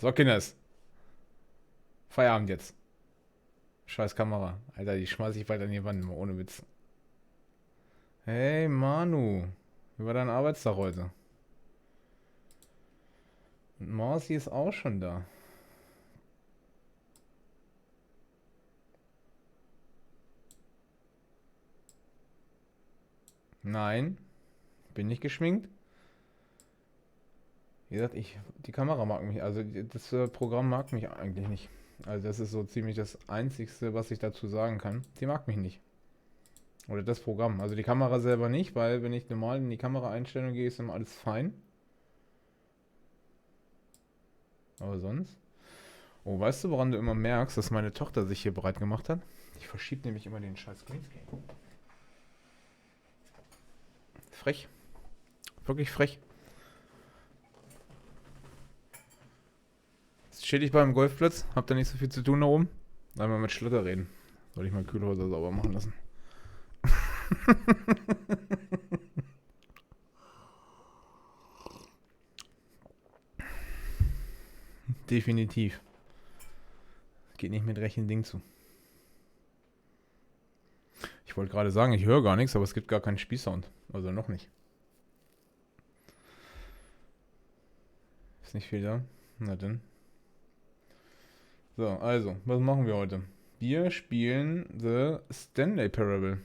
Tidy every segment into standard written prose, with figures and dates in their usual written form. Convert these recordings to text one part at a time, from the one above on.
So, Kinders. Feierabend jetzt. Scheiß Kamera. Alter, die schmeiß ich bald an die Wand, mal ohne Witz. Hey, Manu. Wie war dein Arbeitstag heute? Und Marci ist auch schon da. Nein. Bin nicht geschminkt. Wie gesagt, die Kamera mag mich, also das Programm mag mich eigentlich nicht. Also das ist so ziemlich das Einzigste, was ich dazu sagen kann. Sie mag mich nicht. Oder das Programm. Also die Kamera selber nicht, weil wenn ich normal in die Kameraeinstellung gehe, ist immer alles fein. Aber sonst? Oh, weißt du, woran du immer merkst, dass meine Tochter sich hier bereit gemacht hat? Ich verschiebe nämlich immer den scheiß Greenscreen. Frech. Wirklich frech. Jetzt chill ich beim Golfplatz. Habt ihr nicht so viel zu tun da oben? Einmal mit Schlotter reden. Soll ich mal Kühlhäuser sauber machen lassen? Definitiv. Geht nicht mit rechten Ding zu. Ich wollte gerade sagen, ich höre gar nichts, aber es gibt gar keinen Spielsound. Also noch nicht. Ist nicht viel da? Na dann. So, also, was machen wir heute? Wir spielen The Stanley Parable.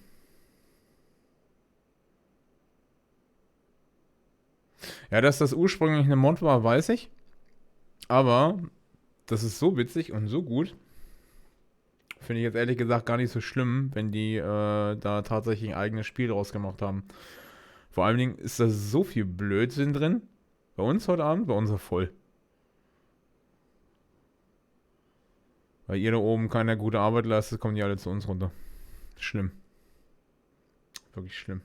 Ja, dass das ursprünglich eine Mod war, weiß ich. Aber das ist so witzig und so gut. Finde ich jetzt ehrlich gesagt gar nicht so schlimm, wenn die da tatsächlich ein eigenes Spiel draus gemacht haben. Vor allen Dingen ist da so viel Blödsinn drin. Bei uns heute Abend, bei uns ja voll. Weil ihr da oben keine gute Arbeit leistet, kommen die alle zu uns runter. Schlimm. Wirklich schlimm.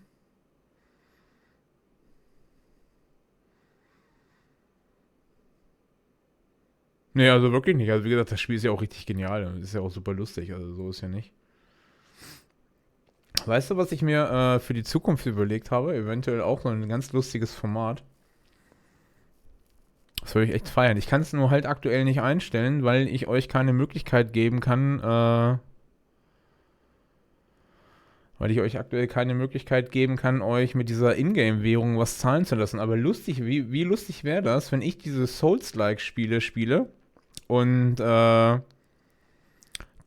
Nee, also wirklich nicht. Also wie gesagt, das Spiel ist ja auch richtig genial. Das ist ja auch super lustig. Also so ist ja nicht. Weißt du, was ich mir für die Zukunft überlegt habe? Eventuell auch so ein ganz lustiges Format. Das würde ich echt feiern. Ich kann es nur halt aktuell nicht einstellen, weil ich euch keine Möglichkeit geben kann, weil ich euch aktuell keine Möglichkeit geben kann, euch mit dieser Ingame-Währung was zahlen zu lassen. Aber lustig, wie lustig wäre das, wenn ich diese Souls-like-Spiele spiele und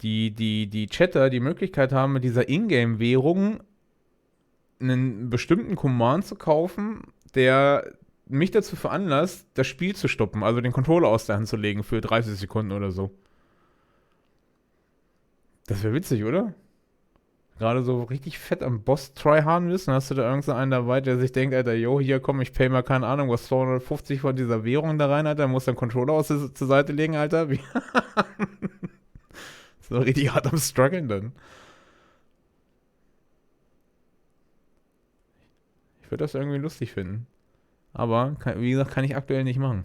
die Chatter die Möglichkeit haben, mit dieser Ingame-Währung einen bestimmten Command zu kaufen, der mich dazu veranlasst, das Spiel zu stoppen, also den Controller aus der Hand zu legen für 30 Sekunden oder so. Das wäre witzig, oder? Gerade so richtig fett am Boss tryharden bist, dann hast du da irgend so einen dabei, der sich denkt, Alter, yo, hier komm, ich pay mal, keine Ahnung, was 250 von dieser Währung da rein, Alter, muss dann Controller zur Seite legen, Alter. Wie so richtig hart am struggeln dann. Ich würde das irgendwie lustig finden. Aber, wie gesagt, kann ich aktuell nicht machen.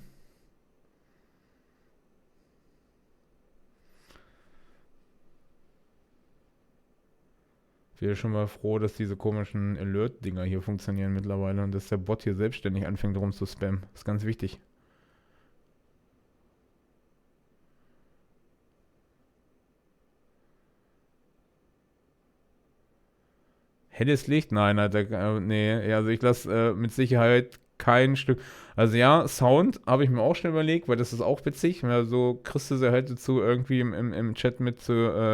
Ich bin ja schon mal froh, dass diese komischen Alert-Dinger hier funktionieren mittlerweile und dass der Bot hier selbstständig anfängt rum zu spammen. Das ist ganz wichtig. Helles Licht? Nein, Alter, nee. Ja, also ich lasse mit Sicherheit kein Stück. Also ja, Sound habe ich mir auch schon überlegt, weil das ist auch witzig. Ja, so kriegst du sie halt dazu, irgendwie im Chat mit zu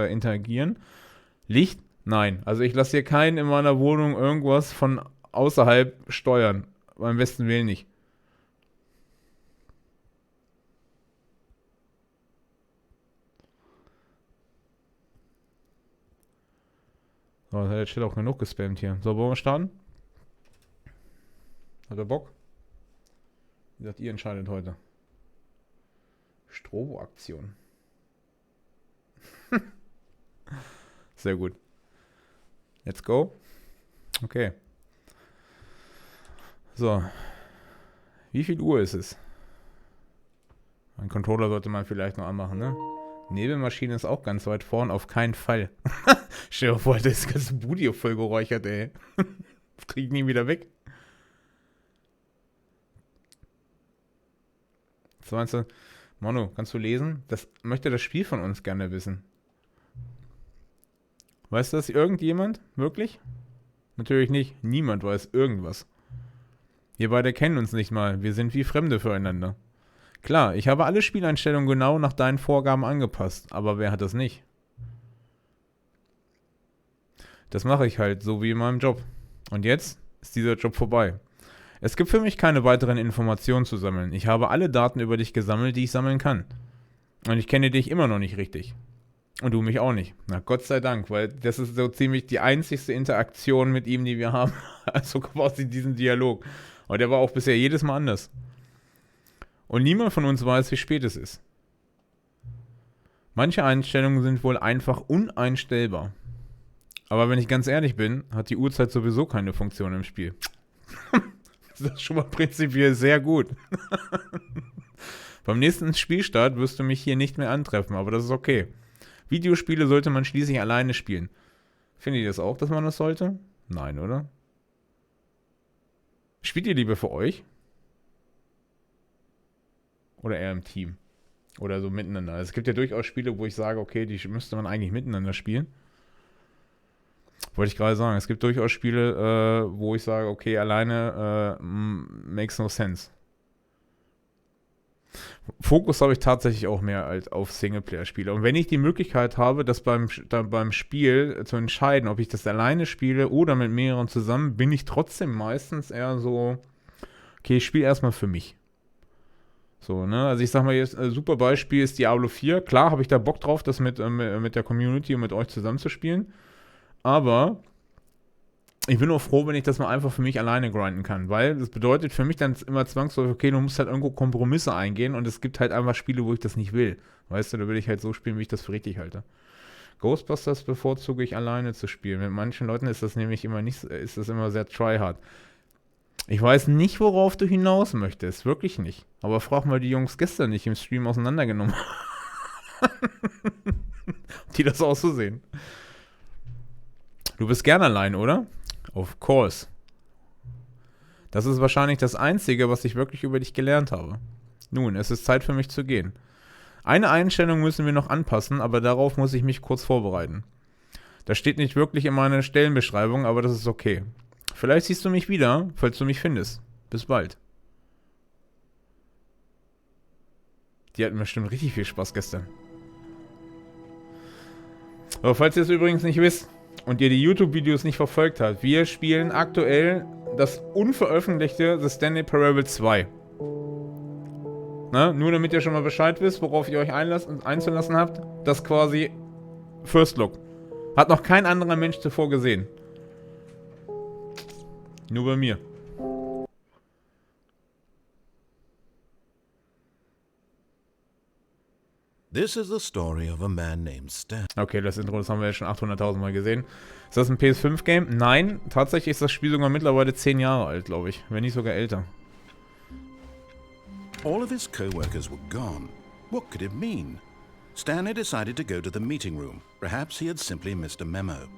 interagieren. Licht? Nein. Also ich lasse hier keinen in meiner Wohnung irgendwas von außerhalb steuern. Beim besten Willen nicht. So, das hat jetzt schon auch genug gespammt hier. So, wollen wir starten? Hat er Bock? Wie gesagt, ihr entscheidet heute. Strobo-Aktion. Sehr gut. Let's go. Okay. So. Wie viel Uhr ist es? Ein Controller sollte man vielleicht noch anmachen, ne? Nebelmaschine ist auch ganz weit vorn, auf keinen Fall. Stell dir vor, das ist das ganze Budio voll geräuchert, ey. Das krieg ich nie wieder weg. Was meinst du? Manu, kannst du lesen? Das möchte das Spiel von uns gerne wissen. Weiß das irgendjemand? Wirklich? Natürlich nicht. Niemand weiß irgendwas. Wir beide kennen uns nicht mal. Wir sind wie Fremde füreinander. Klar, ich habe alle Spieleinstellungen genau nach deinen Vorgaben angepasst. Aber wer hat das nicht? Das mache ich halt, so wie in meinem Job. Und jetzt ist dieser Job vorbei. Es gibt für mich keine weiteren Informationen zu sammeln. Ich habe alle Daten über dich gesammelt, die ich sammeln kann. Und ich kenne dich immer noch nicht richtig. Und du mich auch nicht. Na, Gott sei Dank, weil das ist so ziemlich die einzigste Interaktion mit ihm, die wir haben. Also quasi diesen Dialog. Und der war auch bisher jedes Mal anders. Und niemand von uns weiß, wie spät es ist. Manche Einstellungen sind wohl einfach uneinstellbar. Aber wenn ich ganz ehrlich bin, hat die Uhrzeit sowieso keine Funktion im Spiel. Das ist schon mal prinzipiell sehr gut. Beim nächsten Spielstart wirst du mich hier nicht mehr antreffen, aber das ist okay. Videospiele sollte man schließlich alleine spielen. Findet ihr das auch, dass man das sollte? Nein, oder? Spielt ihr lieber für euch? Oder eher im Team? Oder so miteinander? Also es gibt ja durchaus Spiele, wo ich sage, okay, die müsste man eigentlich miteinander spielen. Wollte ich gerade sagen, es gibt durchaus Spiele, wo ich sage, okay, alleine makes no sense. Fokus habe ich tatsächlich auch mehr als auf Singleplayer-Spiele. Und wenn ich die Möglichkeit habe, das beim Spiel zu entscheiden, ob ich das alleine spiele oder mit mehreren zusammen, bin ich trotzdem meistens eher so, okay, ich spiele erstmal für mich. So, ne? Also ich sag mal jetzt, ein super Beispiel ist Diablo 4. Klar habe ich da Bock drauf, das mit der Community und mit euch zusammen zu spielen. Aber ich bin nur froh, wenn ich das mal einfach für mich alleine grinden kann, weil das bedeutet für mich dann immer zwangsläufig, okay, du musst halt irgendwo Kompromisse eingehen und es gibt halt einfach Spiele, wo ich das nicht will. Weißt du, da will ich halt so spielen, wie ich das für richtig halte. Ghostbusters bevorzuge ich alleine zu spielen. Mit manchen Leuten ist das nämlich immer nicht, ist das immer sehr tryhard. Ich weiß nicht, worauf du hinaus möchtest, wirklich nicht. Aber frag mal die Jungs gestern nicht im Stream auseinandergenommen. Die das auch so sehen. Du bist gern allein, oder? Of course. Das ist wahrscheinlich das Einzige, was ich wirklich über dich gelernt habe. Nun, es ist Zeit für mich zu gehen. Eine Einstellung müssen wir noch anpassen, aber darauf muss ich mich kurz vorbereiten. Das steht nicht wirklich in meiner Stellenbeschreibung, aber das ist okay. Vielleicht siehst du mich wieder, falls du mich findest. Bis bald. Die hatten bestimmt richtig viel Spaß gestern. Aber falls ihr es übrigens nicht wisst und ihr die YouTube-Videos nicht verfolgt habt, wir spielen aktuell das unveröffentlichte The Stanley Parable 2. Na, nur damit ihr schon mal Bescheid wisst, worauf ihr euch einzulassen habt, das quasi First Look. Hat noch kein anderer Mensch zuvor gesehen. Nur bei mir. This is the story of a man named Stan. Okay, das Intro, das haben wir ja schon 800.000 Mal gesehen. Ist das ein PS5-Game? Nein, tatsächlich ist das Spiel sogar mittlerweile 10 Jahre alt, glaube ich. Wenn nicht sogar älter. All of his co-workers were gone. What could it mean? Stanley decided to go to the meeting room. Perhaps he had simply missed a memo.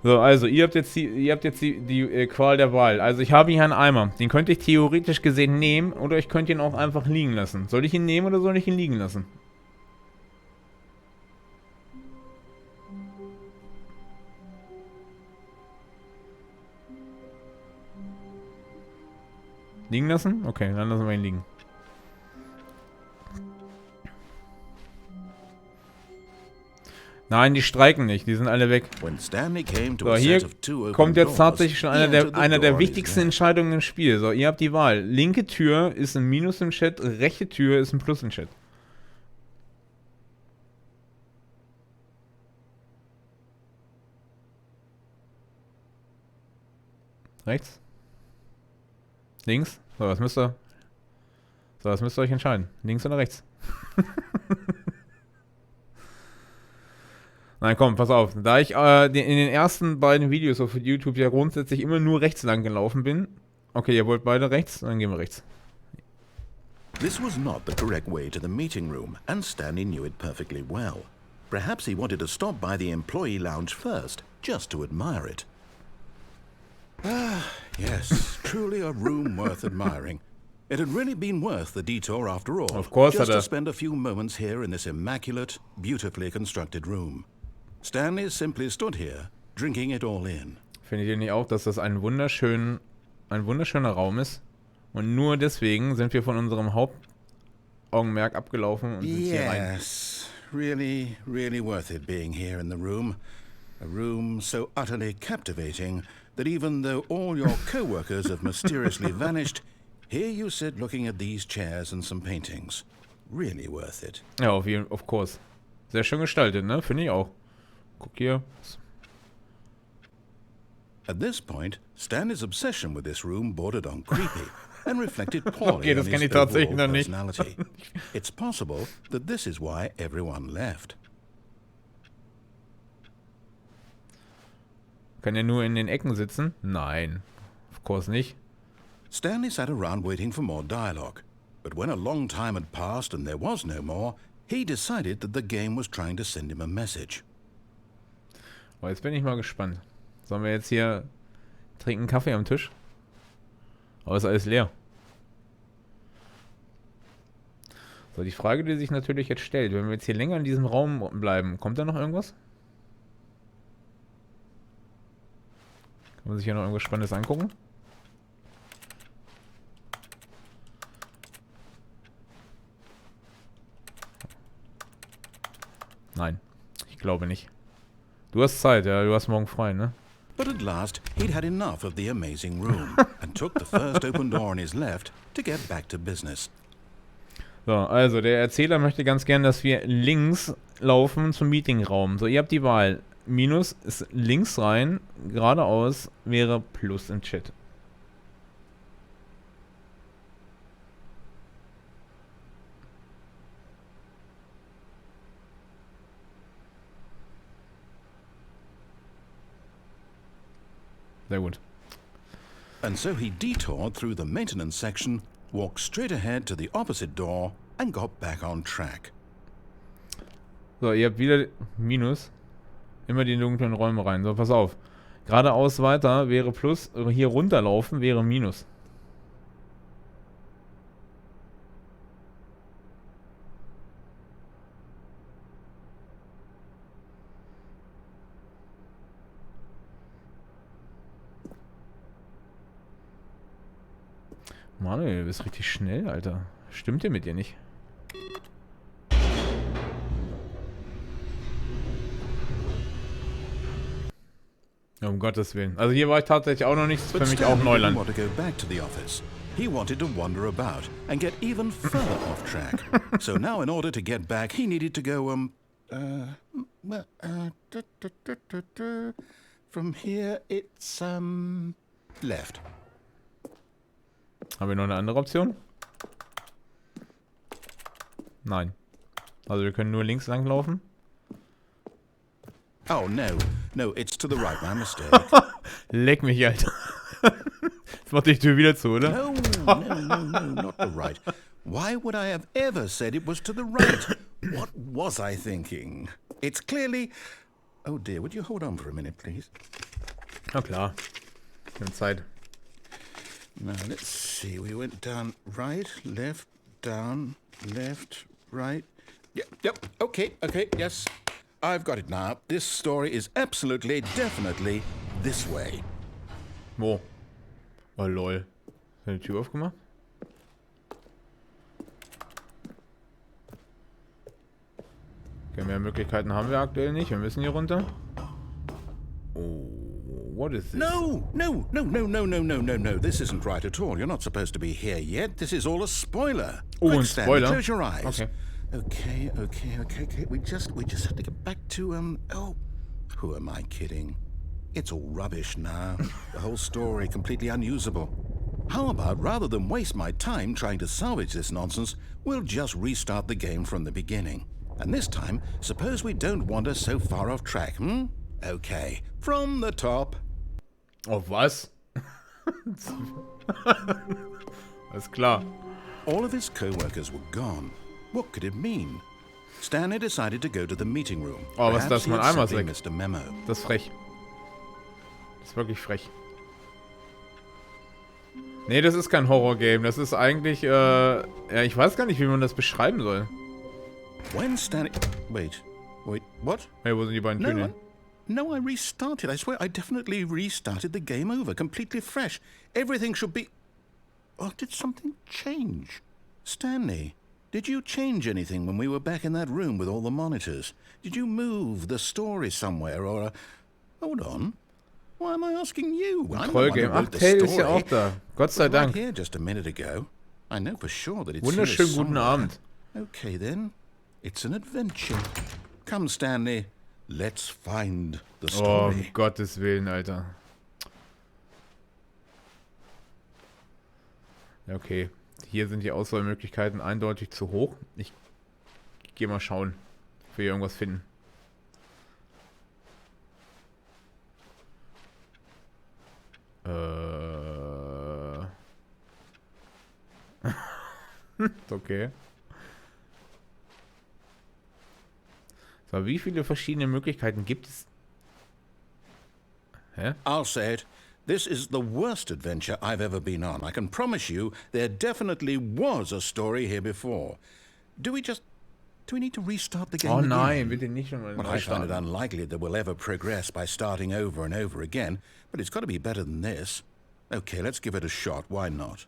So, also, ihr habt jetzt die Qual der Wahl. Also, ich habe hier einen Eimer. Den könnte ich theoretisch gesehen nehmen oder ich könnte ihn auch einfach liegen lassen. Soll ich ihn nehmen oder soll ich ihn liegen lassen? Liegen lassen? Okay, dann lassen wir ihn liegen. Nein, die streiken nicht, die sind alle weg. So, hier kommt jetzt tatsächlich schon einer der wichtigsten Entscheidungen im Spiel. So, ihr habt die Wahl. Linke Tür ist ein Minus im Chat, rechte Tür ist ein Plus im Chat. Rechts? Links? So, was müsst ihr euch entscheiden. Links oder rechts? Nein, komm, pass auf. Da ich in den ersten beiden Videos auf YouTube ja grundsätzlich immer nur rechts lang gelaufen bin. Okay, ihr wollt beide rechts, dann gehen wir rechts. This was not the correct way to the meeting room, and Stanley knew it perfectly well. Perhaps he wanted to stop by the employee lounge first, just to admire it. Ah, yes, truly a room worth admiring. It had really been worth the detour after all, Of course just hat to er. spend a few moments here in this immaculate, beautifully constructed room. Stanley simply stood here, drinking it all in. Findet ihr nicht auch, dass das ein wunderschöner Raum ist? Und nur deswegen sind wir von unserem Hauptaugenmerk abgelaufen und sind hier rein. Yes, really, really worth it being here in the room. A room so utterly captivating that even though all your co-workers have mysteriously vanished, here you sit looking at these chairs and some paintings. Really worth it. Ja, of course. Sehr schön gestaltet, ne? Finde ich auch. Guck hier. At this point, Stanley's obsession with this room bordered on creepy and reflected poorly das on kann his ich tatsächlich overall noch nicht. personality. It's possible that this is why everyone left. Kann er nur in den Ecken sitzen? Nein. Of course nicht. Stanley sat around waiting for more dialogue, but when a long time had passed and there was no more, he decided that the game was trying to send him a message. Aber jetzt bin ich mal gespannt. Sollen wir jetzt hier trinken Kaffee am Tisch? Aber ist alles leer. So, die Frage, die sich natürlich jetzt stellt, wenn wir jetzt hier länger in diesem Raum bleiben, kommt da noch irgendwas? Kann man sich hier noch irgendwas Spannendes angucken? Nein, ich glaube nicht. Du hast Zeit, ja, du hast morgen frei, ne? But at last, he'd had enough of the amazing room and took the first open door on his left to get back to business. So, also der Erzähler möchte ganz gern, dass wir links laufen zum Meetingraum. So, ihr habt die Wahl. Minus ist links rein, geradeaus wäre Plus im Chat. Sehr gut. And so he detoured through the maintenance section, walked straight ahead to the opposite door, and got back on track. So, ihr habt wieder Minus. Immer die dunklen Räume rein. So, pass auf. Geradeaus weiter wäre Plus. Hier runterlaufen wäre Minus. Manuel, du bist richtig schnell, Alter. Stimmt dir mit dir nicht? Um Gottes Willen. Also hier war ich tatsächlich auch noch nicht. Das ist für mich auch Neuland. Want to go back to the office. He wanted to wander about and get even further off track. So now, in order to get back, he needed to go from here it's left. Haben wir noch eine andere Option? Nein. Also wir können nur links lang laufen. Oh no, it's to the right. My mistake. Leck mich, Alter. Jetzt macht die Tür wieder zu, oder? No, not the right. Why would I have ever said it was to the right? What was I thinking? It's clearly... Oh dear, would you hold on for a minute, please? Na klar. Wir haben Zeit. Now, let's see. We went down right, left, down, left, right. Yep, okay, yes. I've got it now. This story is absolutely, definitely this way. Wo? Oh, lol. Ist die Tür aufgemacht? Okay, mehr Möglichkeiten haben wir aktuell nicht. Wir müssen hier runter. Oh, what is this? No. This isn't right at all. You're not supposed to be here yet. This is all a spoiler. Oh, Quick, ein Stanley, Spoiler? close your eyes. Okay. Okay. We just have to get back to, oh, who am I kidding? It's all rubbish now. The whole story completely unusable. How about, rather than waste my time trying to salvage this nonsense, we'll just restart the game from the beginning. And this time, suppose we don't wander so far off track, Okay, from the top. Auf was? Alles klar. All of his co-workers were gone. What could it mean? Stanley decided to go to the meeting room. Oh, was ist das? Perhaps he Mein had Eimer ist simply weg. missed a memo. Das ist frech. Das ist wirklich frech. Nee, das ist kein Horror-Game. Das ist eigentlich, ja, ich weiß gar nicht, wie man das beschreiben soll. When Stanley... Wait, what? Hey, wo sind die beiden Töne? No, I restarted. I swear I definitely restarted the game over, completely fresh. Everything should be... Oh, did something change? Stanley, did you change anything when we were back in that room with all the monitors? Did you move the story somewhere or... Hold on. Why am I asking you? I'm the one who wrote the Tail ist ja story. auch da. Gott sei Dank. Here just a minute ago. I know for sure that it's Wunderschönen guten Abend. Okay then. It's an adventure. Come, Stanley. Let's find the Oh, story. um Gottes Willen, Alter. Ja, okay. Hier sind die Auswahlmöglichkeiten eindeutig zu hoch. Ich gehe mal schauen, ob wir hier irgendwas finden. Okay. So, wie viele verschiedene Möglichkeiten gibt es? Hä? I'll say it. This is the worst adventure I've ever been on. I can promise you there definitely was a story here before. Do we need to restart the game Oh again? nein, bitte nicht schon mal Well, I find it unlikely that we'll ever progress by starting over and over again, but it's got to be better than this. Okay, let's give it a shot. Why not?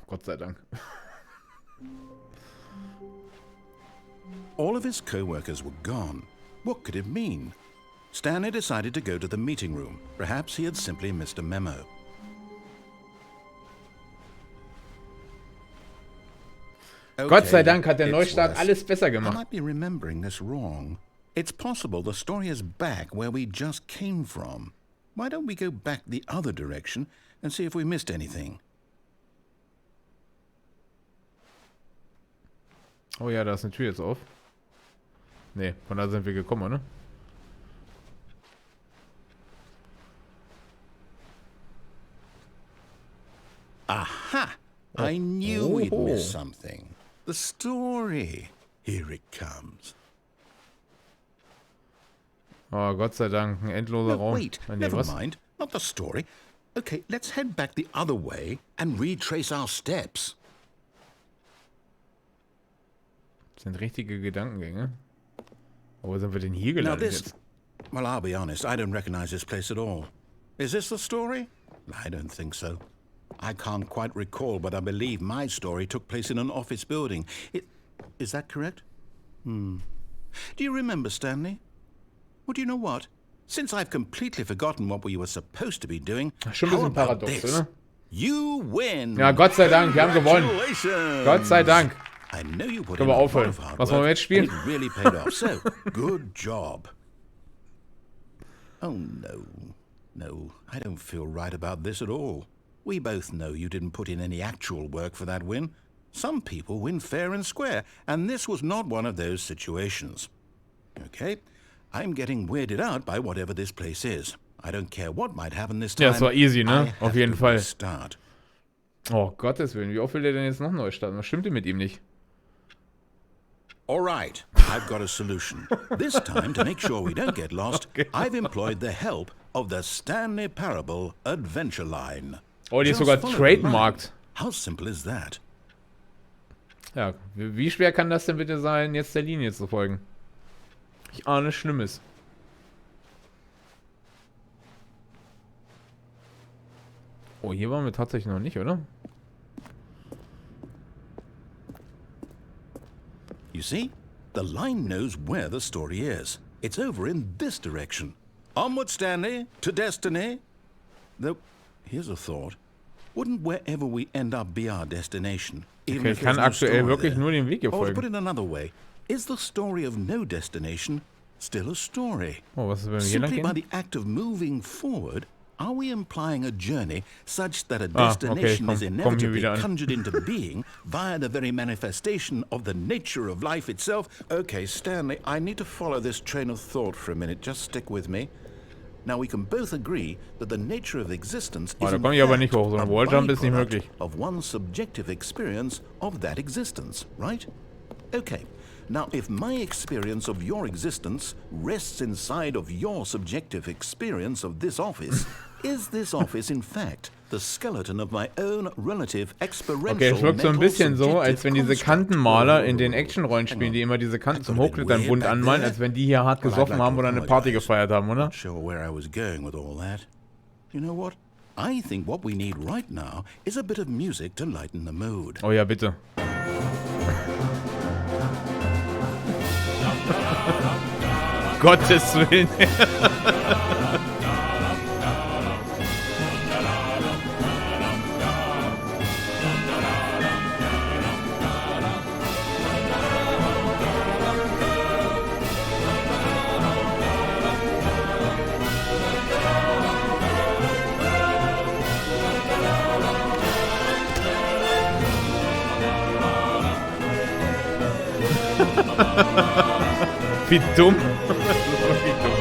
Gott sei Dank. All of his co-workers were gone. What could it mean? Stanley decided to go to the meeting room. Perhaps he had simply missed a memo. Gott sei Dank hat der it's Neustart worse. alles besser I gemacht. might be remembering this wrong. It's possible the story is back where we just came from. Why don't we go back the other direction and see if we missed anything? Oh ja, da ist eine Tür jetzt auf. Nee, von da sind wir gekommen, oder? Aha! I knew we'd missed something. The story. Here it comes. Oh, Gott sei Dank, ein endloser No, Raum. wait, Nee, never was? mind. Not the story. Okay, let's head back the other way and retrace our steps. Das sind richtige Gedankengänge. Wo sind wir denn hier Now gelandet this... jetzt? Well, I'll be honest, I don't recognize this place at all. Is this the story? I don't think so. I can't quite recall, but I believe my story took place in an office building. Is that correct? Do you remember, Stanley? Well, do you know what? Since I've completely forgotten what we were supposed to be doing, Schon ein how bisschen about paradox, this? oder? You win! Ja, Gott sei Dank, wir haben gewonnen. Congratulations! Gott sei Dank. I know you put Können in wir a aufhören? lot of hard Was wollen wir work, jetzt spielen? and it really paid off. So, good job. Oh, no, I don't feel right about this at all. We both know you didn't put in any actual work for that win. Some people win fair and square, and this was not one of those situations. Okay, I'm getting weirded out by whatever this place is. I don't care what might happen this time. Ja, es war easy, ne? I Auf have jeden to Fall. restart. Oh, Gottes Willen, wie oft will der denn jetzt noch neu starten? Was stimmt denn mit ihm nicht? All right, I've got a solution. This time, to make sure we don't get lost, I've employed the help of the Stanley Parable Adventure Line. Oh, die ist Just sogar follow the line. trademarked. How simple is that? Ja, wie schwer kann das denn bitte sein, jetzt der Linie zu folgen? Ich ahne Schlimmes. Oh, hier waren wir tatsächlich noch nicht, oder? You see, the line knows where the story is. It's over in this direction. Onward, Stanley, to destiny. Though, here's a thought. Wouldn't wherever we end up be our destination? Even Okay, if ich kann there's no aktuell story wirklich there? nur dem Weg hier Or to put folgen. it another way, is the story of no destination still a story? Oh, was ist, wenn wir hier lang Simply by gehen? the act of moving forward, are we implying a journey such that a okay, destination is komm hier inevitably wieder an. conjured into being via the very manifestation of the nature of life itself? Okay, Stanley, I need to follow this train of thought for a minute. Just stick with me. Now we can both agree that the nature of existence Oh, is da in komme ich aber fact nicht hoch. So a ein Walljump ist nicht byproduct möglich. of one's subjective experience of that existence, right? Okay. Now, if my experience of your existence rests inside of your subjective experience of this office, is this office, in fact, the skeleton of my own relative experiential. Okay, es wirkt so ein bisschen so, als wenn diese Kantenmaler in den Action-Rollenspielen, die immer diese Kanten zum Hochklettern bunt anmalen, als wenn die hier hart gesoffen haben oder eine Party gefeiert haben, oder? Sure where I was going with all that. You know what? I think what we need right now is a bit of music to lighten the mood. Oh ja, bitte. Gottes Willen. Wie dumm. Das ist wirklich dumm.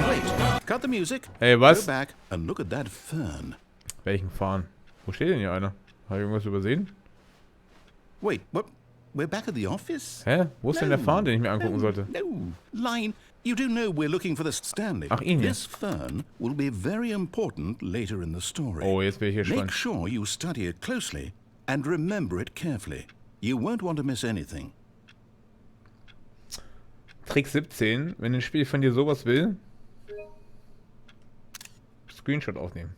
Wait, cut the music. Hey, was? Go back and look at that fern. Welchen Fahren? Wo steht denn hier einer? Habe ich irgendwas übersehen? Wait, what? We're back at the office? Hä? Wo ist denn der Fahren, den ich mir angucken sollte? No, Line. You do know we're looking for the Stanley. Ach, ihn hier. This fern will be very important later in the story. Oh, jetzt bin ich hier Make gespannt. sure you study it closely and remember it carefully. You won't want to miss anything. Trick 17. Wenn ein Spiel von dir sowas will, Screenshot aufnehmen.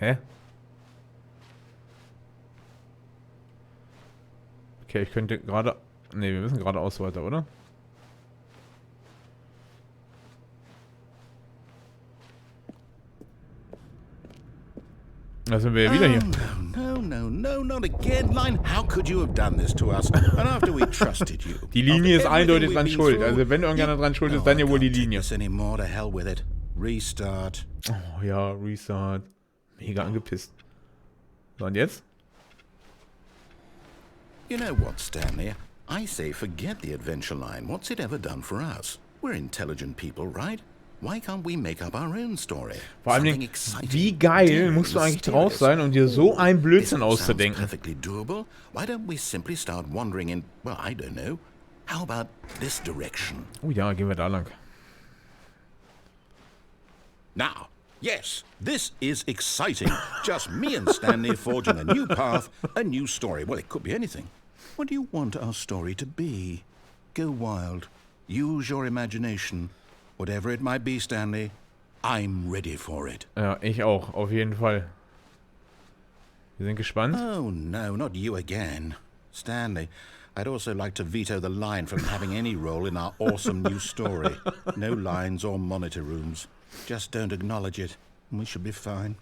Hä? Okay, ich könnte gerade... Ne, wir müssen geradeaus weiter, oder? Da sind wir ja wieder hier. No, not again, Line. How could you have done this to us? And after we trusted you. Die Linie ist After eindeutig everything dran we've schuld. been Also wenn irgendeiner dran schuld ist, dann ja wohl die Linie. Anymore, to hell with it. Restart. Oh ja, Restart. Mega angepisst. So, und jetzt? You know what, Stanley? I say forget the adventure line. What's it ever done for us? We're intelligent people, right? Why can't we make up our own story? Vor allem, Something exciting, wie geil daring, musst du eigentlich mysterious. drauf sein, um dir so einen Blödsinn This all sounds auszudenken? perfectly doable. Why don't we simply start wandering in, well, I don't know. How about this direction? Oh ja, gehen wir da lang. Now, yes, this is exciting. Just me and Stanley forging a new path, a new story. Well, it could be anything. What do you want our story to be? Go wild. Use your imagination. Whatever it might be, Stanley, I'm ready for it. Ja, ich auch, auf jeden Fall. Wir sind gespannt. Oh, no, not you again. Stanley, I'd also like to veto the line from having any role in our awesome new story. No lines or monitor rooms. Just don't acknowledge it, and we should be fine.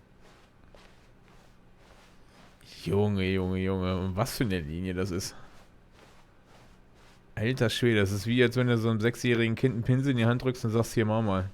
Junge. Und was für eine Linie das ist. Alter Schwede, das ist wie, als wenn du so einem 6-jährigen Kind einen Pinsel in die Hand drückst und sagst, hier, mach mal.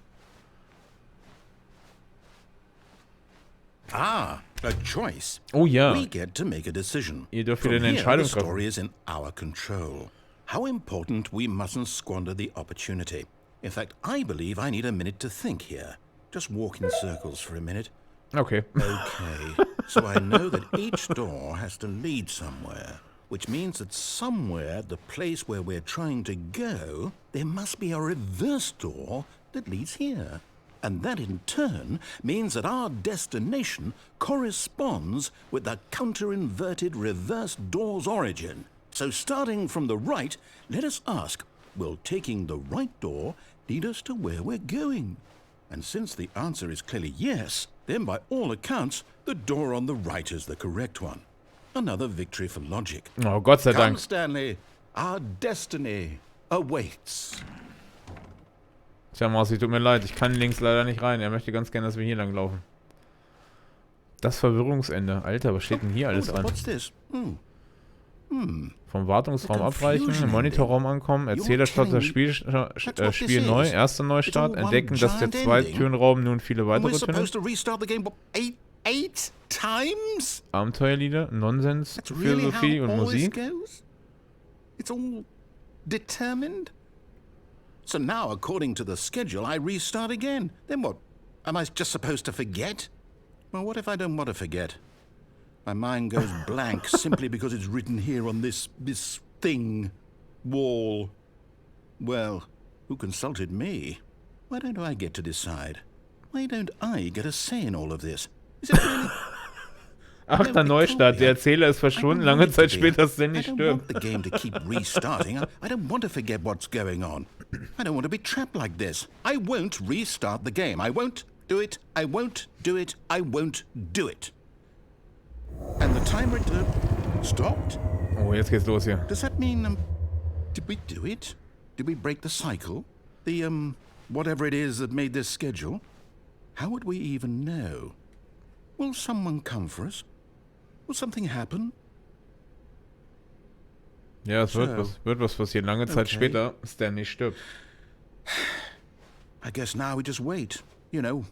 Ah, a choice. Oh ja. We get to make a decision. Ihr dürft wieder From eine here, Entscheidung the treffen. story is in our control. How important we mustn't squander the opportunity. In fact, I believe I need a minute to think here. Just walk in circles for a minute. Okay. Okay, so I know that each door has to lead somewhere, which means that somewhere, the place where we're trying to go, there must be a reverse door that leads here. And that in turn means that our destination corresponds with the counter-inverted reverse door's origin. So starting from the right, let us ask, will taking the right door lead us to where we're going? And since the answer is clearly yes, then by all accounts, the door on the right is the correct one. Another victory for logic. Oh, Gott sei Come, Dank. Stanley, our destiny awaits. Tja, Marci, tut mir leid, ich kann links leider nicht rein. Er möchte ganz gerne, dass wir hier lang laufen. Das Verwirrungsende. Alter, was steht denn hier alles dran? What's this? Vom Wartungsraum abweichen, im Monitorraum ankommen, Erzähler startet das Spiel neu, erster Neustart, entdecken, dass der Zweitürenraum nun viele We're weitere supposed Türen, to restart the game eight times? Abenteuerlieder, Nonsens, That's really Philosophie how und all this Musik. goes? It's all determined? So now, according to the schedule, I restart again. Then what? Am I just supposed to forget? Well, what if I don't want to forget? My mind goes blank simply because it's written here on this thing, wall. Well, who consulted me? Why don't I get to decide? Why don't I get a say in all of this? Is it really... Achter Neustart. Der Erzähler ist verschwunden. Lange Zeit später Stanley I don't stirbt. want the game to keep restarting. I don't want to forget what's going on. I don't want to be trapped like this. I won't restart the game. I won't do it. I won't do it. I won't do it. And the timer stopped? Oh, jetzt geht's los hier. Does that mean, did we do it? Did we break the cycle? The, whatever it is that made this schedule? How would we even know? Will someone come for us? Will something happen? Ja, es wird was passieren. Lange Zeit später, Stanley stirbt. I guess now we just wait. You know,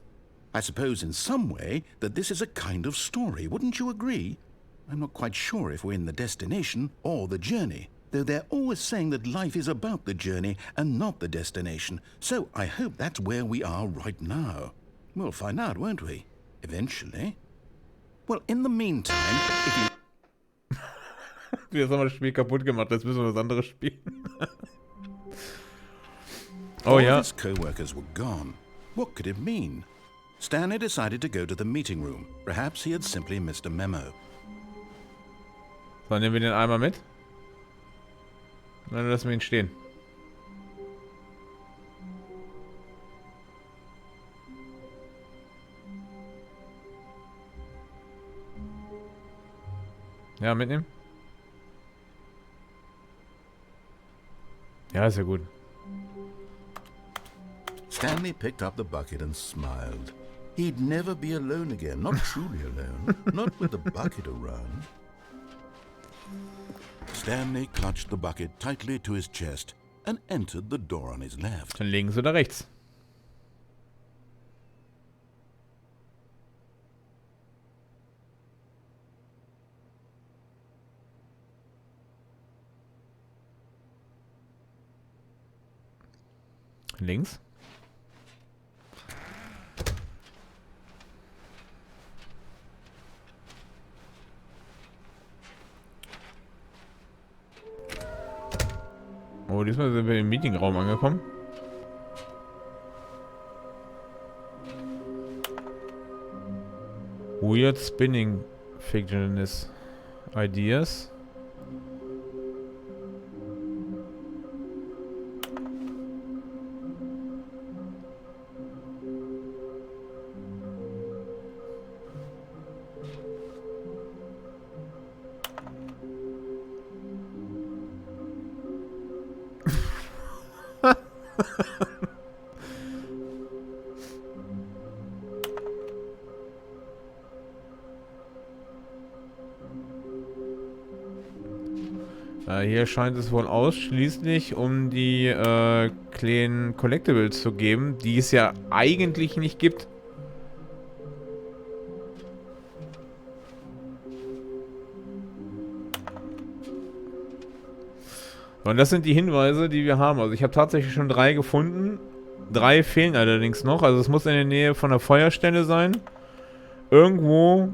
I suppose in some way that this is a kind of story. Wouldn't you agree? I'm not quite sure if we're in the destination or the journey, though they're always saying that life is about the journey and not the destination. So I hope that's where we are right now. We'll find out, won't we? Eventually. Well, in the meantime, if you... Jetzt haben wir das Spiel kaputt gemacht, jetzt müssen wir was anderes spielen. Oh ja. All his co-workers were gone. What could it mean? Stanley decided to go to the meeting room. Perhaps he had simply missed a memo. So, nehmen wir den einmal mit. Dann lassen wir ihn stehen. Ja, mitnehmen. Ja, ist ja gut. Stanley picked up the bucket and smiled. He'd never be alone again, not truly alone, not with the bucket around. Stanley clutched the bucket tightly to his chest and entered the door on his left. Links oder rechts? Links. Oh, diesmal sind wir im Meetingraum angekommen. Weird spinning fictionist ideas. Hier scheint es wohl ausschließlich um die kleinen Collectibles zu geben, die es ja eigentlich nicht gibt. Und das sind die Hinweise, die wir haben. Also ich habe tatsächlich schon 3 gefunden. 3 fehlen allerdings noch. Also es muss in der Nähe von der Feuerstelle sein. Irgendwo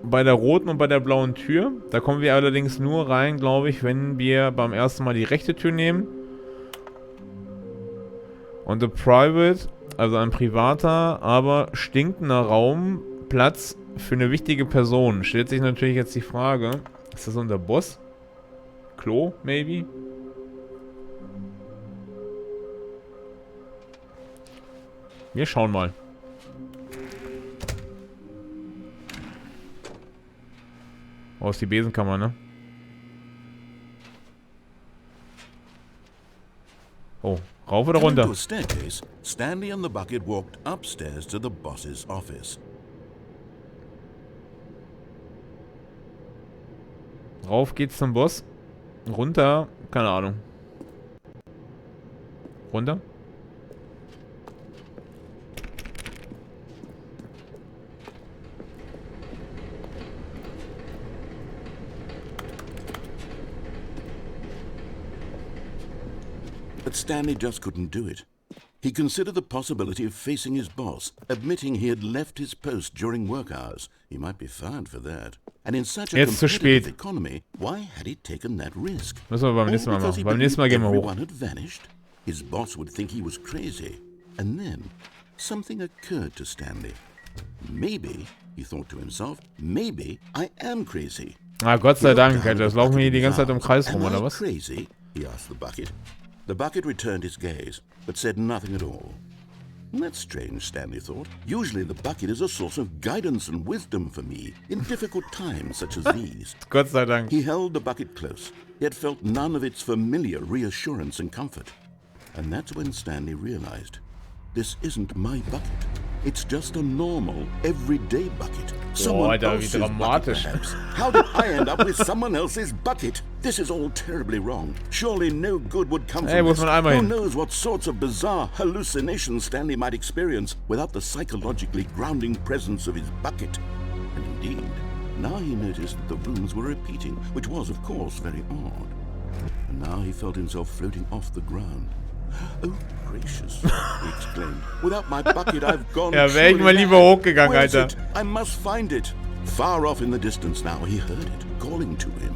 bei der roten und bei der blauen Tür. Da kommen wir allerdings nur rein, glaube ich, wenn wir beim ersten Mal die rechte Tür nehmen. Und the private, also ein privater, aber stinkender Raum, Platz für eine wichtige Person. Stellt sich natürlich jetzt die Frage, ist das unser Boss? Klo, maybe? Wir schauen mal. Oh, ist die Besenkammer, ne? Oh, rauf oder runter? Coming to a staircase, Stanley and the bucket walked upstairs to the boss's office. Rauf geht's zum Boss. Runter, keine Ahnung. Runter? But Stanley just couldn't do it. He considered the possibility of facing his boss, admitting he had left his post during work hours. He might be fired for that. And in such a competitive economy, why had he taken that risk? Müssen wir beim nächsten Mal machen. Beim nächsten Mal gehen wir hoch. Everyone had vanished. His boss would think he was crazy. And then something occurred to Stanley. Maybe, he thought to himself, maybe I am crazy. Ah, Gott sei Dank, das laufen wir hier die ganze Zeit im Kreis rum, oder was? Crazy? He asked the bucket. The bucket returned his gaze, but said nothing at all. That's strange, Stanley thought. Usually the bucket is a source of guidance and wisdom for me in difficult times such as these. Gott sei Dank. He held the bucket close, yet felt none of its familiar reassurance and comfort. And that's when Stanley realized, this isn't my bucket. It's just a normal, everyday bucket. Someone else's bucket, perhaps. How did I end up with someone else's bucket? This is all terribly wrong. Surely no good would come from this. Who knows what sorts of bizarre hallucinations Stanley might experience without the psychologically grounding presence of his bucket. And indeed, now he noticed that the rooms were repeating, which was, of course, very odd. And now he felt himself floating off the ground. Oh, gracious, he exclaimed. Without my bucket, I've gone. Ja, wäre ich mal lieber hochgegangen, Alter. I must find it. Far off in the distance now, he heard it, calling to him.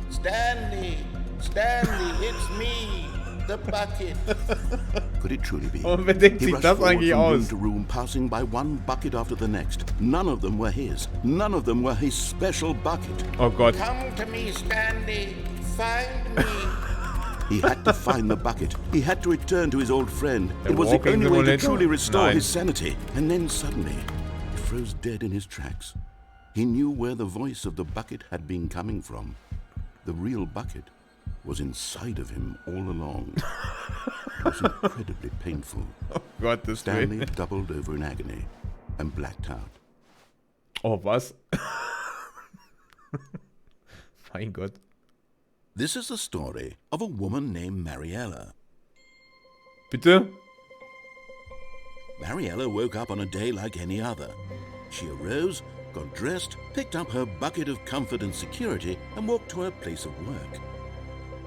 Stanley! Stanley, it's me! The bucket! Could it truly be? Und wer denkt sich das eigentlich aus? He rushed forward from room to room, passing by one bucket after the next. None of them were his. None of them were his special bucket. Oh Gott. Come to me, Stanley. Find me. He had to find the bucket. He had to return to his old friend. It was the only way to truly restore his sanity. And then suddenly, he froze dead in his tracks. He knew where the voice of the bucket had been coming from. The real bucket was inside of him all along. It was incredibly painful. Oh Gott, das Stanley doubled over in agony and blacked out. Oh, was? Mein Gott. This is the story of a woman named Mariella. Bitte? Mariella woke up on a day like any other. She arose, got dressed, picked up her bucket of comfort and security, and walked to her place of work.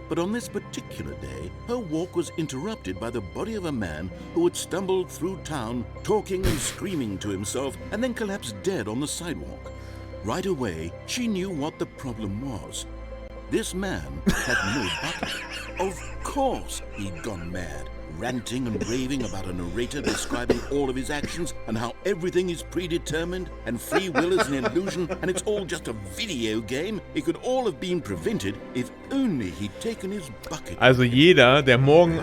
But on this particular day, her walk was interrupted by the body of a man who had stumbled through town, talking and screaming to himself, and then collapsed dead on the sidewalk. Right away, she knew what the problem was. This man had no bucket. Of course he'd gone mad, ranting and raving about a narrator describing all of his actions and how everything is predetermined and free will is an illusion and it's all just a video game. It could all have been prevented if only he'd taken his bucket. Also jeder, der morgen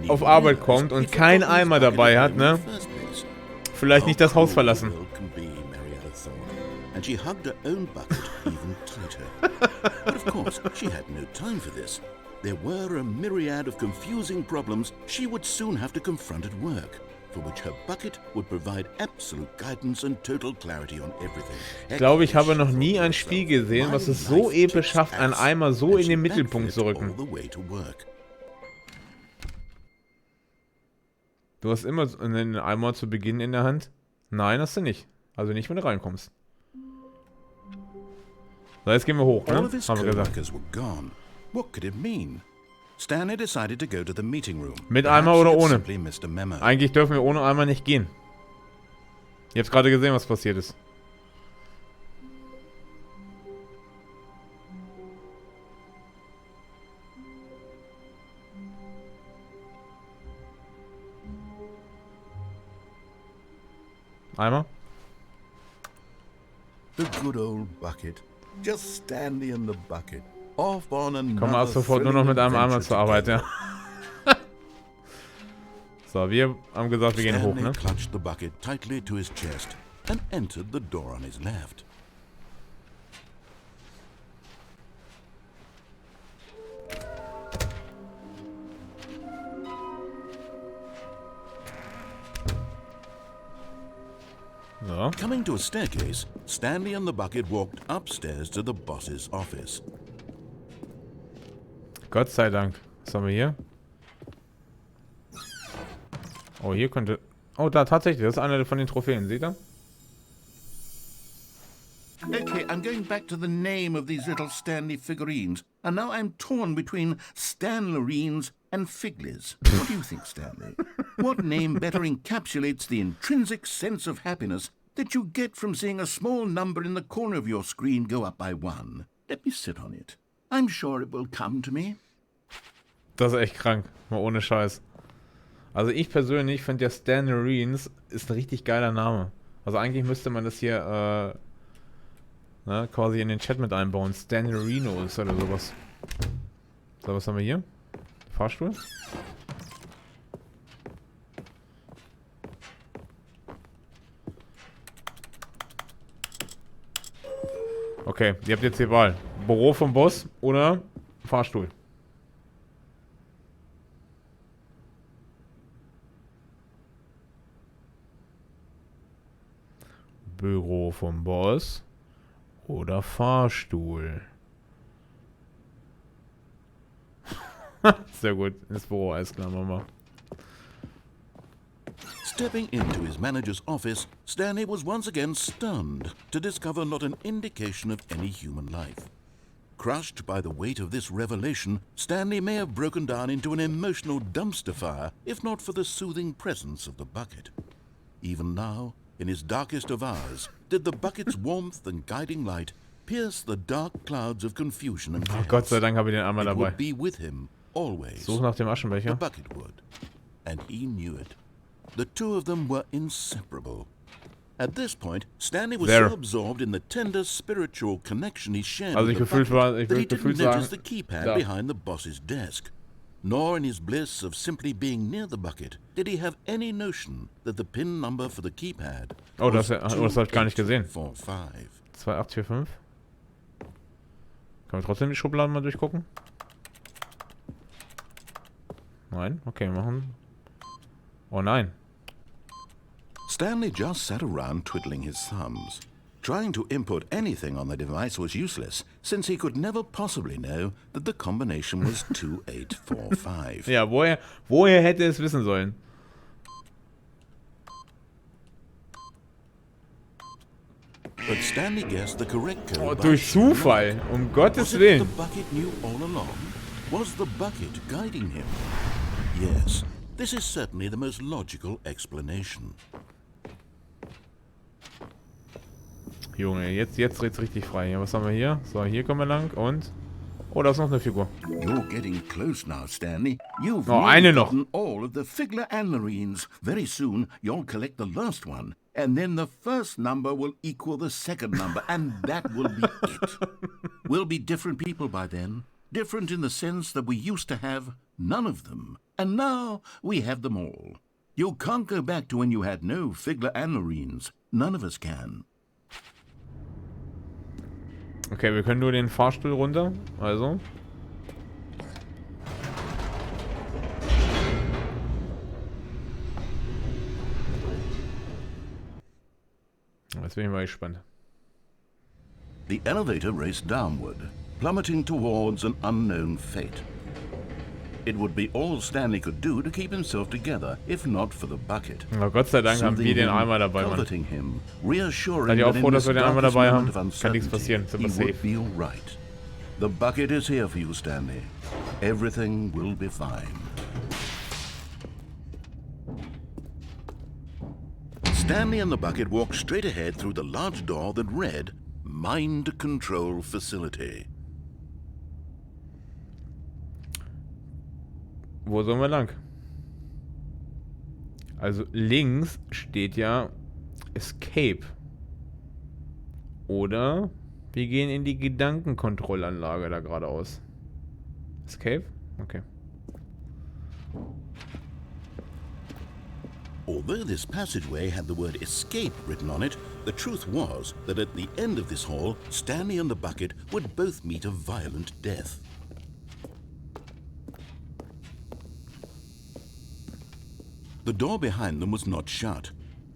auf Arbeit kommt und keinen Eimer dabei hat, ne? Vielleicht nicht das Haus verlassen. And she hugged her own bucket even tighter. But of course, she had no time for this. There were a myriad of confusing problems she would soon have to confront at work, for which her bucket would provide absolute guidance and total clarity on everything. Ich glaube, ich habe noch nie ein Spiel gesehen, was es so episch schafft, einen Eimer so in den Mittelpunkt zu rücken. Du hast immer einen Eimer zu Beginn in der Hand? Nein, hast du nicht. Also nicht, wenn du reinkommst. So, jetzt gehen wir hoch, ne? Haben wir gesagt. Mit Eimer oder ohne? Eigentlich dürfen wir ohne Eimer nicht gehen. Ihr habt gerade gesehen, was passiert ist. Eimer? The good old bucket. Just Stanley in the bucket. Off on another. Kommen wir ab sofort nur noch mit einem Eimer zur Arbeit, ja. So, wir haben gesagt, wir gehen hoch, ne? Clutched the bucket tightly to his chest and entered the door on his left. So. Coming to a staircase, Stanley and the bucket walked upstairs to the boss's office. Gott sei Dank. Was haben wir hier? Oh, hier könnte... Oh, da tatsächlich. Das ist eine von den Trophäen. Seht ihr? Okay, I'm going back to the name of these little Stanley figurines. And now I'm torn between Stanlerines and figlies. What do you think, Stanley? What name better encapsulates the intrinsic sense of happiness that you get from seeing a small number in the corner of your screen go up by 1? Let me sit on it. I'm sure it will come to me. Das ist echt krank. Mal ohne Scheiß. Also ich persönlich finde ja Stanley ist ein richtig geiler Name. Also eigentlich müsste man das hier quasi in den Chat mit einbauen. Stanley ist oder sowas. So, was haben wir hier? Fahrstuhl? Okay, ihr habt jetzt die Wahl. Büro vom Boss oder Fahrstuhl. Büro vom Boss oder Fahrstuhl. Sehr gut, ins Büro, alles klar, Mama. Stepping into his manager's office, Stanley was once again stunned to discover not an indication of any human life. Crushed by the weight of this revelation, Stanley may have broken down into an emotional dumpster fire if not for the soothing presence of the bucket. Even now, in his darkest of hours, did the bucket's warmth and guiding light pierce the dark clouds of confusion and chaos. Gott sei Dank habe ich den einmal It dabei. would be with him always. Such nach dem The Aschenbecher. bucket would, and he knew it. The two of them were inseparable. At this point, Stanley was so absorbed in the tender spiritual connection he shared Also with ich the gefühlt bucket ich that he würde gefühlt didn't notice sagen, the keypad da. behind the boss's desk. Nor in his bliss of simply being near the bucket did he have any notion that the pin number for the keypad Oh, was das habe ich gar nicht gesehen. 2845. 2845. Können wir trotzdem die Schubladen mal durchgucken? Nein? Okay, machen. Oh nein. Stanley just sat around twiddling his thumbs. Trying to input anything on the device was useless, since he could never possibly know that the combination was 2845. Ja, woher hätte es wissen sollen? But Stanley guessed the correct code. Oh, by durch sheer Zufall. luck. Um Gottes Was it Willen. the bucket knew all along? Was the bucket guiding him? Yes, this is certainly the most logical explanation. Junge, jetzt dreht's richtig frei. Ja, was haben wir hier? So, hier kommen wir lang und... Oh, da ist noch eine Figur. You're getting close now, Stanley. You've Oh, nearly eine noch. gotten all of the Figler and Marines. Very soon, you'll collect the last one. And then the first number will equal the second number. And that will be it. We'll be different people by then. Different in the sense that we used to have none of them. And now we have them all. You can't go back to when you had no Figler and Marines. None of us can. Okay, wir können nur den Fahrstuhl runter. Also. Jetzt bin ich mal gespannt. The elevator raced downward, plummeting towards an unknown fate. It would be all Stanley could do to keep himself together, if not for the bucket. Aber Gott sei Dank haben wir den Eimer dabei, Mann. Comforting him, reassuring Seid ihr auch that froh, in dass this wir den Eimer darkest dabei moment haben? of Kann nichts uncertainty, passieren, sind wir he would safe. be all right. The bucket is here for you, Stanley. Everything will be fine. Stanley and the bucket walked straight ahead through the large door that read, Mind Control Facility. Wo sollen wir lang? Also links steht ja Escape. Oder wir gehen in die Gedankenkontrollanlage da geradeaus. Escape? Okay. Although this passageway had the word escape written on it, the truth was that at the end of this hall, Stanley and the bucket would both meet a violent death. The door behind them was not shut.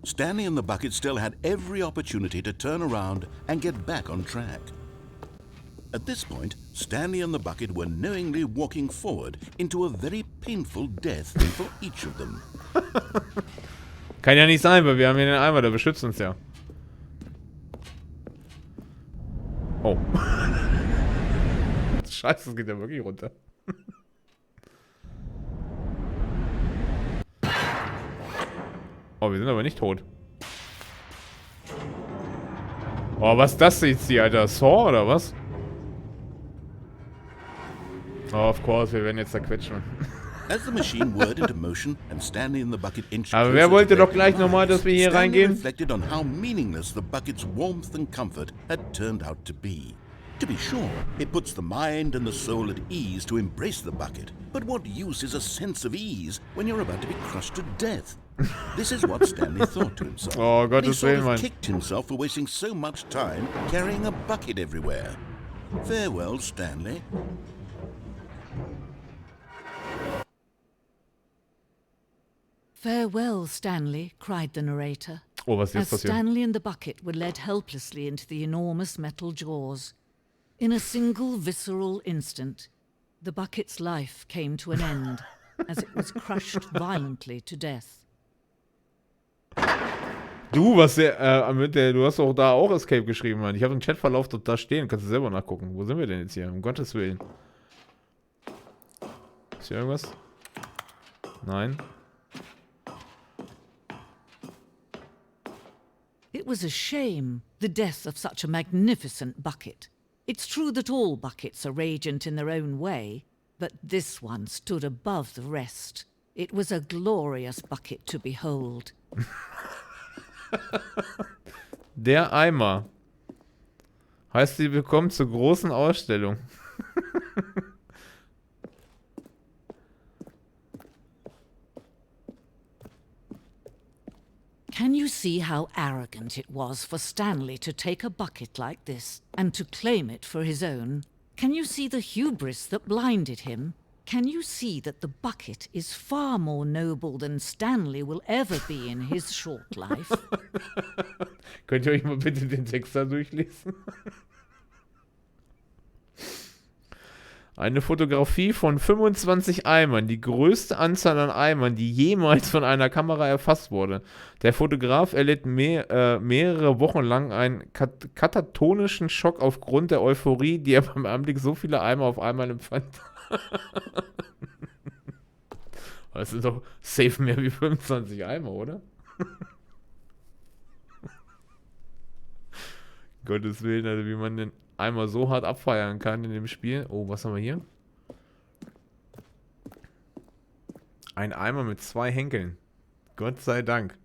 Stanley and the bucket still had every opportunity to turn around and get back on track. At this point, Stanley and the bucket were knowingly walking forward into a very painful death for each of them. Kann ja nicht sein, weil wir haben hier den Eimer, der beschützt uns ja. Oh. Scheiße, das geht ja wirklich runter. Oh, wir sind aber nicht tot. Oh, was ist das jetzt hier, Alter? Saw oder was? Oh, of course, wir werden jetzt zerquetschen. As the machine whirred into motion and Stanley and the bucket inched Aber closer wer to wollte their doch gleich nochmal, dass wir hier Stanley reingehen? reflected on how meaningless the bucket's warmth and comfort had turned out to be. To be sure, it puts the mind and the soul at ease to embrace the bucket. But what use is a sense of ease when you're about to be crushed to death? This is what Stanley thought to himself. Oh, And he Gottes sort Willen, of Mann. kicked himself for wasting so much time carrying a bucket everywhere. Farewell, Stanley. Farewell, Stanley, cried the narrator, Oh, was ist as jetzt passiert? Stanley and the bucket were led helplessly into the enormous metal jaws. In a single visceral instant, the bucket's life came to an end, as it was crushed violently to death. Du, du hast doch da auch Escape geschrieben, Mann. Ich habe den Chatverlauf dort da stehen. Kannst du selber nachgucken. Wo sind wir denn jetzt hier? Um Gottes Willen. Ist hier irgendwas? Nein. It was a shame, the death of such a magnificent bucket. It's true that all buckets are radiant in their own way, but this one stood above the rest. It was a glorious bucket to behold. Der Eimer. Heißt, sie willkommen zur großen Ausstellung. Can you see how arrogant it was for Stanley to take a bucket like this and to claim it for his own? Can you see the hubris that blinded him? Can you see that the bucket is far more noble than Stanley will ever be in his short life? Könnt ihr euch mal bitte den Text da durchlesen? Eine Fotografie von 25 Eimern, die größte Anzahl an Eimern, die jemals von einer Kamera erfasst wurde. Der Fotograf erlitt mehrere Wochen lang einen katatonischen Schock aufgrund der Euphorie, die er beim Anblick so viele Eimer auf einmal empfand. Das sind doch safe mehr wie 25 Eimer, oder? Gottes Willen, also wie man den Eimer so hart abfeiern kann in dem Spiel. Oh, was haben wir hier? Ein Eimer mit 2 Henkeln. Gott sei Dank.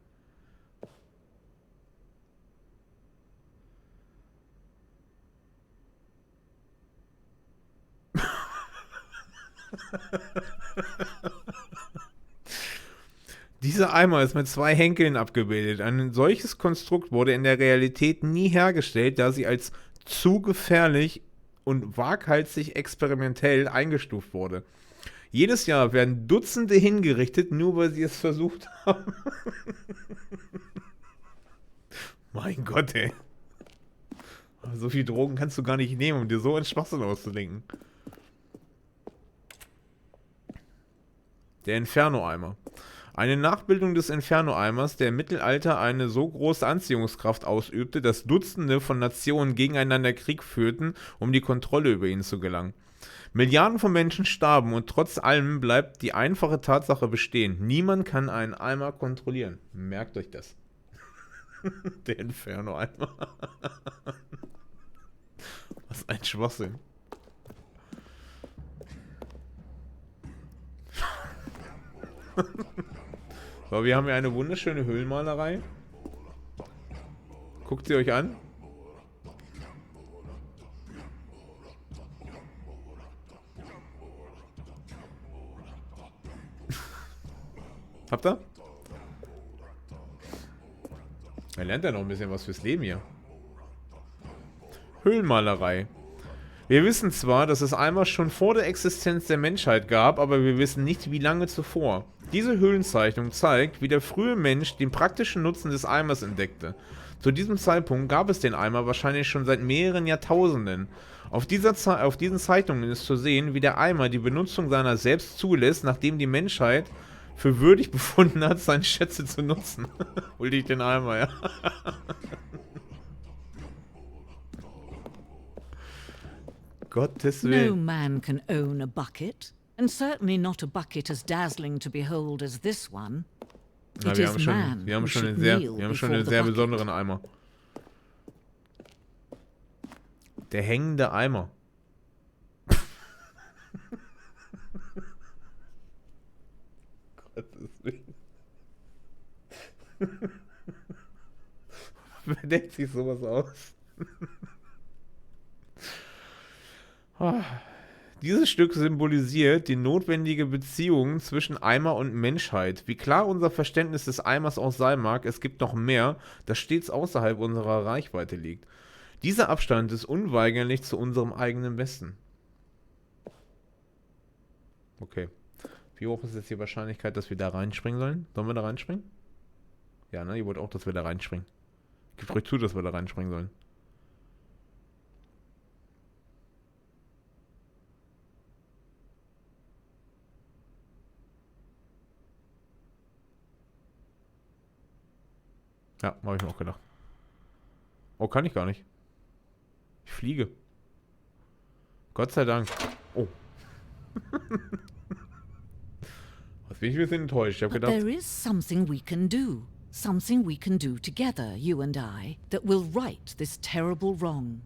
Dieser Eimer ist mit 2 Henkeln abgebildet. Ein solches Konstrukt wurde in der Realität nie hergestellt, da sie als zu gefährlich und waghalsig experimentell eingestuft wurde. Jedes Jahr werden Dutzende hingerichtet, nur weil sie es versucht haben. Mein Gott, ey. So viel Drogen kannst du gar nicht nehmen, um dir so einen Schwachsinn auszudenken. Der Inferno-Eimer. Eine Nachbildung des Inferno-Eimers, der im Mittelalter eine so große Anziehungskraft ausübte, dass Dutzende von Nationen gegeneinander Krieg führten, um die Kontrolle über ihn zu gelangen. Milliarden von Menschen starben und trotz allem bleibt die einfache Tatsache bestehen. Niemand kann einen Eimer kontrollieren. Merkt euch das. Der Inferno-Eimer. Was ein Schwachsinn. So, wir haben hier eine wunderschöne Höhlenmalerei. Guckt sie euch an. Habt ihr? Er lernt ja noch ein bisschen was fürs Leben hier. Höhlenmalerei. Wir wissen zwar, dass es Eimer schon vor der Existenz der Menschheit gab, aber wir wissen nicht, wie lange zuvor. Diese Höhlenzeichnung zeigt, wie der frühe Mensch den praktischen Nutzen des Eimers entdeckte. Zu diesem Zeitpunkt gab es den Eimer wahrscheinlich schon seit mehreren Jahrtausenden. Auf diesen Zeichnungen ist zu sehen, wie der Eimer die Benutzung seiner selbst zulässt, nachdem die Menschheit für würdig befunden hat, seine Schätze zu nutzen. Hol dich den Eimer, ja. Gottes Willen. No man can own a bucket, and certainly not a bucket as dazzling to behold as this one. Na, wir haben schon einen sehr besonderen Eimer. Der hängende Eimer. Wer denkt sich sowas aus? Dieses Stück symbolisiert die notwendige Beziehung zwischen Eimer und Menschheit. Wie klar unser Verständnis des Eimers auch sein mag, es gibt noch mehr, das stets außerhalb unserer Reichweite liegt. Dieser Abstand ist unweigerlich zu unserem eigenen Besten. Okay. Wie hoch ist jetzt die Wahrscheinlichkeit, dass wir da reinspringen sollen? Sollen wir da reinspringen? Ja, ne? Ihr wollt auch, dass wir da reinspringen. Gebt euch zu, dass wir da reinspringen sollen. Ja, habe ich mir auch gedacht. Oh, kann ich gar nicht. Ich fliege. Gott sei Dank. Oh. Was bin ich ein bisschen enttäuscht. Ich habe gedacht... There is something we can do. Something we can do together, you and I, that will right this terrible wrong.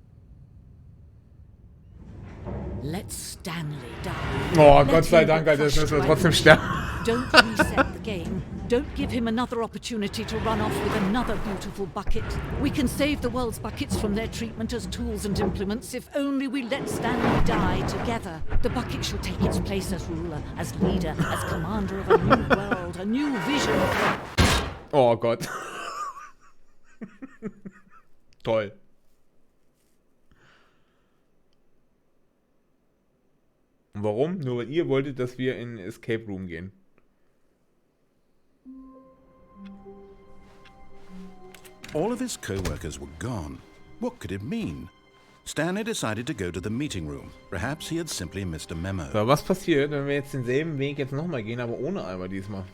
Let's Stanley die. Oh, Gott sei Dank, Alter, jetzt müssen wir trotzdem sterben. Don't reset the game. Don't give him another opportunity to run off with another beautiful bucket. We can save the world's buckets from their treatment as tools and implements if only we let Stanley die together. The bucket shall take its place as ruler, as leader, as commander of a new world, a new vision. Oh Gott. Toll. Und warum? Nur weil ihr wolltet, dass wir in den Escape Room gehen. All of his co-workers were gone. What could it mean? Stanley decided to go to the meeting room. Perhaps he had simply missed a memo. So, was passiert, wenn wir jetzt denselben Weg jetzt nochmal gehen, aber ohne Eimer diesmal?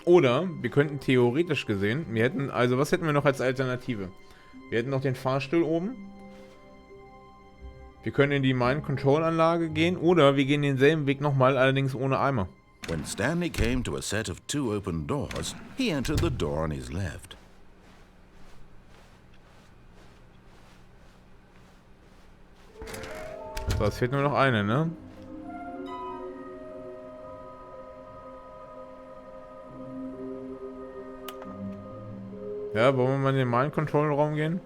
Oder wir könnten theoretisch gesehen, wir hätten, also was hätten wir noch als Alternative? Wir hätten noch den Fahrstuhl oben. Wir können in die Mind-Control-Anlage gehen oder wir gehen denselben Weg nochmal, allerdings ohne Eimer. When Stanley came to a set of 2 open doors, he entered the door on his left. So, es fehlt nur noch eine, ne? Ja, wollen wir mal in den Mind-Control-Raum gehen?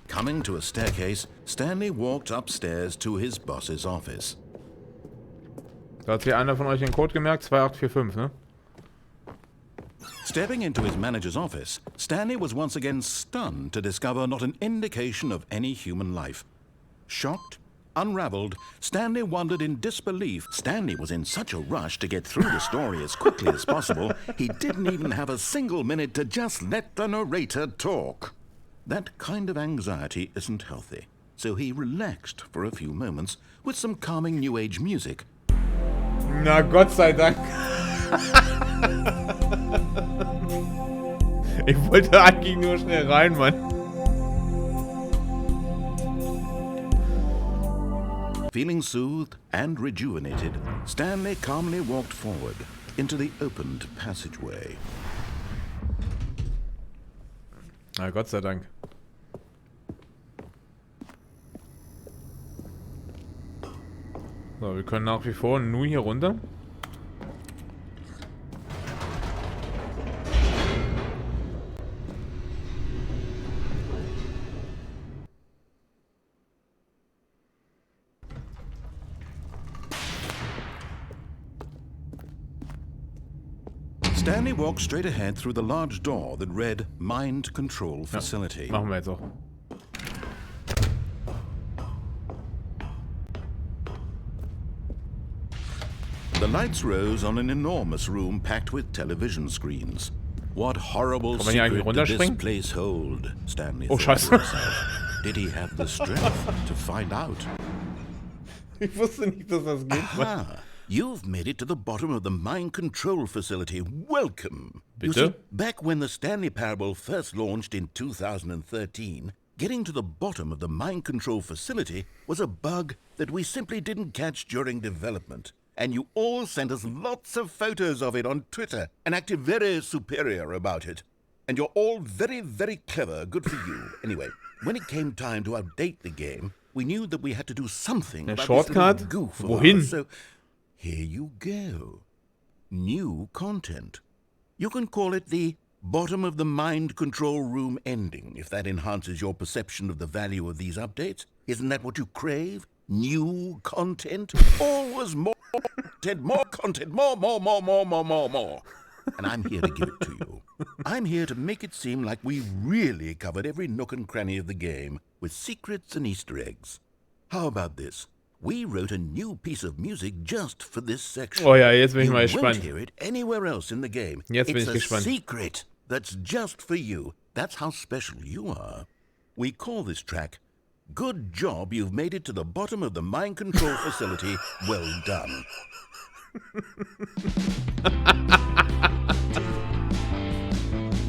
Coming to a staircase, Stanley walked upstairs to his boss's office. Da hat sich einer von euch den Code gemerkt, 2845, ne? Stepping into his manager's office, Stanley was once again stunned to discover not an indication of any human life. Shocked, unraveled, Stanley wondered in disbelief. Stanley was in such a rush to get through the story as quickly as possible, he didn't even have a single minute to just let the narrator talk. That kind of anxiety isn't healthy, so he relaxed for a few moments with some calming New Age music. Na, Gott sei Dank. Ich wollte eigentlich nur schnell rein, Mann. Feeling soothed and rejuvenated, Stanley calmly walked forward into the opened passageway. Na, Gott sei Dank. So, wir können nach wie vor nur hier runter. Stanley walked straight ahead through the large door that read Mind Control Facility. Ja, machen wir jetzt auch. The lights rose on an enormous room packed with television screens. What horrible secret did this place hold? Stanley thought to himself. Did he have the strength to find out? Ich wusste nicht, dass das geht. Aha. You've made it to the bottom of the Mind Control Facility. Welcome. Bitte? You see, back when the Stanley Parable first launched in 2013, getting to the bottom of the mind control facility was a bug that we simply didn't catch during development. And you all sent us lots of photos of it on Twitter and acted very superior about it. And you're all very, very clever. Good for you. Anyway, when it came time to update the game, we knew that we had to do something about this little goof of ours. So here you go. New content. You can call it the bottom of the mind control room ending, if that enhances your perception of the value of these updates. Isn't that what you crave? New content? Always more content, more content, more. And I'm here to give it to you. I'm here to make it seem like we really covered every nook and cranny of the game, with secrets and Easter eggs. How about this? We wrote a new piece of music just for this section. Oh ja, jetzt bin ich mal You won't gespannt. hear it anywhere else in the game. Jetzt bin It's ich a gespannt. secret that's just for you. That's how special you are. We call this track, Good Job You've Made It to the Bottom of the Mind Control Facility. Well done.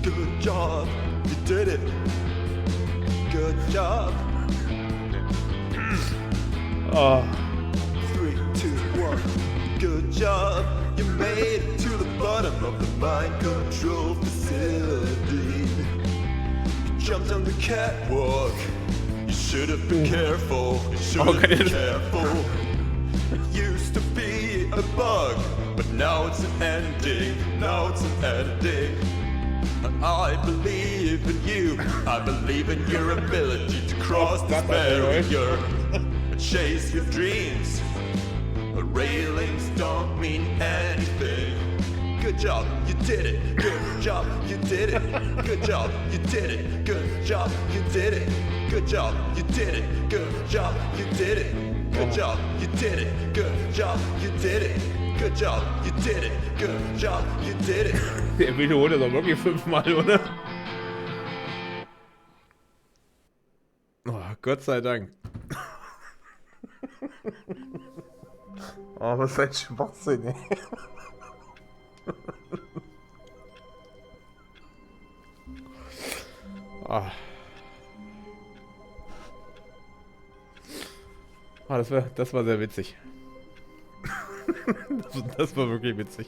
Good job, you did it. Good job. Oh. 3, 2, 1. Good job, you made it to the bottom of the mind control facility. You jumped on the catwalk. You should have been careful. You should have been careful. It used to be a bug, but now it's an ending. Now it's an ending. I believe in you. I believe in your ability to cross this barrier and chase your dreams. The railings don't mean anything. Good job, you did it. Good job, you did it. Good job, you did it. Good job, you did it. Good job, you did it. Good job, you did it. Good job, you did it. Good job, you did it. Good job, you did it. Good job, you did it. Der wiederholt das auch wirklich 5-mal, oder? Oh, Gott sei Dank. Oh, was für ein Schwachsinn, ey. Ah. Ah, das war sehr witzig. Das war wirklich witzig.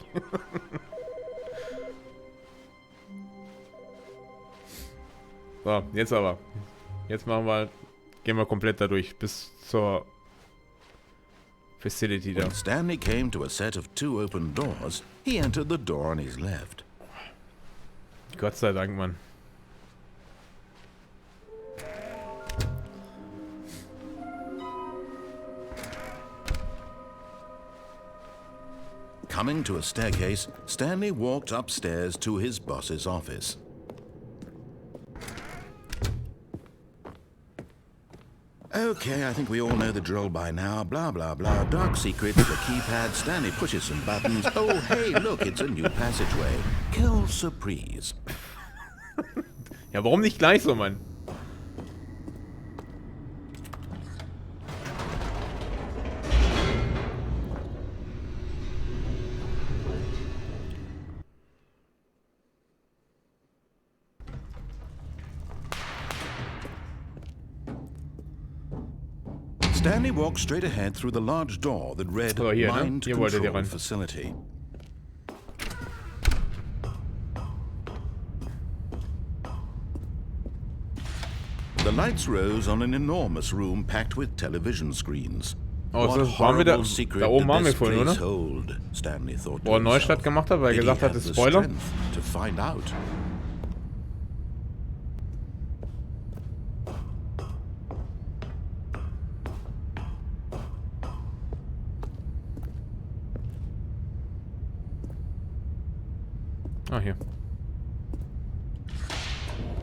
So, jetzt aber. Jetzt gehen wir komplett dadurch bis zur Facility da. When Stanley came to a set of 2 open doors, he entered the door on his left. Gott sei Dank, Mann. Coming to a staircase, Stanley walked upstairs to his boss's office. Okay, I think we all know the drill by now. Blah, blah, blah. Dark secrets, the keypad. Stanley pushes some buttons. Oh, hey, look, it's a new passageway. Kill surprise. Ja, warum nicht gleich so, Mann? Stanley walked straight ahead through the large door that read So, hier, ne? Mind Hier wolltet ihr Control ran. Facility. The lights rose on an enormous room packed with television screens. Oh, What das waren wir da horrible secret oben did waren wir this vorhin, place oder? hold? Stanley thought to Wo er himself. Neustadt gemacht hat, weil er Did he gesagt hat, have das the Spoiler. strength to find out? Ah, hier.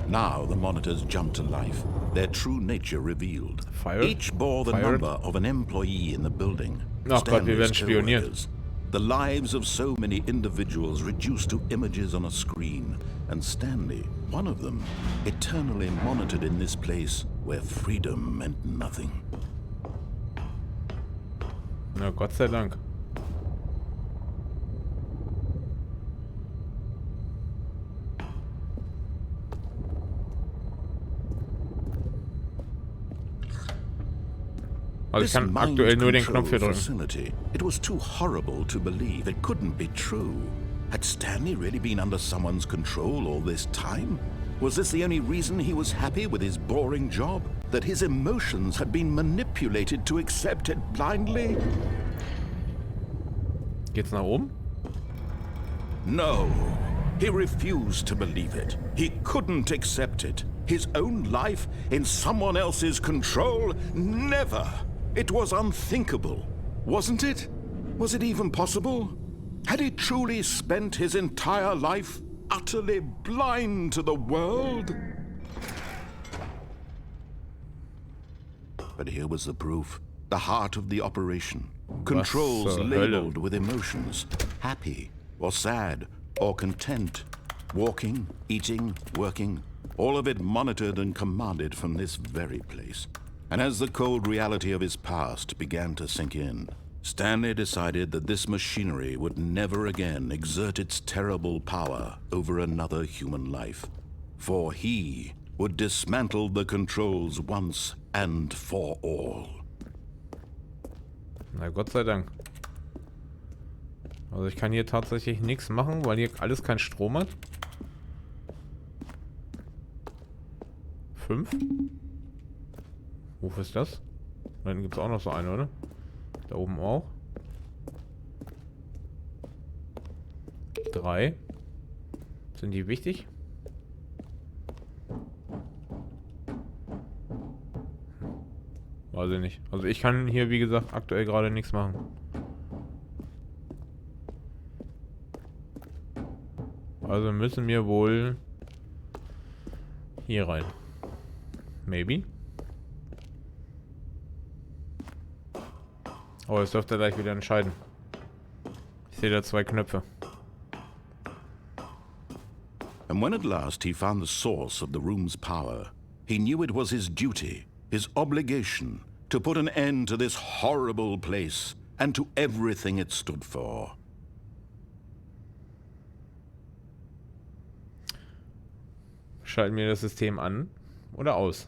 Now the monitors jumped to life, their true nature revealed. Fired? Each bore the Fired? number of an employee in the building. Ach Gott, wir werden Stanley's spioniert. coworkers. The lives of so many individuals reduced to images on a screen. And Stanley, one of them, eternally monitored in this place where freedom meant nothing. Na, Gott sei Dank. Also ich This kann mind aktuell nur den control Knopf hier drücken. facility, it was too horrible to believe. It couldn't be true. Had Stanley really been under someone's control all this time? Was this the only reason he was happy with his boring job? That his emotions had been manipulated to accept it blindly? Geht's nach oben? No. He refused to believe it. He couldn't accept it. His own life in someone else's control? Never. It was unthinkable. Wasn't it? Was it even possible? Had he truly spent his entire life utterly blind to the world? But here was the proof. The heart of the operation. Controls labeled with emotions. Happy or sad or content. Walking, eating, working. All of it monitored and commanded from this very place. And as the cold reality of his past began to sink in, Stanley decided that this machinery would never again exert its terrible power over another human life. For he would dismantle the controls once and for all. Na Gott sei Dank. Also ich kann hier tatsächlich nichts machen, weil hier alles keinen Strom hat. 5. Wofür ist das? Da hinten gibt es auch noch so eine, oder? Da oben auch. 3. Sind die wichtig? Weiß ich nicht. Also ich kann hier, wie gesagt, aktuell gerade nichts machen. Also müssen wir wohl hier rein. Maybe. Oh, jetzt dürfte er gleich wieder entscheiden. Ich sehe da 2 Knöpfe. And when at last he found the source of the room's power, he knew it was his duty, his obligation, to put an end to this horrible place and to everything it stood for. Schalten wir das System an oder aus?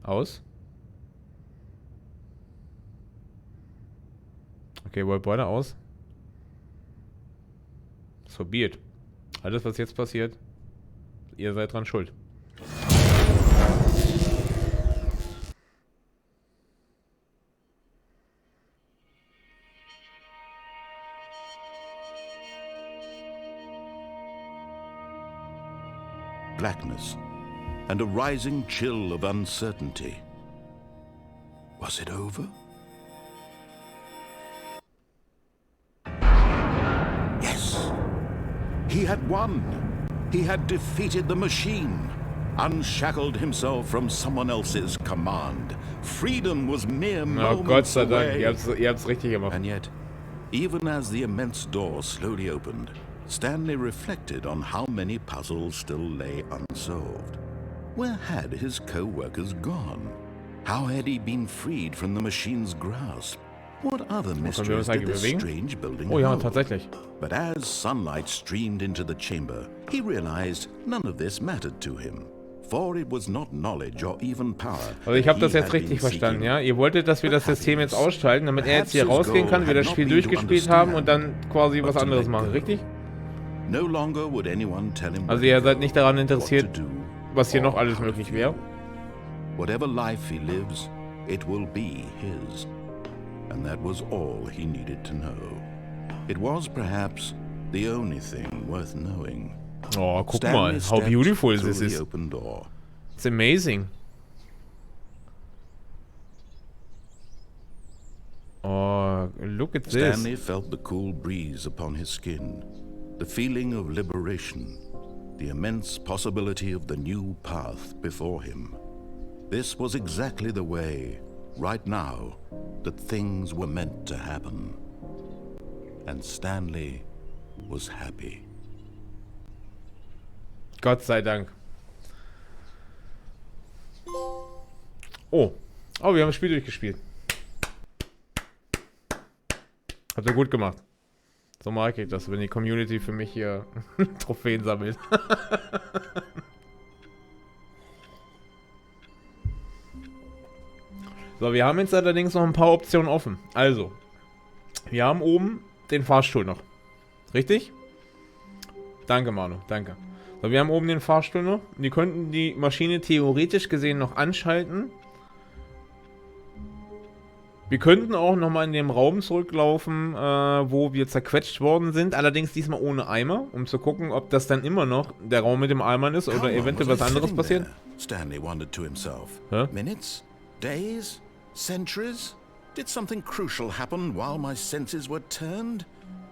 Aus. Okay, wollt beide aus? So be it. Alles, was jetzt passiert, ihr seid dran schuld. Blackness and a rising chill of uncertainty. Was it over? Yes! He had won! He had defeated the machine, unshackled himself from someone else's command. Freedom was mere Oh Gott moments sei Dank, away. ihr habt's richtig gemacht. And yet, even as the immense door slowly opened, Stanley reflected on how many puzzles still lay unsolved. Where had his co-workers gone? How had he been freed from the machine's grasp? What other mysteries did this strange building Oh ja, hold? tatsächlich. But as sunlight streamed into the chamber, he realized none of this mattered to him. For it was not knowledge or even power. Also ich habe das jetzt richtig verstanden, ja? Ihr wolltet, dass wir das System jetzt ausschalten, damit er jetzt hier rausgehen kann, wir das Spiel durchgespielt haben und dann quasi was anderes machen, richtig? No longer would anyone tell him Also ihr seid nicht daran interessiert, what to do was hier or noch alles how to möglich feel. wäre. Whatever life he lives, it will be his. And that was all he needed to know. It was perhaps the only thing worth knowing. Oh, guck Stanley mal, how stepped beautiful through this the is. open door. It's amazing. Oh, look at this. Stanley felt the cool breeze upon his skin, the feeling of liberation, the immense possibility of the new path before him. This was exactly the way, right now, that things were meant to happen. And Stanley was happy. Gott sei Dank. Oh. Oh, wir haben das Spiel durchgespielt. Habt ihr gut gemacht. So mag ich das, wenn die Community für mich hier Trophäen sammelt. So, wir haben jetzt allerdings noch ein paar Optionen offen. Also, wir haben oben den Fahrstuhl noch. Richtig? Danke, Manu, danke. So, wir haben oben den Fahrstuhl noch. Die könnten die Maschine theoretisch gesehen noch anschalten. Wir könnten auch nochmal in dem Raum zurücklaufen, wo wir zerquetscht worden sind. Allerdings diesmal ohne Eimer, um zu gucken, ob das dann immer noch der Raum mit dem Eimern ist oder eventuell was anderes passiert. Stanley wondered to himself. Hä? Minutes? Days? Centuries? Did something crucial happen while my senses were turned?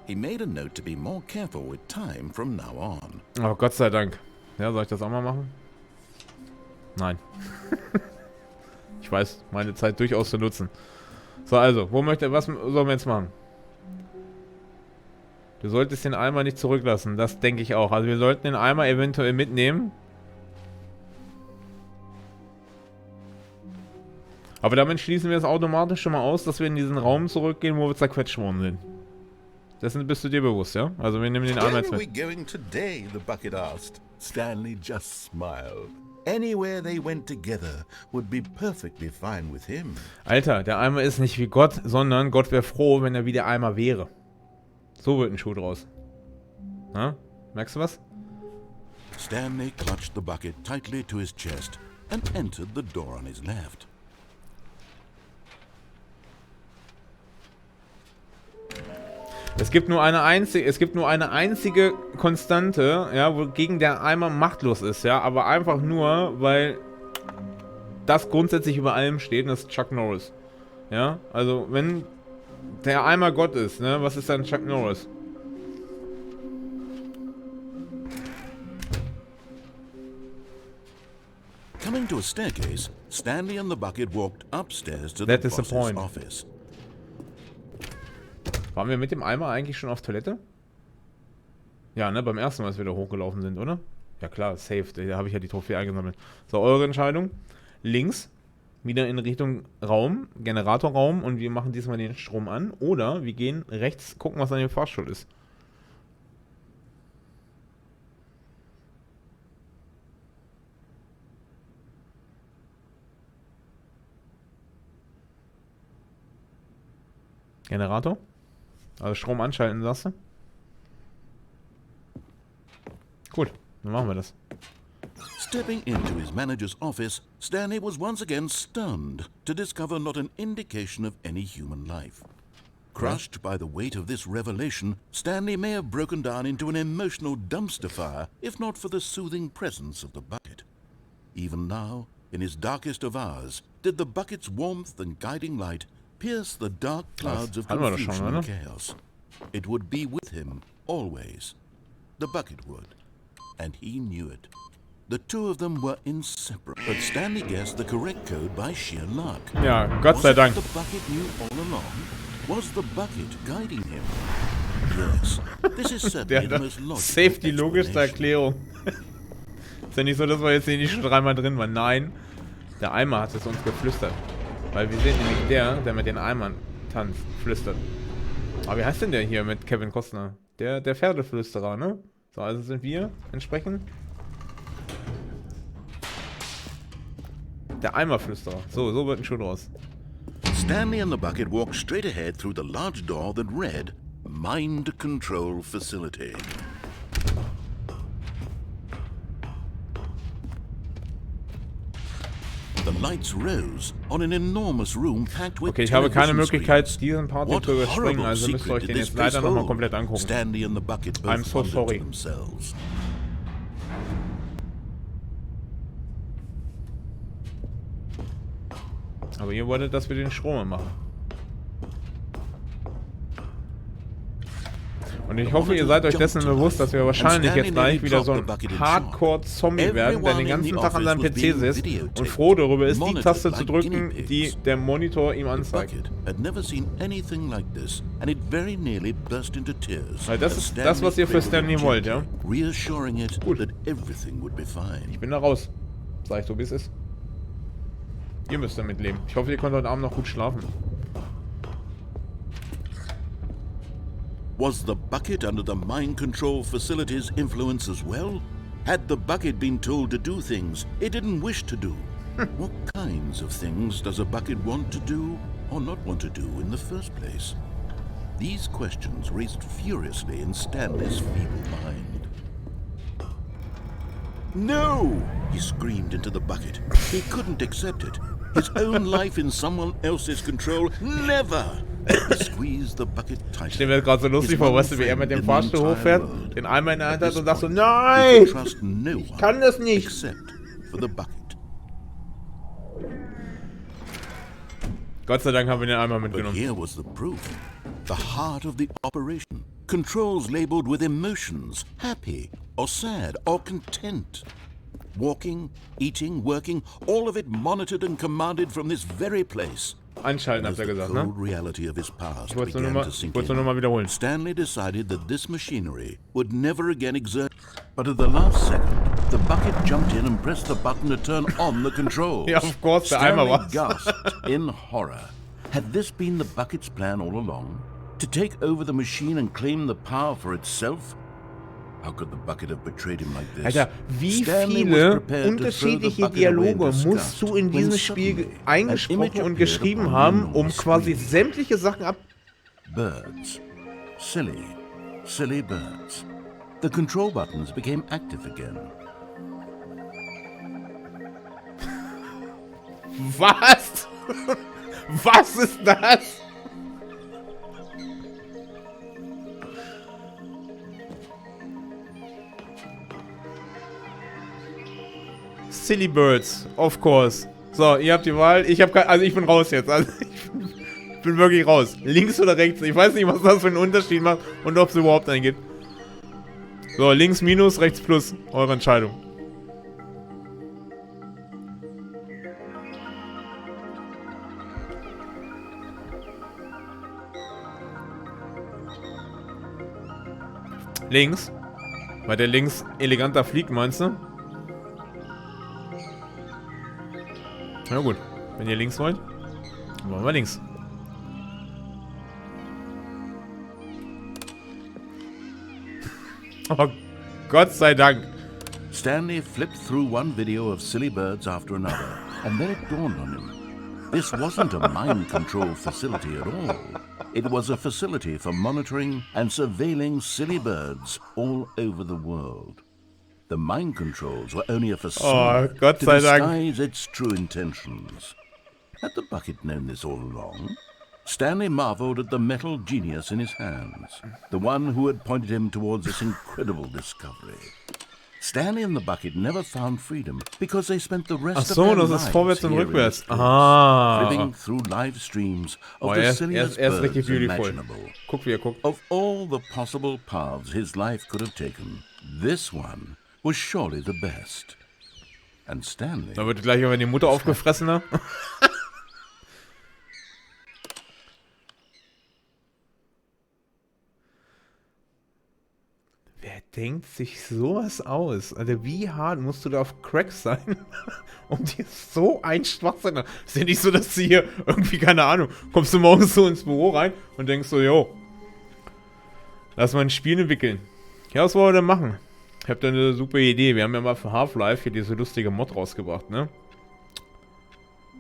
He made a note to be more careful with time from now on. Oh, Gott sei Dank. Ja, soll ich das auch mal machen? Nein. Ich weiß, meine Zeit durchaus zu nutzen. So, also, was sollen wir jetzt machen? Du solltest den Eimer nicht zurücklassen, das denke ich auch. Also wir sollten den Eimer eventuell mitnehmen. Aber damit schließen wir es automatisch schon mal aus, dass wir in diesen Raum zurückgehen, wo wir zerquetscht worden sind. Dessen bist du dir bewusst, ja? Also wir nehmen den Eimer jetzt Where are we mit. going today? The bucket asked. Stanley just smiled. Anywhere they went together would be perfectly fine with him. Alter, der Eimer ist nicht wie Gott, sondern Gott wäre froh, wenn er wie der Eimer wäre. So wird ein Schuh draus. Na? Merkst du was? Stanley clutched the bucket tightly to his chest and entered the door on his left. Es gibt nur eine einzige Konstante, ja, wogegen der Eimer machtlos ist, ja, aber einfach nur, weil das grundsätzlich über allem steht, und das ist Chuck Norris. Ja, also wenn der Eimer Gott ist, ne, was ist dann Chuck Norris? Coming to a staircase, Stanley and the bucket walked upstairs to the That is the boss's point. office. Waren wir mit dem Eimer eigentlich schon auf Toilette? Ja, ne, beim ersten Mal, als wir da hochgelaufen sind, oder? Ja klar, safe, da habe ich ja die Trophäe eingesammelt. So, eure Entscheidung. Links, wieder in Richtung Raum, Generatorraum, und wir machen diesmal den Strom an. Oder wir gehen rechts, gucken, was an dem Fahrstuhl ist. Generator? Also Strom anschalten, sagst du? Gut, dann machen wir das. Stepping into his manager's office, Stanley was once again stunned to discover not an indication of any human life. Crushed by the weight of this revelation, Stanley may have broken down into an emotional dumpster fire if not for the soothing presence of the bucket. Even now, in his darkest of hours, did the bucket's warmth and guiding light pierce the dark clouds of confusion and chaos. It would be with him, always. The bucket would. And he knew it. The two of them were inseparable. But Stanley guessed the correct code by sheer luck. Ja, Gott sei Dank. Was it the bucket knew all along? Was the bucket guiding him? Yes. This is certainly the most logical safe die logischste Erklärung. Ist ja nicht so, dass wir jetzt hier nicht schon dreimal drin waren. Nein, der Eimer hat es uns geflüstert. Weil wir sind nämlich der mit den Eimern tanzt, flüstert. Aber wie heißt denn der hier mit Kevin Costner? Der Pferdeflüsterer, ne? So, also sind wir entsprechend der Eimerflüsterer. So wird ein Schuh draus. Stanley and the bucket walked straight ahead through the large door that read, Mind Control Facility. The lights rose on an enormous room packed with Okay, ich habe keine television Möglichkeit, screens. diesen Part What zu überspringen, horrible also müsst ihr euch secret den did jetzt this place leider nochmal hold? komplett angucken. Stanley and the bucket both I'm so wondered sorry. to themselves. Aber ihr wolltet, dass wir den Strom machen. Und ich hoffe, ihr seid euch dessen bewusst, dass wir wahrscheinlich jetzt gleich wieder so ein Hardcore-Zombie werden, der den ganzen Tag an seinem PC sitzt und froh darüber ist, die Taste zu drücken, die der Monitor ihm anzeigt. Weil das ist das, was ihr für Stanley wollt, ja? Gut. Ich bin da raus. Sag ich so, wie es ist. Ihr müsst damit leben. Ich hoffe, ihr könnt heute Abend noch gut schlafen. Was the bucket under the mind control facility's influence as well? Had the bucket been told to do things it didn't wish to do? What kinds of things does a bucket want to do or not want to do in the first place? These questions raced furiously in Stanley's feeble mind. No! He screamed into the bucket. He couldn't accept it. His own life in someone else's control. Never! He squeezed the bucket tighter. Stell mir gerade so lustig vor, weißt du, wie er mit dem Fahrstuhl hochfährt, den Eimer in der Hand hat und sagt so, nein! Ich kann das nicht! Except for the bucket. Gott sei Dank haben wir den Eimer But mitgenommen. here was the proof. The heart of the operation. Controls labeled with emotions. Happy, or sad, or content. Walking, eating, working, all of it monitored and commanded from this very place. Anschalten, As habt ihr the gesagt, ne? cold reality of his past Ich wollte began nur to sink nur mal in, wiederholen. Stanley decided that this machinery would never again exert. But at the last second, the bucket jumped in and pressed the button to turn on the controls. Ja, of course, der Eimer Stanley war's. gasped in horror. Had this been the bucket's plan all along? To take over the machine and claim the power for itself? How could the bucket have betrayed him like this? Alter, wie Stanley was viele prepared to throw the unterschiedliche bucket away in Dialoge disgust musst du in when diesem Spiel suddenly eingesprochen an image und appeared geschrieben upon haben, the um quasi screen. sämtliche Sachen ab... Birds. Silly, silly birds. The control buttons became active again. Was? Was ist das? Silly Birds, of course. So, ihr habt die Wahl. Ich habe also ich bin raus jetzt. Also ich bin wirklich raus. Links oder rechts? Ich weiß nicht, was das für einen Unterschied macht und ob es überhaupt einen gibt. So, links minus, rechts plus. Eure Entscheidung. Links. Weil der links eleganter fliegt, meinst du? Na gut. Wenn ihr links wollt, dann wollen wir links. Oh, Gott sei Dank. Stanley flipped through one video of silly birds after another, and then it dawned on him. This wasn't a mind control facility at all. It was a facility for monitoring and surveilling silly birds all over the world. The mind controls were only a facade Oh, Gott to sei Dank. disguise its true intentions. Had the bucket known this all along? Stanley marveled at the metal genius in his hands, the one who had pointed him towards this incredible discovery. Stanley and the bucket never found freedom because they spent the rest Ach so, of their das lives ist vorwärts und here in rückwärts. this place, Ah. living through live streams of Oh, the er ist silliest richtig birds beautiful. imaginable. Guck, wie er guckt. Of all the possible paths his life could have taken, this one was surely the best. And Stanley... Da wird gleich, wenn die Mutter aufgefressen hat. Wer denkt sich sowas aus? Also wie hart musst du da auf Crack sein, um dir so ein Schwachsinn... Ist ja nicht so, dass du hier irgendwie, keine Ahnung, kommst du morgens so ins Büro rein und denkst so, jo, lass mal ein Spiel entwickeln. Ja, was wollen wir denn machen? Ich hab da eine super Idee. Wir haben ja mal für Half-Life hier diese lustige Mod rausgebracht, ne?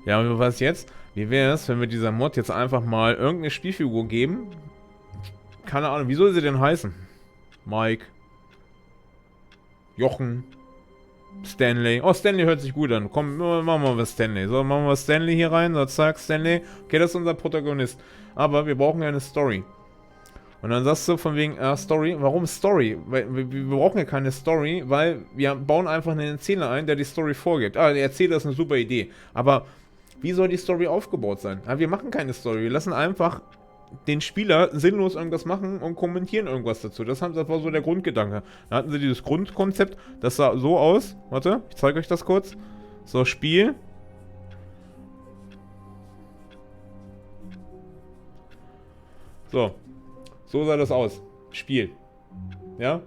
Ja, und was jetzt? Wie wäre es, wenn wir dieser Mod jetzt einfach mal irgendeine Spielfigur geben? Keine Ahnung, wie soll sie denn heißen? Mike. Jochen. Stanley. Oh, Stanley hört sich gut an. Komm, machen wir mal Stanley. So, machen wir Stanley hier rein. So, zack, Stanley. Okay, das ist unser Protagonist. Aber wir brauchen ja eine Story. Und dann sagst du von wegen, Story. Warum Story? Weil wir brauchen ja keine Story, weil wir bauen einfach einen Erzähler ein, der die Story vorgibt. Ah, der Erzähler ist eine super Idee. Aber wie soll die Story aufgebaut sein? Ja, wir machen keine Story. Wir lassen einfach den Spieler sinnlos irgendwas machen und kommentieren irgendwas dazu. Das war so der Grundgedanke. Da hatten sie dieses Grundkonzept, das sah so aus. Warte, ich zeige euch das kurz. So, Spiel. So. So sah das aus. Spiel. Ja?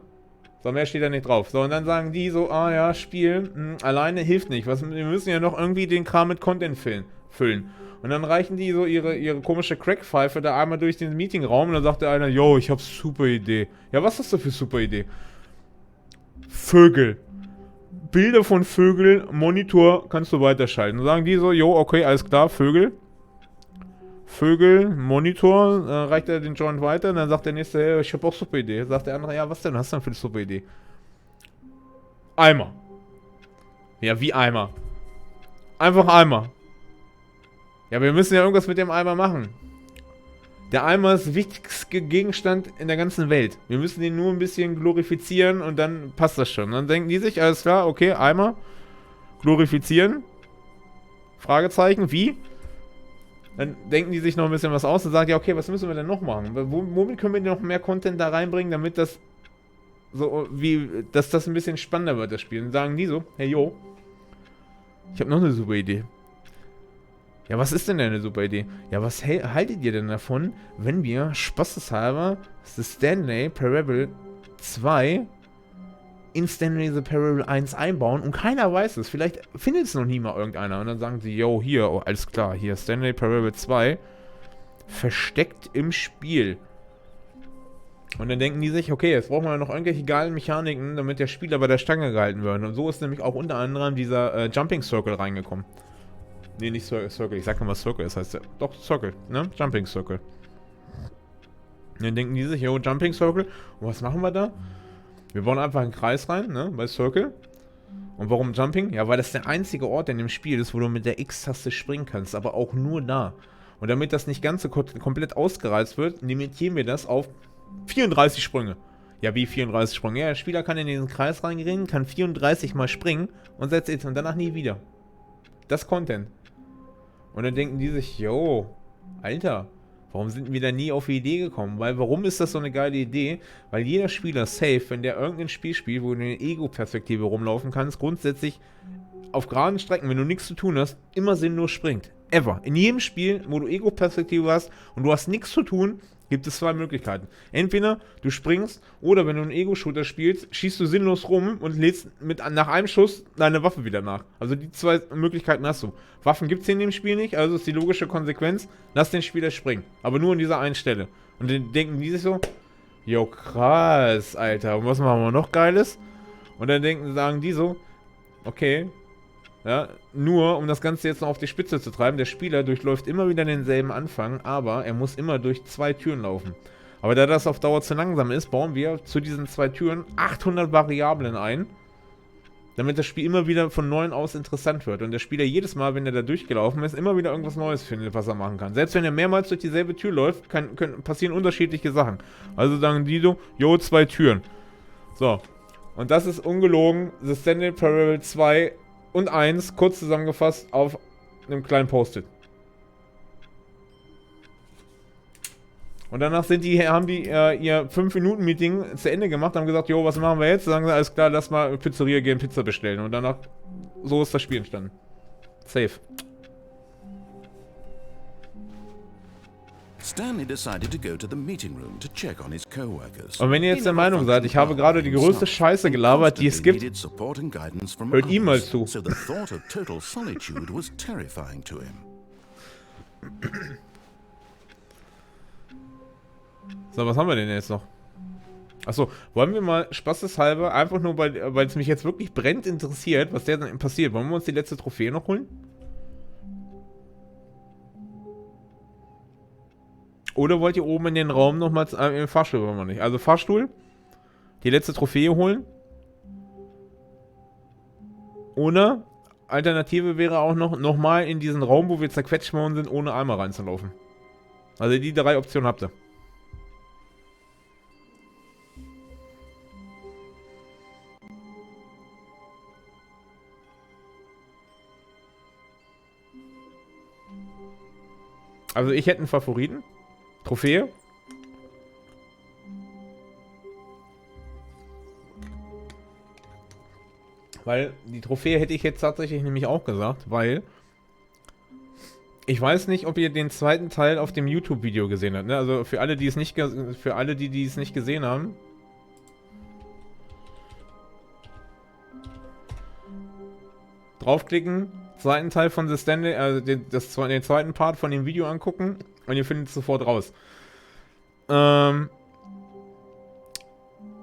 So, mehr steht da nicht drauf. So, und dann sagen die so, ah ja, Spiel, alleine hilft nicht. Wir müssen ja noch irgendwie den Kram mit Content füllen. füllen. Und dann reichen die so ihre komische Crackpfeife da einmal durch den Meetingraum und dann sagt der einer, yo, ich hab super Idee. Ja, was hast du für super Idee? Vögel. Bilder von Vögeln, Monitor, kannst du weiterschalten. Dann sagen die so, jo, okay, alles klar, Vögel. Vögel, Monitor, reicht er den Joint weiter und dann sagt der nächste, hey, ich hab auch super Idee. Sagt der andere, ja, was denn? Was hast du denn für eine super Idee? Eimer. Ja, wie Eimer? Einfach Eimer. Ja, wir müssen ja irgendwas mit dem Eimer machen. Der Eimer ist der wichtigste Gegenstand in der ganzen Welt. Wir müssen ihn nur ein bisschen glorifizieren und dann passt das schon. Dann denken die sich, alles klar, okay, Eimer. Glorifizieren. Fragezeichen, wie? Dann denken die sich noch ein bisschen was aus und sagen, ja, okay, was müssen wir denn noch machen? Womit können wir denn noch mehr Content da reinbringen, damit das so, dass das ein bisschen spannender wird, das Spiel. Und sagen die so, hey, yo, ich habe noch eine super Idee. Ja, was ist denn eine super Idee? Ja, was haltet ihr denn davon, wenn wir spaßeshalber The Stanley Parable 2 in Stanley the Parable 1 einbauen und keiner weiß es. Vielleicht findet es noch nie mal irgendeiner. Und dann sagen sie, yo, hier, oh, alles klar, hier, Stanley Parable 2 versteckt im Spiel. Und dann denken die sich, okay, jetzt brauchen wir noch irgendwelche geilen Mechaniken, damit der Spieler bei der Stange gehalten wird. Und so ist nämlich auch unter anderem dieser Jumping Circle reingekommen. Nee, nicht Circle, ich sag nochmal Circle, das heißt, doch Circle, ne? Jumping Circle. Und dann denken die sich, yo, Jumping Circle, und was machen wir da? Wir bauen einfach einen Kreis rein, ne, bei Circle. Und warum Jumping? Ja, weil das der einzige Ort in dem Spiel ist, wo du mit der X-Taste springen kannst, aber auch nur da. Und damit das nicht ganz so komplett ausgereizt wird, limitieren wir das auf 34 Sprünge. Ja, wie 34 Sprünge? Ja, der Spieler kann in diesen Kreis reingehen, kann 34 mal springen und setzt jetzt und danach nie wieder. Das ist Content. Und dann denken die sich, yo, Alter, warum sind wir da nie auf die Idee gekommen? Weil, warum ist das so eine geile Idee? Weil jeder Spieler safe, wenn der irgendein Spiel spielt, wo du in der Ego-Perspektive rumlaufen kannst, grundsätzlich auf geraden Strecken, wenn du nichts zu tun hast, immer sinnlos springt. Ever. In jedem Spiel, wo du Ego-Perspektive hast und du hast nichts zu tun, gibt es zwei Möglichkeiten. Entweder du springst oder wenn du einen Ego-Shooter spielst, schießt du sinnlos rum und lädst nach einem Schuss deine Waffe wieder nach. Also die zwei Möglichkeiten hast du. Waffen gibt es in dem Spiel nicht, also ist die logische Konsequenz, lass den Spieler springen. Aber nur an dieser einen Stelle. Und dann denken die sich so, jo krass, Alter, und was machen wir noch Geiles? Und dann sagen die so, okay, ja, nur um das Ganze jetzt noch auf die Spitze zu treiben, der Spieler durchläuft immer wieder denselben Anfang, aber er muss immer durch 2 Türen laufen. Aber da das auf Dauer zu langsam ist, bauen wir zu diesen 2 Türen 800 Variablen ein, damit das Spiel immer wieder von neuem aus interessant wird. Und der Spieler jedes Mal, wenn er da durchgelaufen ist, immer wieder irgendwas Neues findet, was er machen kann. Selbst wenn er mehrmals durch dieselbe Tür läuft, passieren unterschiedliche Sachen. Also sagen die so, jo, 2 Türen. So. Und das ist ungelogen The Stanley Parable 2 und 1, kurz zusammengefasst, auf einem kleinen Post-it. Und danach haben die ihr 5-Minuten-Meeting zu Ende gemacht, haben gesagt, jo, was machen wir jetzt? Sagen sie, alles klar, lass mal Pizzeria gehen, Pizza bestellen. Und danach, so ist das Spiel entstanden. Safe. Stanley decided to go to the meeting room to check on his coworkers. Und wenn ihr jetzt der Meinung seid, ich habe gerade die größte Scheiße gelabert, die es gibt, hört ihm mal zu. So the thought of total solitude was terrifying to him. So, was haben wir denn jetzt noch? Achso, wollen wir mal spaßeshalber, einfach nur, weil es mich jetzt wirklich brennend interessiert, was der dann passiert, wollen wir uns die letzte Trophäe noch holen? Oder wollt ihr oben in den Raum nochmal, im Fahrstuhl wollen wir nicht. Also Fahrstuhl, die letzte Trophäe holen. Oder, Alternative wäre auch nochmal in diesen Raum, wo wir zerquetscht worden sind, ohne Eimer reinzulaufen. Also die 3 Optionen habt ihr. Also ich hätte einen Favoriten. Trophäe. Weil die Trophäe hätte ich jetzt tatsächlich nämlich auch gesagt, weil ich weiß nicht, ob ihr den zweiten Teil auf dem YouTube-Video gesehen habt. Ne? Also für alle, die es nicht gesehen haben. draufklicken, zweiten Teil von The Stanley, also den zweiten Part von dem Video angucken und ihr findet es sofort raus.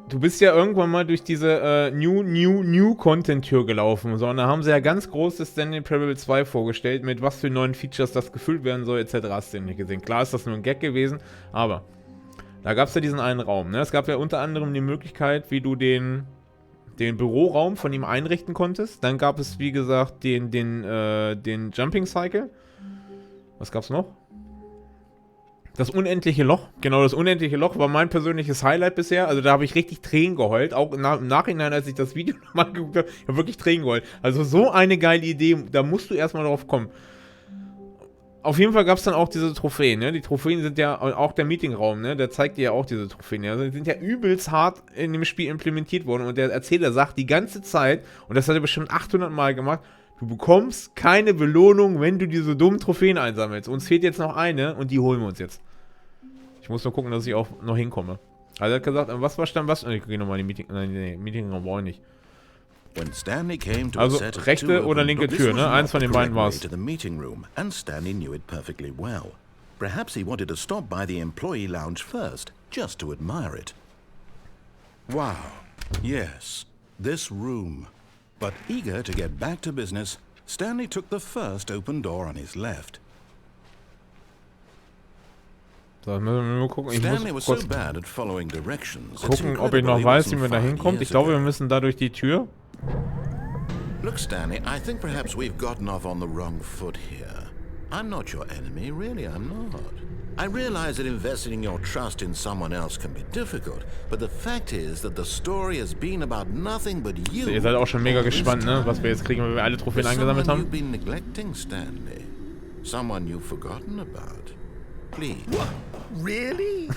Du bist ja irgendwann mal durch diese New Content-Tür gelaufen. So, und da haben sie ja ganz groß das Stanley Parable 2 vorgestellt, mit was für neuen Features das gefüllt werden soll, etc. Hast du nicht gesehen. Klar ist das nur ein Gag gewesen, aber da gab es ja diesen einen Raum. Ne? Es gab ja unter anderem die Möglichkeit, wie du den Büroraum von ihm einrichten konntest. Dann gab es, wie gesagt, den Jumping Cycle. Was gab's noch? Das unendliche Loch. Genau, das unendliche Loch war mein persönliches Highlight bisher. Also da habe ich richtig Tränen geheult. Auch im Nachhinein, als ich das Video nochmal geguckt habe, habe ich wirklich Tränen geheult. Also so eine geile Idee, da musst du erstmal drauf kommen. Auf jeden Fall gab es dann auch diese Trophäen, ne? Die Trophäen sind ja, auch der Meetingraum, ne? Der zeigt dir ja auch diese Trophäen. Also die sind ja übelst hart in dem Spiel implementiert worden. Und der Erzähler sagt die ganze Zeit, und das hat er bestimmt 800 Mal gemacht, du bekommst keine Belohnung, wenn du diese dummen Trophäen einsammelst. Uns fehlt jetzt noch eine und die holen wir uns jetzt. Ich muss nur gucken, dass ich auch noch hinkomme. Also er hat gesagt, was war Stand, was? Ich gehe nochmal in die Meetingraum brauche ich nicht. Also rechte oder linke Tür, ne? Eins von den beiden war es. Stanley knew it perfectly well. Perhaps he wanted to stop by the employee lounge first, just to admire it. Wow, yes, this room. But eager to get back to business, Stanley took the first open door on his left. So, müssen wir mal gucken. Ich muss kurz gucken, ob ich noch Incredible, weiß, wie man da hinkommt. Ich glaube, wir müssen da durch die Tür. Look, Stanley, I think perhaps we've gotten off on the wrong foot here. I'm not your enemy, really, I'm not. I realize that investing your trust in someone else can be difficult, but the fact is that the story has been about nothing but you. So, ihr seid auch schon mega gespannt, ne? Was wir jetzt kriegen, wenn wir alle Trophäen eingesammelt haben. You've been neglecting, Stanley. Someone you've forgotten about. Please. What? Really?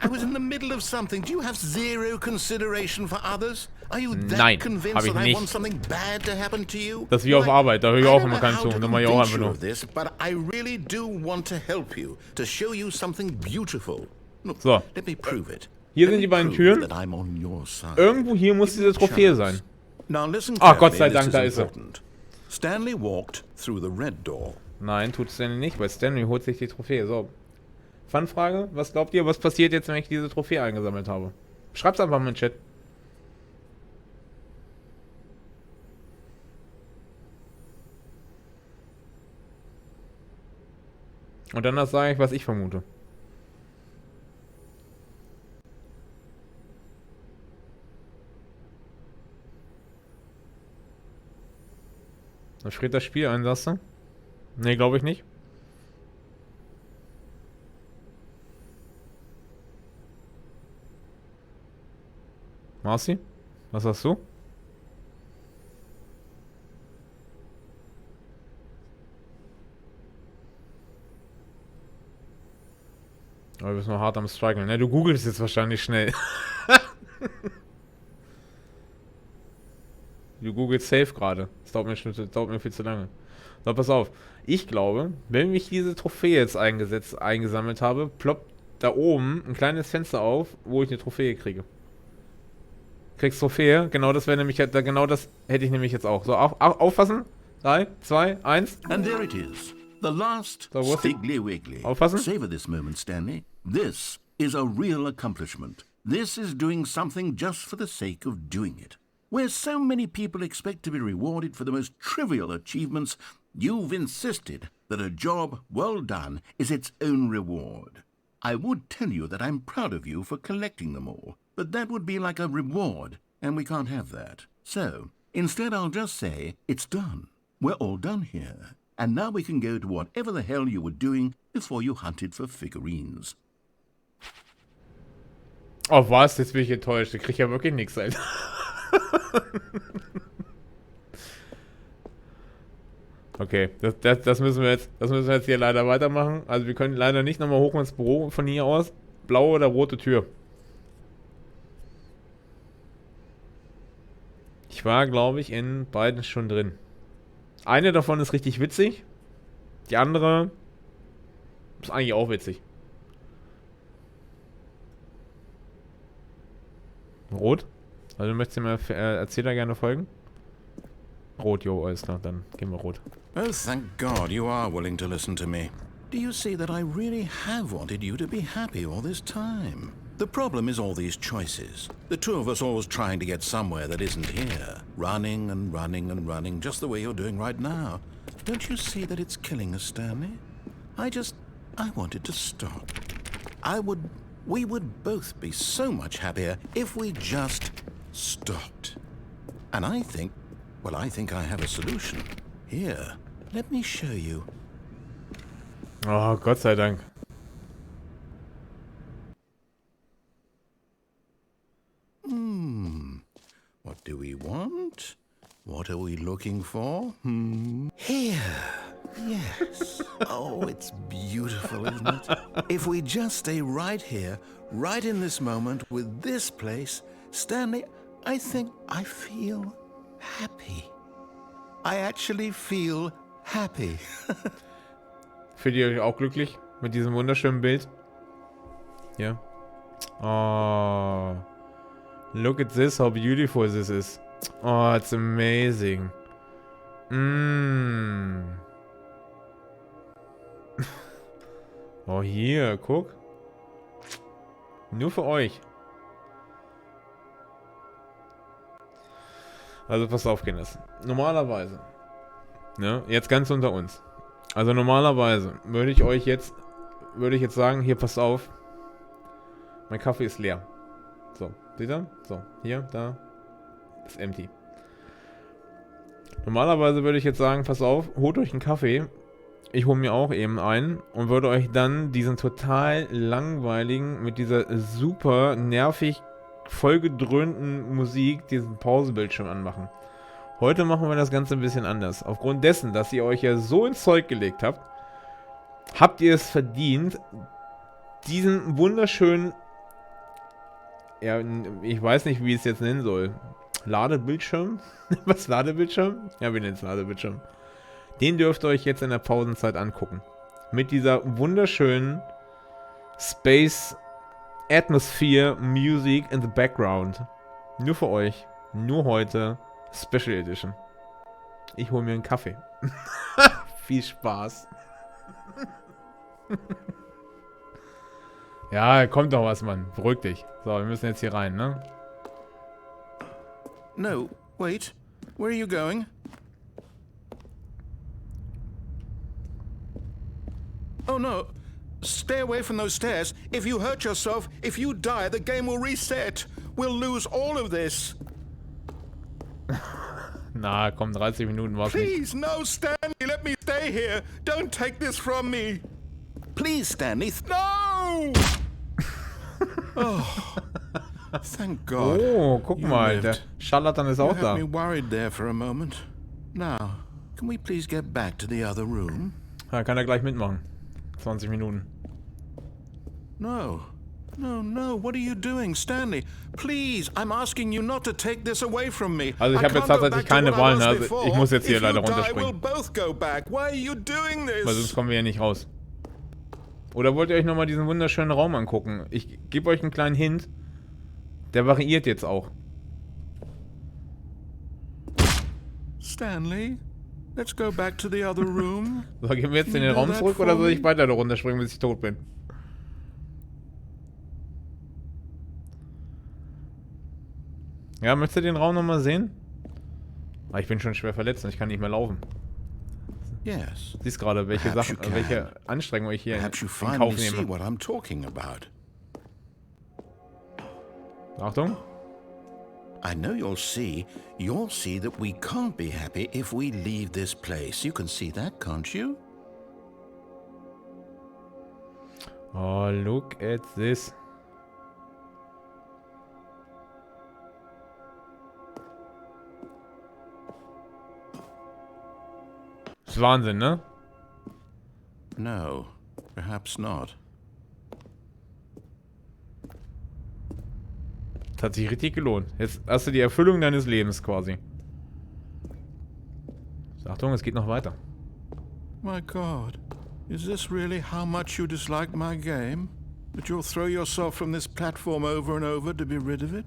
I was in the middle of something. Do you have zero consideration for others? Are you that convinced that I want something bad to happen to you? Das ist wie auf Arbeit, da höre ich auch immer keinen zu. Da mache ich auch einfach nur. But I really do want to help you, to show you something beautiful. Look, so. Let me prove it. Hier sind die beiden Türen. Irgendwo hier muss diese Trophäe sein. Ach, Gott sei Dank, da ist sie. Stanley walked through the red door. Nein, tut Stanley nicht, weil Stanley holt sich die Trophäe. So. Fanfrage, was glaubt ihr, was passiert jetzt, wenn ich diese Trophäe eingesammelt habe? Schreibt's einfach mal in den Chat. Und danach sage ich, was ich vermute. Da friert das Spiel ein, sagst du? Nee, glaube ich nicht. Marci, was hast du? Aber du bist noch hart am Strugglen, ne? Du googelst jetzt wahrscheinlich schnell. Du googelst safe gerade. Das dauert mir viel zu lange. So, pass auf. Ich glaube, wenn ich diese Trophäe jetzt eingesammelt habe, ploppt da oben ein kleines Fenster auf, wo ich eine Trophäe kriege. Kriegst Trophäe, genau das wäre nämlich, genau das hätte ich nämlich jetzt auch. So, aufpassen. 3, 2, 1. And there it is. The last Stiggly Wiggly. Aufpassen. Savor this moment, Stanley. This is a real accomplishment. This is doing something just for the sake of doing it. Where so many people expect to be rewarded for the most trivial achievements, you've insisted that a job well done is its own reward. I would tell you that I'm proud of you for collecting them all, but that would be like a reward, and we can't have that. So, instead I'll just say, it's done. We're all done here. And now we can go to whatever the hell you were doing before you hunted for figurines. Oh was, jetzt bin ich enttäuscht. Ich krieg ja wirklich nichts, Alter. Okay, das müssen wir jetzt hier leider weitermachen. Also wir können leider nicht nochmal hoch ins Büro von hier aus. Blaue oder rote Tür. Ich war, glaube ich, in beiden schon drin. Eine davon ist richtig witzig. Die andere ist eigentlich auch witzig. Rot? Also du möchtest mir Erzähler gerne folgen? Rot, jo, alles klar, dann gehen wir rot. Oh, thank God you are willing to listen to me. Do you see that I really have wanted you to be happy all this time? The problem is all these choices. The two of us always trying to get somewhere that isn't here. Running and running and running, just the way you're doing right now. Don't you see that it's killing us, Stanley? I wanted to stop. We would both be so much happier if we just stopped. And I think I have a solution. Here, let me show you. Oh, Gott sei Dank. What do we want? What are we looking for? Here. Yes. Oh, it's beautiful, isn't it? If we just stay right here, right in this moment, with this place, Stanley, I think I feel happy. I actually feel happy. Fühlt ihr euch auch glücklich mit diesem wunderschönen Bild? Ja. Oh. Look at this, how beautiful this is. Oh, it's amazing. Oh, hier, guck. Nur für euch. Also, pass auf, Kinders. Normalerweise. Ne, jetzt ganz unter uns. Also, normalerweise würde ich jetzt sagen, hier, passt auf. Mein Kaffee ist leer. So, seht ihr? So, hier, da. Ist empty. Normalerweise würde ich jetzt sagen, pass auf, holt euch einen Kaffee. Ich hole mir auch eben einen und würde euch dann diesen total langweiligen, mit dieser super nervig vollgedröhnten Musik, diesen Pausebildschirm anmachen. Heute machen wir das Ganze ein bisschen anders. Aufgrund dessen, dass ihr euch ja so ins Zeug gelegt habt, habt ihr es verdient, diesen wunderschönen, ja, ich weiß nicht, wie ich es jetzt nennen soll. Ladebildschirm? Was, Ladebildschirm? Ja, wir nennen es Ladebildschirm. Den dürft ihr euch jetzt in der Pausenzeit angucken. Mit dieser wunderschönen Space Atmosphere Music in the Background. Nur für euch. Nur heute. Special Edition. Ich hole mir einen Kaffee. Viel Spaß. Ja, kommt doch was, Mann. Beruhig dich. So, wir müssen jetzt hier rein, ne? No, wait. Where are you going? Oh no. Stay away from those stairs. If you hurt yourself, if you die, the game will reset. We'll lose all of this. Na, komm, 30 Minuten war's nicht. Please, no, Stanley, let me stay here. Don't take this from me. Please, Stanley. No! Oh, thank God. Oh, guck mal, der Scharlatan ist You auch had da. me worried there for a moment. Now, can we please get back to the other room? Ja, kann er gleich mitmachen. 20 Minuten. No. No, no, what are you doing, Stanley? Please, I'm asking you not to take this away from me. Also ich habe jetzt tatsächlich keine Wahl, ne? Also ich muss jetzt hier leider runterspringen. Weil sonst kommen wir ja nicht raus. Oder wollt ihr euch nochmal diesen wunderschönen Raum angucken? Ich gebe euch einen kleinen Hint. Der variiert jetzt auch. Stanley, let's go back to the other room. So, gehen wir jetzt in den Raum zurück oder soll ich weiter da runterspringen, bis ich tot bin? Ja, möchtest du den Raum nochmal sehen? Ah, ich bin schon schwer verletzt und ich kann nicht mehr laufen. Yes. Siehst gerade, welche Sachen, welche Anstrengungen ich hier in Kauf nehme. What I'm talking about. Achtung. I know you'll see that we can't be happy if we leave this place. You can see that, can't you? Oh, look at this. Das ist Wahnsinn, ne? No, perhaps not. Das hat sich richtig gelohnt. Jetzt hast du die Erfüllung deines Lebens quasi. Achtung, es geht noch weiter. My God, is this really how much you dislike my game? That you'll throw yourself from this platform over and over to be rid of it?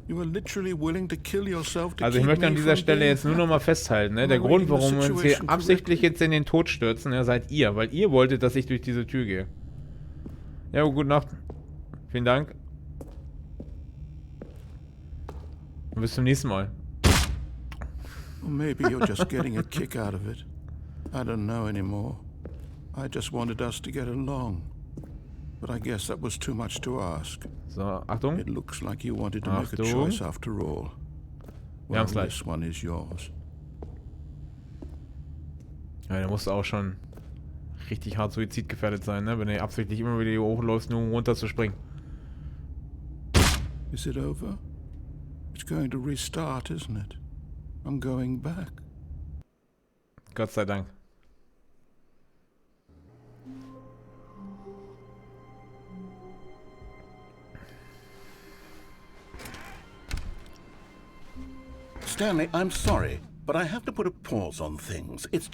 You were literally willing to kill yourself to Also ich keep möchte an me dieser from Stelle being jetzt nur noch mal festhalten, ne? Der Grund, warum wir uns hier absichtlich jetzt in den Tod stürzen, ne, seid ihr. Weil ihr wolltet, dass ich durch diese Tür gehe. Ja, gute Nacht. Vielen Dank. Und bis zum nächsten Mal. Or maybe you're just getting a kick out of it. I don't know anymore. I just wanted us to get along. But I guess that was too much to ask. So, Achtung. It looks like you wanted to make a choice after all. Wir haben's gleich. This one is yours. Ja, der musste auch schon richtig hart suizidgefährdet sein, ne? Wenn er absichtlich immer wieder hier hochläuft, nur um runterzuspringen. Is it over? It's going to restart, isn't it? I'm going back. Gott sei Dank. Stanley, I'm sorry, but I have to put a pause on things. It's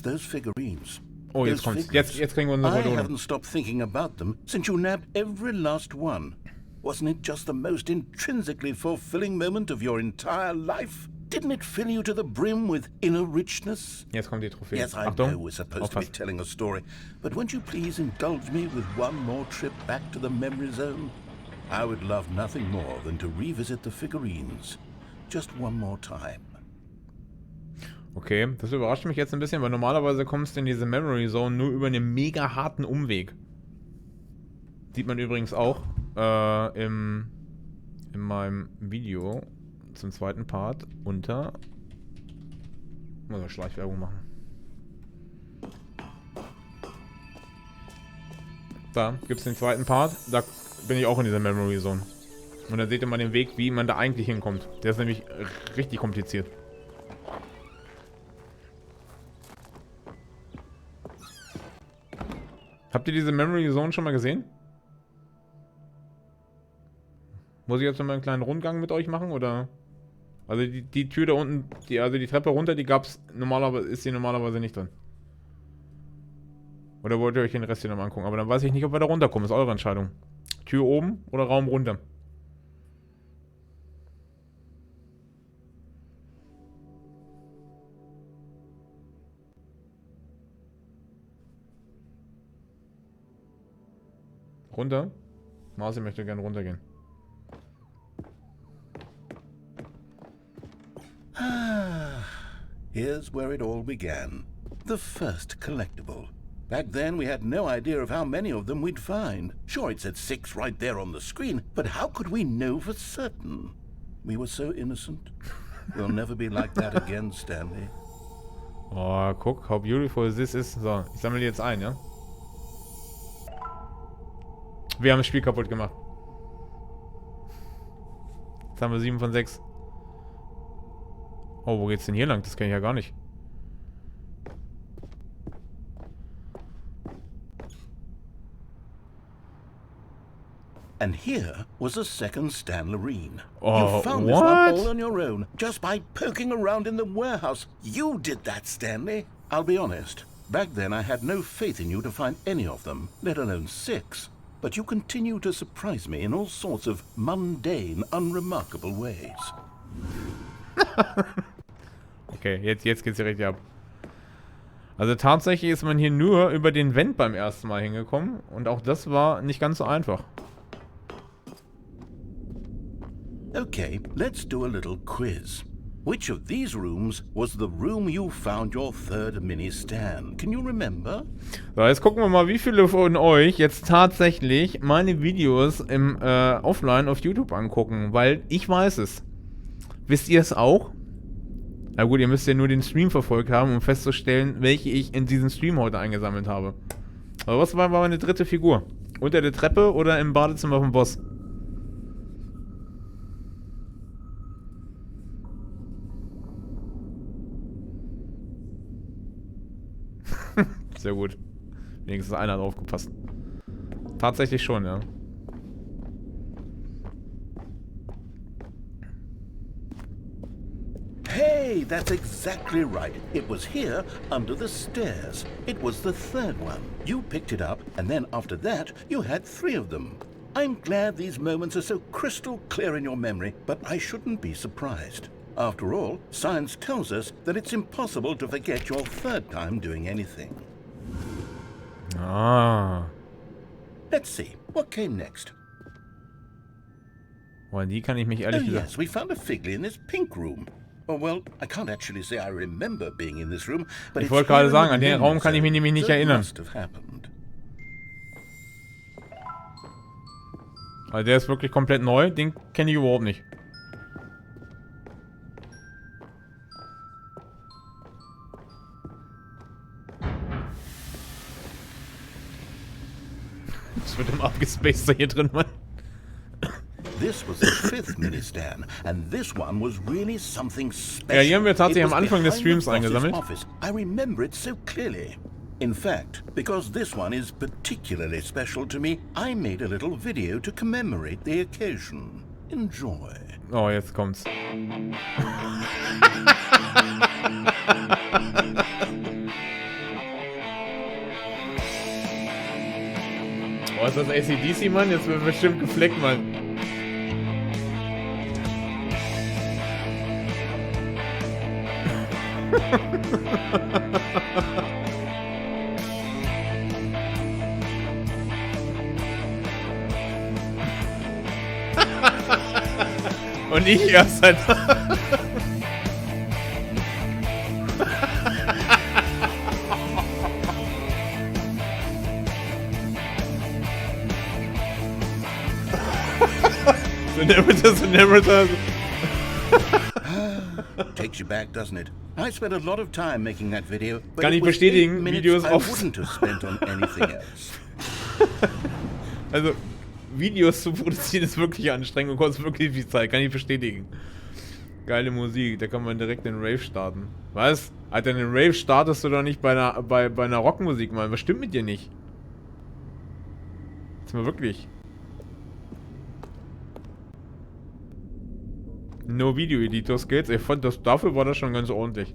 those figurines. Oh, jetzt Those kommt's. figures. Jetzt kriegen wir unsere I Belohnung. haven't stopped thinking about them since you nabbed every last one. Wasn't it just the most intrinsically fulfilling moment of your entire life? Didn't it fill you to the brim with inner richness? Jetzt kommt die Trophäe. Yes, I Achtung. know we're supposed to be Aufpassen. telling a story, but won't you please indulge me with one more trip back to the memory zone? I would love nothing more than to revisit the figurines. Just one more time. Okay, das überrascht mich jetzt ein bisschen, weil normalerweise kommst du in diese Memory Zone nur über einen mega harten Umweg. Sieht man übrigens auch in meinem Video zum zweiten Part unter... Muss ich Schleichwerbung machen. Da gibt es den zweiten Part, da bin ich auch in dieser Memory Zone. Und dann seht ihr mal den Weg, wie man da eigentlich hinkommt. Der ist nämlich richtig kompliziert. Habt ihr diese Memory Zone schon mal gesehen? Muss ich jetzt noch mal einen kleinen Rundgang mit euch machen, oder? Also die Tür da unten, also die Treppe runter, die gab's normalerweise, ist die normalerweise nicht drin. Oder wollt ihr euch den Rest hier nochmal angucken? Aber dann weiß ich nicht, ob wir da runterkommen. Ist eure Entscheidung. Tür oben oder Raum runter? Runter? Marci möchte gerne runtergehen. Here's where it all began. The first collectible. Back then, we had no idea of how many of them we'd find. Sure, it said 6 right there on the screen, but how could we know for certain? We were so innocent. We'll never be like that again, Stanley. Oh, guck, how beautiful this is. So, ich sammle die jetzt ein, ja? Wir haben das Spiel kaputt gemacht. Jetzt haben wir 7 von 6. Oh, wo geht's denn hier lang? Das kenne ich ja gar nicht. And here was a second Stanley-Reen. Oh, You found this what? one all on your own, just by poking around in the warehouse. You did that, Stanley. I'll be honest. Back then, I had no faith in you to find any of them, let alone 6. But you continue to surprise me in all sorts of mundane, unremarkable ways. Okay, jetzt geht's hier richtig ab. Also tatsächlich ist man hier nur über den Vent beim ersten Mal hingekommen. Und auch das war nicht ganz so einfach. Okay, let's do a little quiz. Which of these rooms was the room you found your third mini-Stan? Can you remember? So, jetzt gucken wir mal, wie viele von euch jetzt tatsächlich meine Videos im Offline auf YouTube angucken. Weil ich weiß es. Wisst ihr es auch? Na gut, ihr müsst ja nur den Stream verfolgt haben, um festzustellen, welche ich in diesem Stream heute eingesammelt habe. Aber was war meine dritte Figur? Unter der Treppe oder im Badezimmer vom Boss? Sehr gut. Wenigstens einer hat aufgepasst. Tatsächlich schon, ja. Hey, that's exactly right. It was here, under the stairs. It was the third one. You picked it up, and then after that, you had 3 of them. I'm glad these moments are so crystal clear in your memory, but I shouldn't be surprised. After all, science tells us that it's impossible to forget your third time doing anything. Ah. Let's see, what came next? Boah, die kann ich mich ehrlich Oh gesagt... yes, we found a Figley in this pink room. Oh well, I can't actually say I remember being in this room, but Ich wollte gerade sagen, an den Raum kann ich mich nämlich nicht erinnern. Must have happened. Also der ist wirklich komplett neu, den kenne ich überhaupt nicht. Das wird immer abgespaced hier drin, Mann. This was the fifth mini Stan, and this one was really something special. Ja, hier haben wir tatsächlich am It was Anfang des behind Streams the boss's eingesammelt. office. I remember it so clearly. In fact, because this one is particularly special to me, I made a little video to commemorate the occasion. Enjoy. Oh, jetzt kommt's. Oh, ist das AC/DC, Mann? Jetzt wird bestimmt gefleckt, Mann. Und ich erst halt. So Narrator. Takes you back, doesn't it? I spent a lot of time making that video, but Kann it ich was bestätigen, 8 minutes Videos I auf- wouldn't have spent on anything else. Also, Videos zu produzieren ist wirklich anstrengend und kostet wirklich viel Zeit, kann ich bestätigen. Geile Musik, da kann man direkt den Rave starten. Was? Alter, den Rave startest du doch nicht bei einer Rockmusik, Mann. Was stimmt mit dir nicht? Jetzt mal wirklich. No Video Editor Skills. Ich fand das, dafür war das schon ganz ordentlich.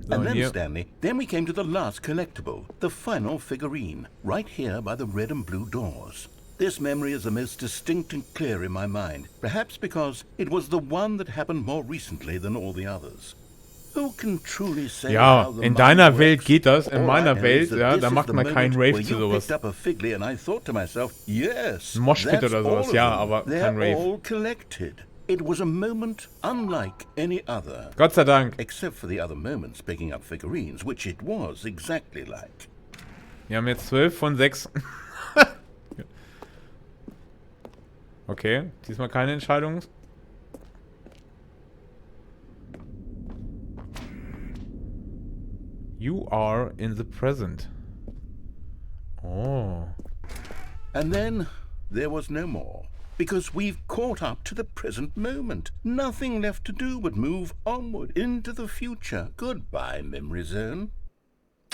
So, And then, hier. Stanley, then we came to the last collectible, the final figurine, right here by the red and blue doors. This memory is the most distinct and clear in my mind, perhaps because it was the one that happened more recently than all the others. Who can truly say Ja, how the in mind deiner works? Welt geht das, in All I meiner know Welt, is that ja, this da is macht the man keinen moment Rave where zu you sowas. picked up a Figley and I thought to myself, yes, Moshpit that's oder sowas, all of ja, them. aber They're kein Rave. all collected. It was a moment unlike any other. Gott sei Dank. Except for the other moments picking up figurines, which it was exactly like. Wir haben jetzt 12 von 6. Okay, diesmal keine Entscheidung. You are in the present. Oh. And then there was no more. Because we've caught up to the present moment. Nothing left to do but move onward into the future. Goodbye, memory zone.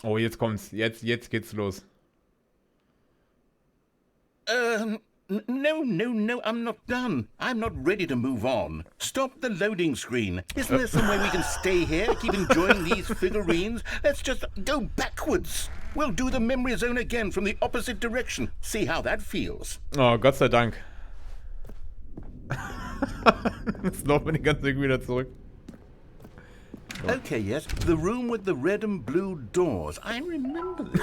Oh, jetzt kommt's. Jetzt geht's los. No, I'm not done. I'm not ready to move on. Stop the loading screen. Isn't there some way we can stay here, keep enjoying these figurines? Let's just go backwards. We'll do the memory zone again from the opposite direction. See how that feels. Oh, Gott sei Dank. Jetzt laufen wir die ganze Zeit wieder zurück. Okay, yes, the room with the red and blue doors. I remember this.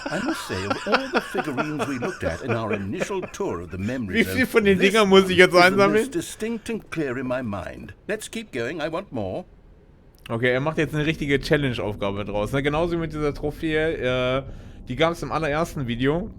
I must say, of all the figurines we looked at in our initial tour of the memory Wie zone, viel von den this Dingern muss ich jetzt one is the einsammeln? most distinct and clear in my mind. Let's keep going. I want more. Okay, er macht jetzt eine richtige Challenge-Aufgabe draus. Ne? Genauso wie mit dieser Trophäe. Die gab es im allerersten Video.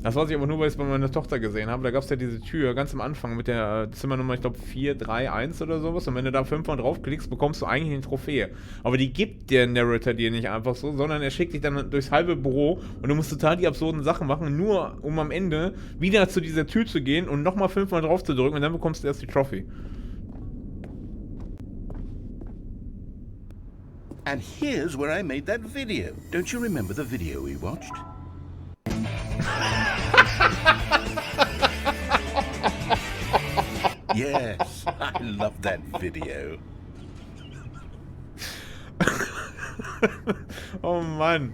Das weiß ich aber nur, weil ich es bei meiner Tochter gesehen habe. Da gab es ja diese Tür ganz am Anfang mit der Zimmernummer, ich glaube 431 oder sowas. Und wenn du da 5-mal draufklickst, bekommst du eigentlich eine Trophäe. Aber die gibt der Narrator dir nicht einfach so, sondern er schickt dich dann durchs halbe Büro und du musst total die absurden Sachen machen, nur um am Ende wieder zu dieser Tür zu gehen und nochmal 5-mal drauf zu drücken und dann bekommst du erst die Trophy. And here's where I made that video. Don't you remember the video we watched? Yes, I love that video. Oh Mann.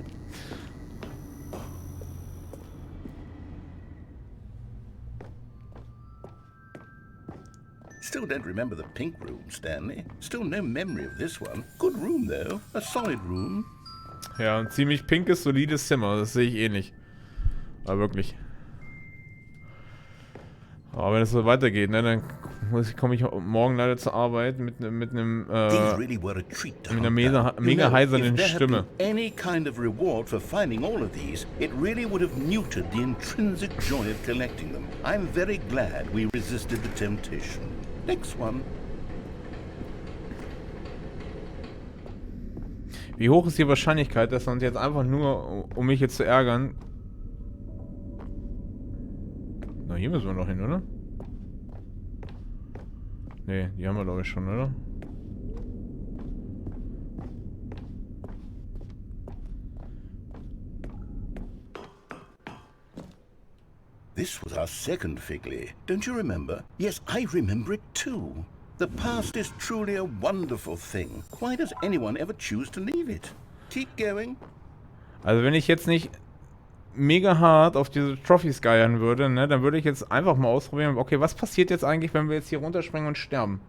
still don't remember the pink room, Stanley. Still no memory of this one. Good room, though. A solid room. Ja, ein ziemlich pinkes, solides Zimmer. Das sehe ich ähnlich. Aber wirklich. Aber wenn es so weitergeht, ne, dann komme ich morgen leider zur Arbeit mit einer mega heisernen Stimme. Any kind of reward for finding all of these, it really would have muted the intrinsic joy of collecting them. I'm very glad we resisted the temptation. Next one. Wie hoch ist die Wahrscheinlichkeit, dass er uns jetzt einfach nur, um mich jetzt zu ärgern... Na, hier müssen wir noch hin, oder? Ne, die haben wir glaube ich schon, oder? This was our second Figley. Don't you remember? Yes, I remember it too. The past is truly a wonderful thing. Why does anyone ever choose to leave it? Keep going. Also wenn ich jetzt nicht mega hart auf diese Trophies geiern würde, ne, dann würde ich jetzt einfach mal ausprobieren, okay, was passiert jetzt eigentlich, wenn wir jetzt hier runterspringen und sterben?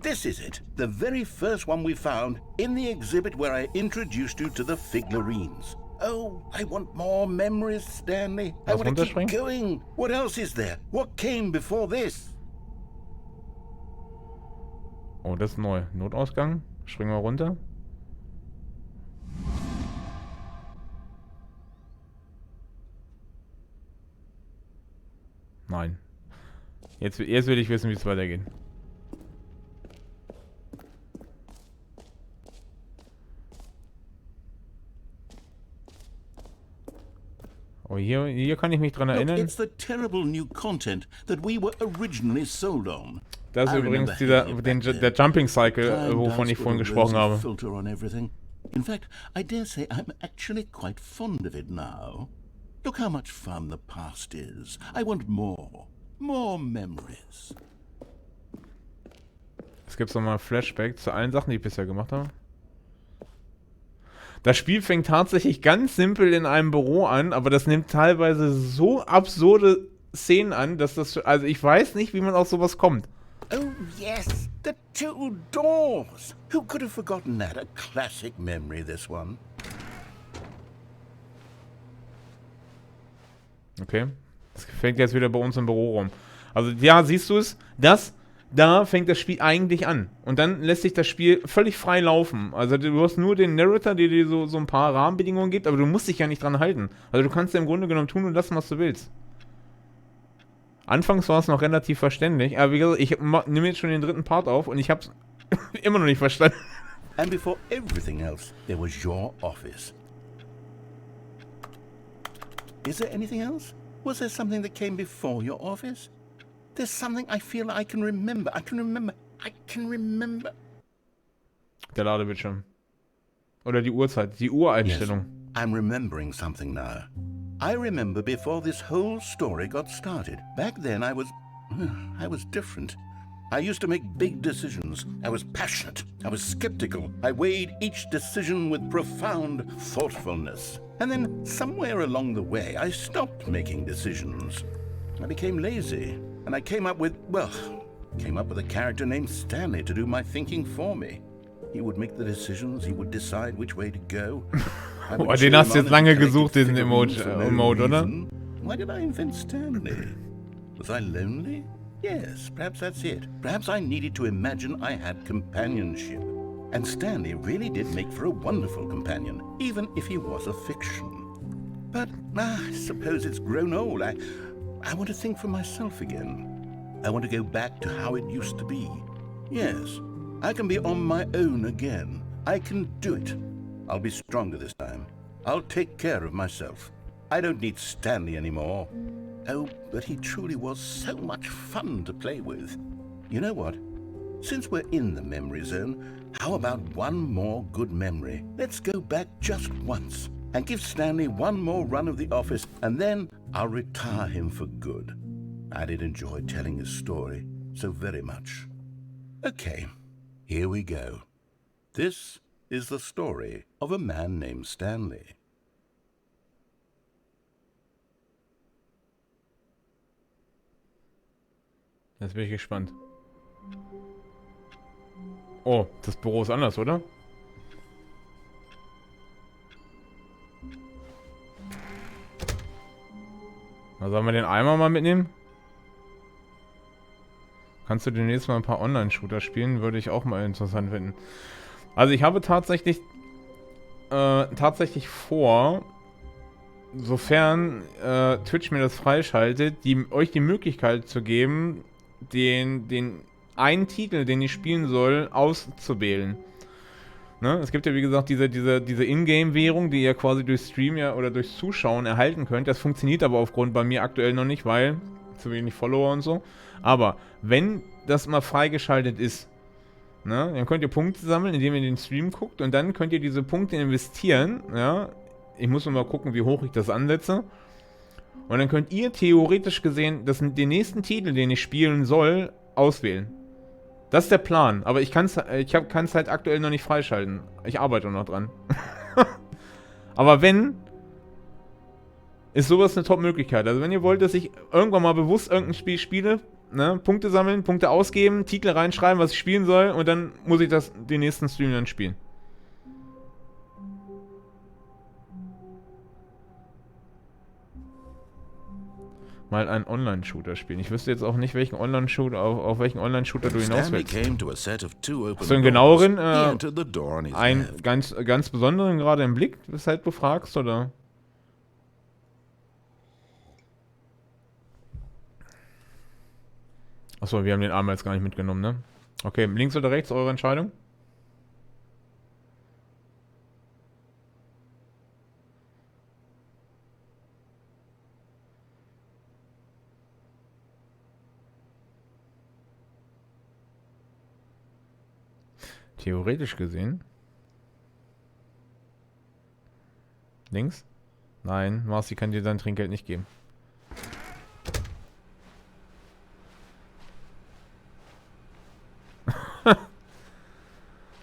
This is it, the very first one we found in the exhibit where I introduced you to the Figlarines. Oh, I want more memories, Stanley. I want to keep going. What else is there? What came before this? Oh, das ist neu. Notausgang. Springen wir runter. Nein. Jetzt will ich wissen, wie es weitergeht. Oh, hier kann ich mich dran erinnern. Look, it's the terrible new content that we were originally sold on. Das ist übrigens der Jumping Cycle, wovon ich vorhin gesprochen habe. In fact, I dare say I'm actually quite fond of it now. Look how much fun the past is. I want more. More memories. Es gibt nochmal ein Flashback zu allen Sachen, die ich bisher gemacht habe. Das Spiel fängt tatsächlich ganz simpel in einem Büro an, aber das nimmt teilweise so absurde Szenen an, dass das... Also ich weiß nicht, wie man auf sowas kommt. Oh yes, the two doors. Who could have forgotten that? A classic memory, this one. Okay. Das fängt jetzt wieder bei uns im Büro rum. Also ja, siehst du es? Da fängt das Spiel eigentlich an. Und dann lässt sich das Spiel völlig frei laufen. Also du hast nur den Narrator, der dir so ein paar Rahmenbedingungen gibt, aber du musst dich ja nicht dran halten. Also du kannst ja im Grunde genommen tun und lassen, was du willst. Anfangs war es noch relativ verständlich, aber wie gesagt, ich nehme jetzt schon den dritten Part auf und ich habe es immer noch nicht verstanden. And before everything else, there was your office. Is there anything else? Was there something that came before your office? There's something I feel I can remember. I can remember. Der Ladebildschirm. Oder die Uhrzeit, die Uhreinstellung. Yes, I'm remembering something now. I remember before this whole story got started. Back then I was different. I used to make big decisions. I was passionate. I was skeptical. I weighed each decision with profound thoughtfulness. And then somewhere along the way, I stopped making decisions. I became lazy. And I came up with a character named Stanley to do my thinking for me. He would make the decisions, he would decide which way to go. Oh, den hast du jetzt lange gesucht, diesen Emote, oder? Why did I invent Stanley? Was I lonely? Yes, perhaps that's it. Perhaps I needed to imagine I had companionship. And Stanley really did make for a wonderful companion, even if he was a fiction. But I suppose it's grown old. I want to think for myself again. I want to go back to how it used to be. Yes, I can be on my own again. I can do it. I'll be stronger this time. I'll take care of myself. I don't need Stanley anymore. Oh, but he truly was so much fun to play with. You know what? Since we're in the memory zone, how about one more good memory? Let's go back just once and give Stanley one more run of the office, and then I'll retire him for good. I did enjoy telling his story so very much. Okay, here we go. This is the story of a man named Stanley. Jetzt bin ich gespannt. Oh, das Büro ist anders, oder? Na, sollen wir den Eimer mal mitnehmen? Kannst du demnächst mal ein paar Online-Shooter spielen? Würde ich auch mal interessant finden. Also ich habe tatsächlich vor, sofern Twitch mir das freischaltet, euch die Möglichkeit zu geben, den einen Titel, den ich spielen soll, auszuwählen. Ne? Es gibt ja wie gesagt diese Ingame-Währung, die ihr quasi durch Stream ja oder durch Zuschauen erhalten könnt. Das funktioniert aber aufgrund bei mir aktuell noch nicht, weil zu wenig Follower und so. Aber wenn das mal freigeschaltet ist, ne, dann könnt ihr Punkte sammeln, indem ihr den Stream guckt und dann könnt ihr diese Punkte investieren. Ja? Ich muss nur mal gucken, wie hoch ich das ansetze. Und dann könnt ihr theoretisch gesehen den nächsten Titel, den ich spielen soll, auswählen. Das ist der Plan, aber ich kann's halt aktuell noch nicht freischalten. Ich arbeite noch dran. Aber wenn, ist sowas eine Top-Möglichkeit. Also wenn ihr wollt, dass ich irgendwann mal bewusst irgendein Spiel spiele, ne, Punkte sammeln, Punkte ausgeben, Titel reinschreiben, was ich spielen soll und dann muss ich den nächsten Stream dann spielen. Mal einen Online-Shooter spielen. Ich wüsste jetzt auch nicht, welchen Online-Shooter, auf welchen Online-Shooter du hinaus willst. Hast du einen genaueren, einen ganz besonderen gerade im Blick, weshalb du fragst, oder? Achso, wir haben den Arm jetzt gar nicht mitgenommen, ne? Okay, links oder rechts, eure Entscheidung? Theoretisch gesehen. Links? Nein, Marci kann dir dein Trinkgeld nicht geben.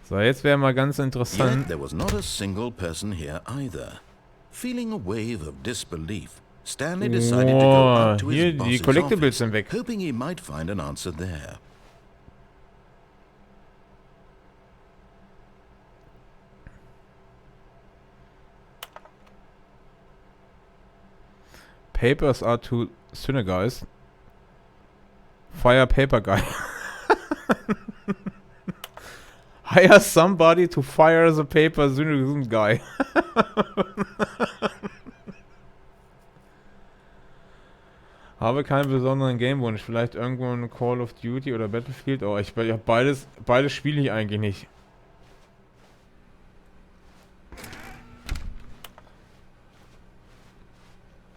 So, jetzt wäre mal ganz interessant. Yet there was not a single person here either. Feeling a wave of disbelief, Stanley decided to go up to hier, his die boss's Collectibles office, sind weg. hoping he might find an answer there. Papers are too synergized. Fire paper guy. Hire somebody to fire the paper synergism guy. Habe keinen besonderen Gamewunsch. Vielleicht irgendwo ein Call of Duty oder Battlefield. Oh, ich hab beides spiele ich eigentlich nicht.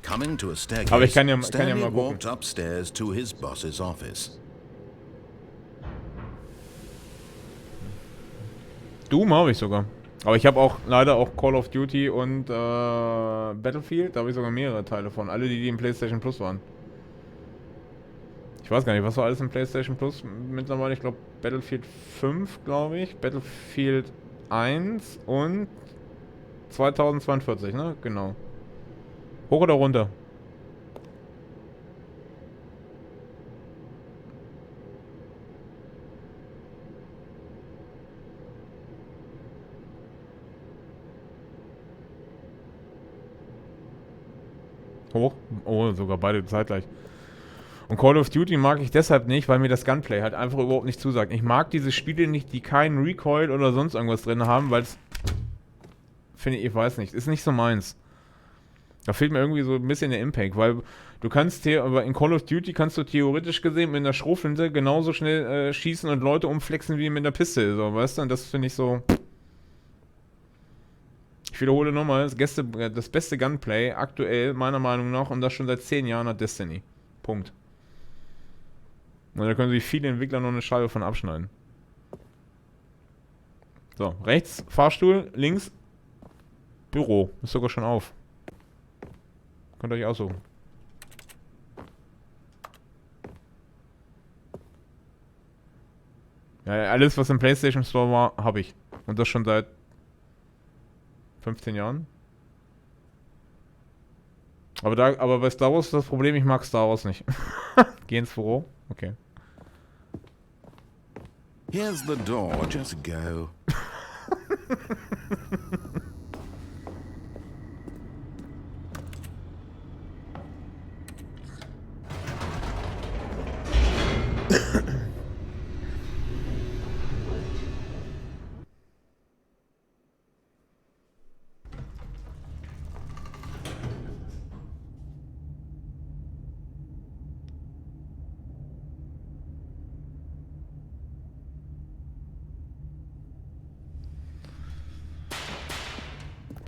Coming to a staircase, Aber ich kann ja mal Stanley gucken. walked upstairs to his boss's office. Doom habe ich sogar. Aber ich habe auch leider auch Call of Duty und Battlefield. Da habe ich sogar mehrere Teile von. Alle, die im PlayStation Plus waren. Ich weiß gar nicht, was war alles im PlayStation Plus mittlerweile. Ich glaube Battlefield 5, glaube ich. Battlefield 1 und 2042, ne? Genau. Hoch oder runter? Hoch? Oh, sogar beide zeitgleich. Und Call of Duty mag ich deshalb nicht, weil mir das Gunplay halt einfach überhaupt nicht zusagt. Ich mag diese Spiele nicht, die keinen Recoil oder sonst irgendwas drin haben, weil es, finde ich weiß nicht, ist nicht so meins. Da fehlt mir irgendwie so ein bisschen der Impact, weil du kannst hier, aber in Call of Duty kannst du theoretisch gesehen mit einer Schrotflinte genauso schnell schießen und Leute umflexen wie mit einer Piste, so, weißt du? Und das finde ich so. Ich wiederhole nochmal, das beste Gunplay aktuell, meiner Meinung nach, und das schon seit 10 Jahren, hat Destiny. Punkt. Und da können sich viele Entwickler noch eine Scheibe von abschneiden. So, rechts Fahrstuhl, links Büro. Ist sogar schon auf. Könnt ihr euch aussuchen. Ja, alles was im PlayStation Store war, habe ich. Und das schon seit 15 Jahren. Aber bei Star Wars ist das Problem, ich mag Star Wars nicht. Geh ins Büro. Okay. Here's the door. Just go.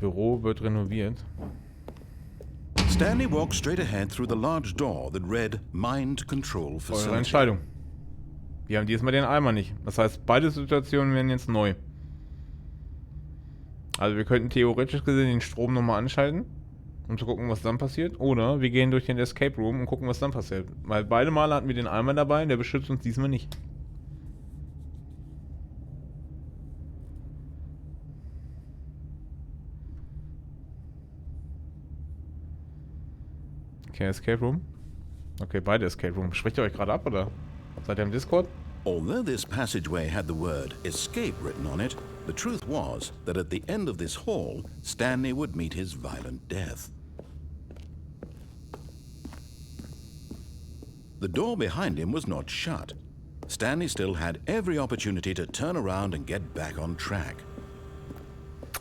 Büro wird renoviert. Stanley walked straight ahead through the large door that read Mind Control Eure Facility. Entscheidung. Wir haben diesmal den Eimer nicht. Das heißt, beide Situationen werden jetzt neu. Also wir könnten theoretisch gesehen den Strom nochmal anschalten, um zu gucken, was dann passiert. Oder wir gehen durch den Escape Room und gucken, was dann passiert. Weil beide Male hatten wir den Eimer dabei, der beschützt uns diesmal nicht. Okay, Escape Room. Okay, beide Escape Room. Spricht ihr euch gerade ab, oder? Seid ihr im Discord? Although this passageway had the word escape written on it, the truth was that at the end of this hall, Stanley would meet his violent death. The door behind him was not shut. Stanley still had every opportunity to turn around and get back on track.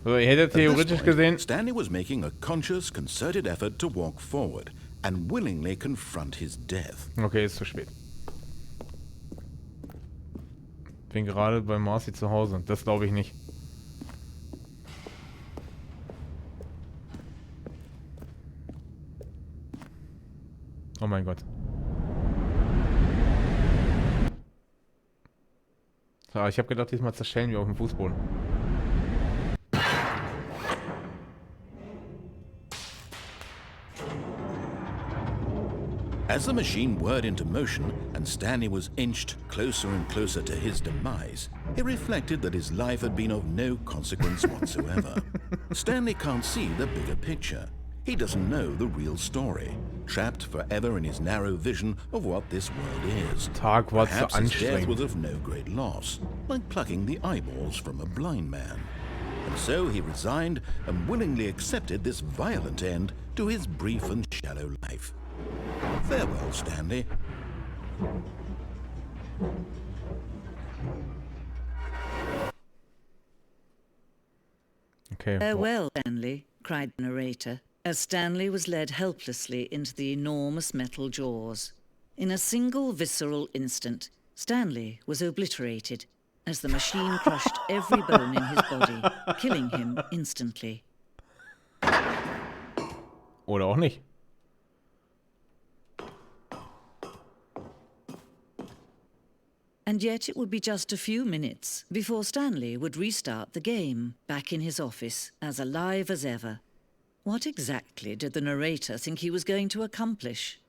Also, ihr hättet At this theoretisch point, gesehen... Stanley was making a conscious, concerted effort to walk forward and willingly confront his death. Okay, ist zu spät. Bin gerade bei Marcy zu Hause. Das glaube ich nicht. Oh mein Gott. So, ich habe gedacht, diesmal zerschellen wir auf dem Fußboden. As the machine whirred into motion and Stanley was inched closer and closer to his demise, he reflected that his life had been of no consequence whatsoever. Stanley can't see the bigger picture. He doesn't know the real story, trapped forever in his narrow vision of what this world is. Tag war zu Perhaps his death anstrengend. was of no great loss, like plucking the eyeballs from a blind man. And so he resigned and willingly accepted this violent end to his brief and shallow life. Farewell, Stanley. Okay. Farewell, Stanley, cried the narrator, as Stanley was led helplessly into the enormous metal jaws. In a single visceral instant, Stanley was obliterated as the machine crushed every bone in his body, killing him instantly. Oder auch nicht. And yet it would be just a few minutes before Stanley would restart the game, back in his office, as alive as ever. What exactly did the narrator think he was going to accomplish?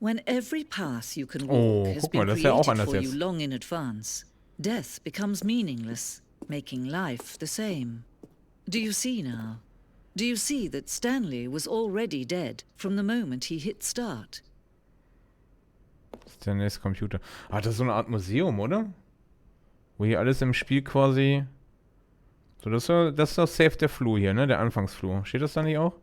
When every path you can walk has guck mal, been das ist ja auch created anders for you jetzt. long in advance, death becomes meaningless, making life the same. Do you see now? Do you see that Stanley was already dead from the moment he hit start? Stanleys Computer. Ah, das ist so eine Art Museum, oder? Wo hier alles im Spiel quasi... So, das ist doch safe der Flur hier, ne? Der Anfangsflur. Steht das da nicht auch?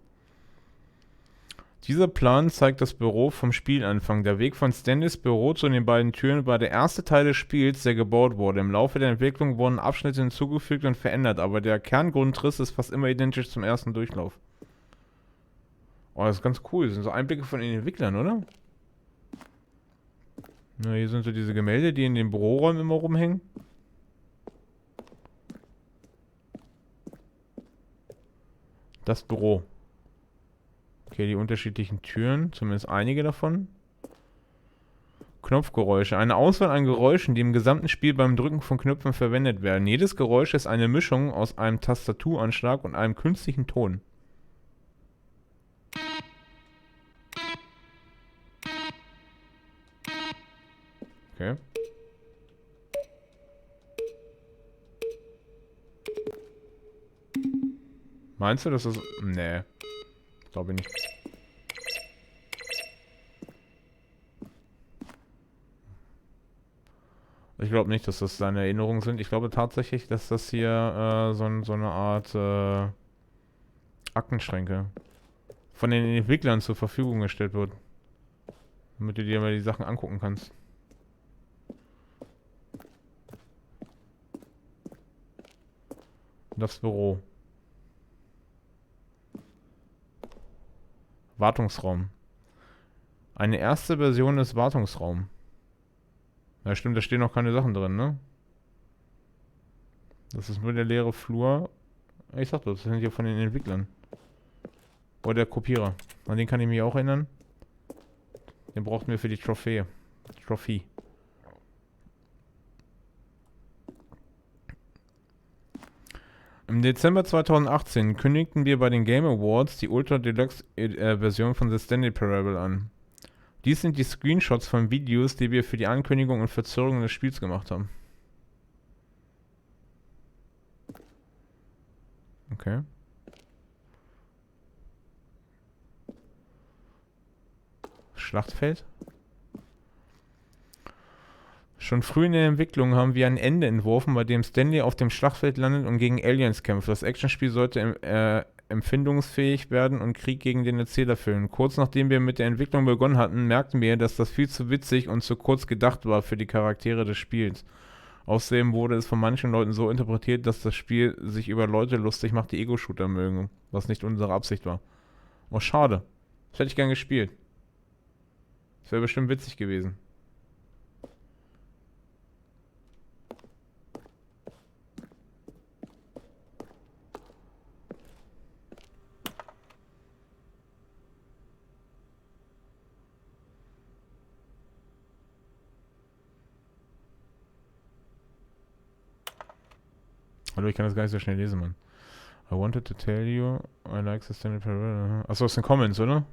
Dieser Plan zeigt das Büro vom Spielanfang. Der Weg von Stanleys Büro zu den beiden Türen war der erste Teil des Spiels, der gebaut wurde. Im Laufe der Entwicklung wurden Abschnitte hinzugefügt und verändert, aber der Kerngrundriss ist fast immer identisch zum ersten Durchlauf. Oh, das ist ganz cool. Das sind so Einblicke von den Entwicklern, oder? Na, hier sind so diese Gemälde, die in den Büroräumen immer rumhängen. Das Büro. Okay, die unterschiedlichen Türen, zumindest einige davon. Knopfgeräusche. Eine Auswahl an Geräuschen, die im gesamten Spiel beim Drücken von Knöpfen verwendet werden. Jedes Geräusch ist eine Mischung aus einem Tastaturanschlag und einem künstlichen Ton. Okay. Meinst du, dass das... Nee. Glaube ich nicht. Ich glaube nicht, dass das seine Erinnerungen sind. Ich glaube tatsächlich, dass das hier so eine Art Aktenschränke von den Entwicklern zur Verfügung gestellt wird. Damit du dir mal die Sachen angucken kannst. Das Büro. Wartungsraum. Eine erste Version des Wartungsraums. Ja stimmt, da stehen noch keine Sachen drin, ne? Das ist nur der leere Flur. Ich sag das sind hier von den Entwicklern. Oder der Kopierer. An den kann ich mich auch erinnern. Den brauchten wir für die Trophäe. Trophy. Im Dezember 2018 kündigten wir bei den Game Awards die Ultra Deluxe Version von The Stanley Parable an. Dies sind die Screenshots von Videos, die wir für die Ankündigung und Verzögerung des Spiels gemacht haben. Okay. Schlachtfeld. Schon früh in der Entwicklung haben wir ein Ende entworfen, bei dem Stanley auf dem Schlachtfeld landet und gegen Aliens kämpft. Das Actionspiel sollte empfindungsfähig werden und Krieg gegen den Erzähler führen. Kurz nachdem wir mit der Entwicklung begonnen hatten, merkten wir, dass das viel zu witzig und zu kurz gedacht war für die Charaktere des Spiels. Außerdem wurde es von manchen Leuten so interpretiert, dass das Spiel sich über Leute lustig macht, die Ego-Shooter mögen, was nicht unsere Absicht war. Oh, schade. Das hätte ich gern gespielt. Das wäre bestimmt witzig gewesen. Hallo, ich kann das gar nicht so schnell lesen, Mann. I wanted to tell you, I like the Stanley Parable. Achso, das sind Comments, oder?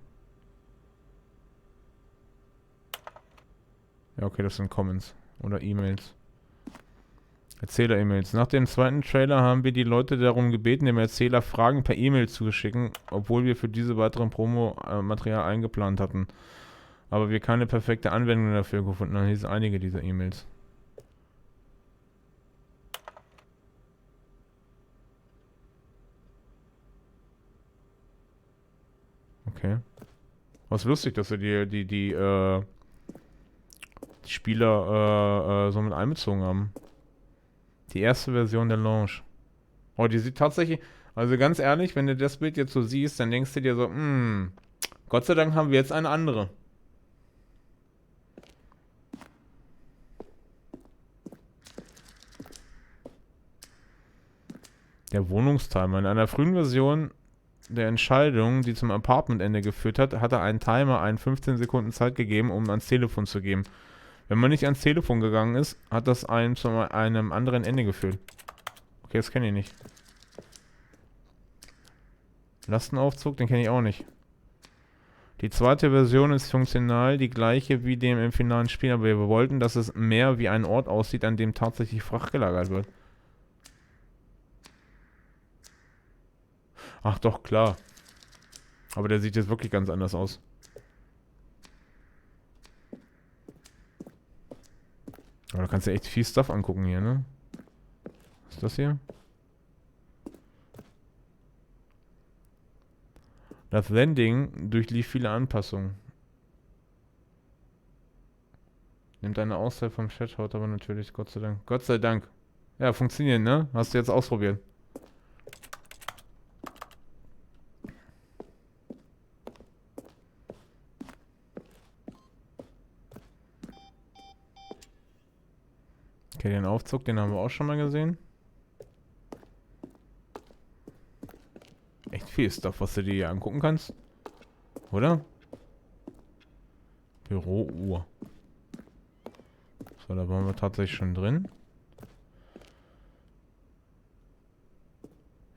Ja, okay, das sind Comments. Oder E-Mails. Erzähler-E-Mails. Nach dem zweiten Trailer haben wir die Leute darum gebeten, dem Erzähler Fragen per E-Mail zu schicken, obwohl wir für diese weiteren Promo-Material eingeplant hatten. Aber wir keine perfekte Anwendung dafür gefunden haben. Hier sind einige dieser E-Mails. Okay. Was lustig, dass wir die Spieler so mit einbezogen haben. Die erste Version der Launch. Oh, die sieht tatsächlich, also ganz ehrlich, wenn du das Bild jetzt so siehst, dann denkst du dir so, Gott sei Dank haben wir jetzt eine andere. Der Wohnungstimer. In einer frühen Version der Entscheidung, die zum Apartmentende geführt hat, hatte ein Timer einen 15 Sekunden Zeit gegeben, um ans Telefon zu gehen. Wenn man nicht ans Telefon gegangen ist, hat das einen zu einem anderen Ende geführt. Okay, das kenne ich nicht. Lastenaufzug, den kenne ich auch nicht. Die zweite Version ist funktional die gleiche wie dem im finalen Spiel, aber wir wollten, dass es mehr wie ein Ort aussieht, an dem tatsächlich Fracht gelagert wird. Ach doch, klar. Aber der sieht jetzt wirklich ganz anders aus. Aber da kannst du echt viel Stuff angucken hier, ne? Was ist das hier? Das Landing durchlief viele Anpassungen. Nimmt eine Auszeit vom Chat, haut aber natürlich, Gott sei Dank. Gott sei Dank. Ja, funktioniert, ne? Hast du jetzt ausprobiert. Okay, den Aufzug, den haben wir auch schon mal gesehen. Echt viel Stuff, was du dir hier angucken kannst. Oder? Bürouhr. So, da waren wir tatsächlich schon drin.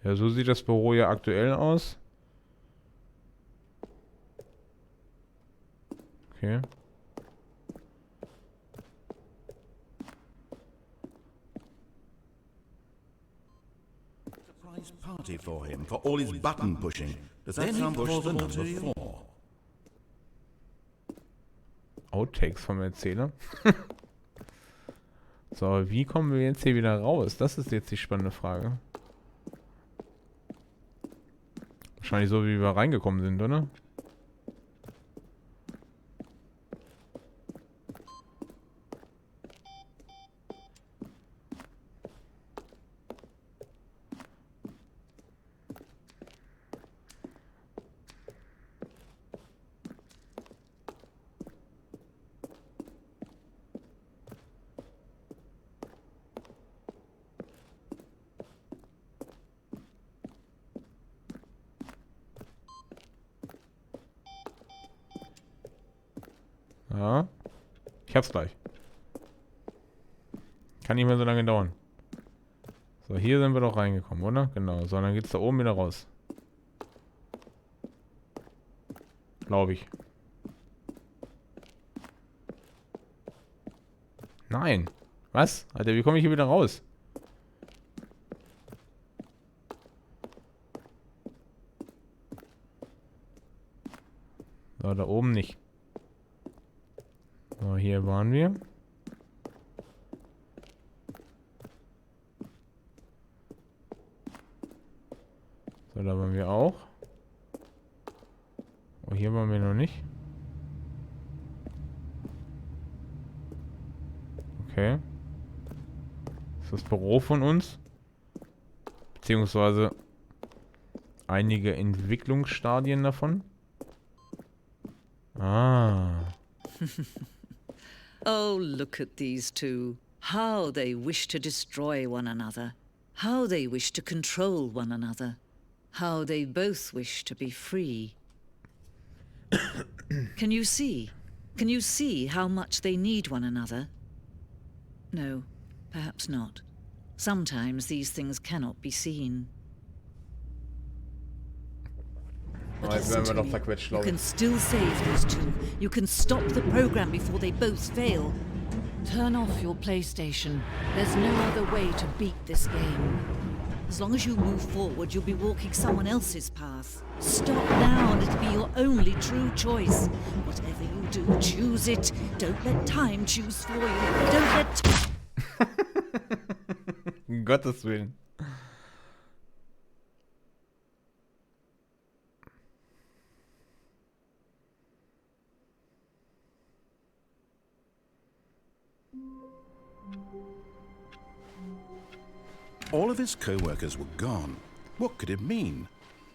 Ja, so sieht das Büro ja aktuell aus. Okay. Party for him for all his button pushing. Does that sound plausible to you? Outtakes vom Erzähler. So, wie kommen wir jetzt hier wieder raus? Das ist jetzt die spannende Frage. Wahrscheinlich so, wie wir reingekommen sind, oder? Ja. Ich hab's gleich. Kann nicht mehr so lange dauern. So, hier sind wir doch reingekommen, oder? Genau. So, dann geht's da oben wieder raus. Glaube ich. Nein. Was? Alter, wie komme ich hier wieder raus? So, da oben nicht. So, hier waren wir. So, da waren wir auch. Oh, hier waren wir noch nicht. Okay. Das ist das Büro von uns. Beziehungsweise einige Entwicklungsstadien davon. Ah. Oh, look at these two. How they wish to destroy one another. How they wish to control one another. How they both wish to be free. Can you see? Can you see how much they need one another? No, perhaps not. Sometimes these things cannot be seen. But Jetzt werden wir listen to doch me. verquetscht, You glaube can ich. still save these two. You can stop the program before they both fail. Turn off your PlayStation. There's no other way to beat this game. As long as you move forward, you'll be walking someone else's path. Stop now and it'll be your only true choice. Whatever you do, choose it. Don't let time choose for you. Don't let... Um Gottes Willen. All of his co-workers were gone. What could it mean?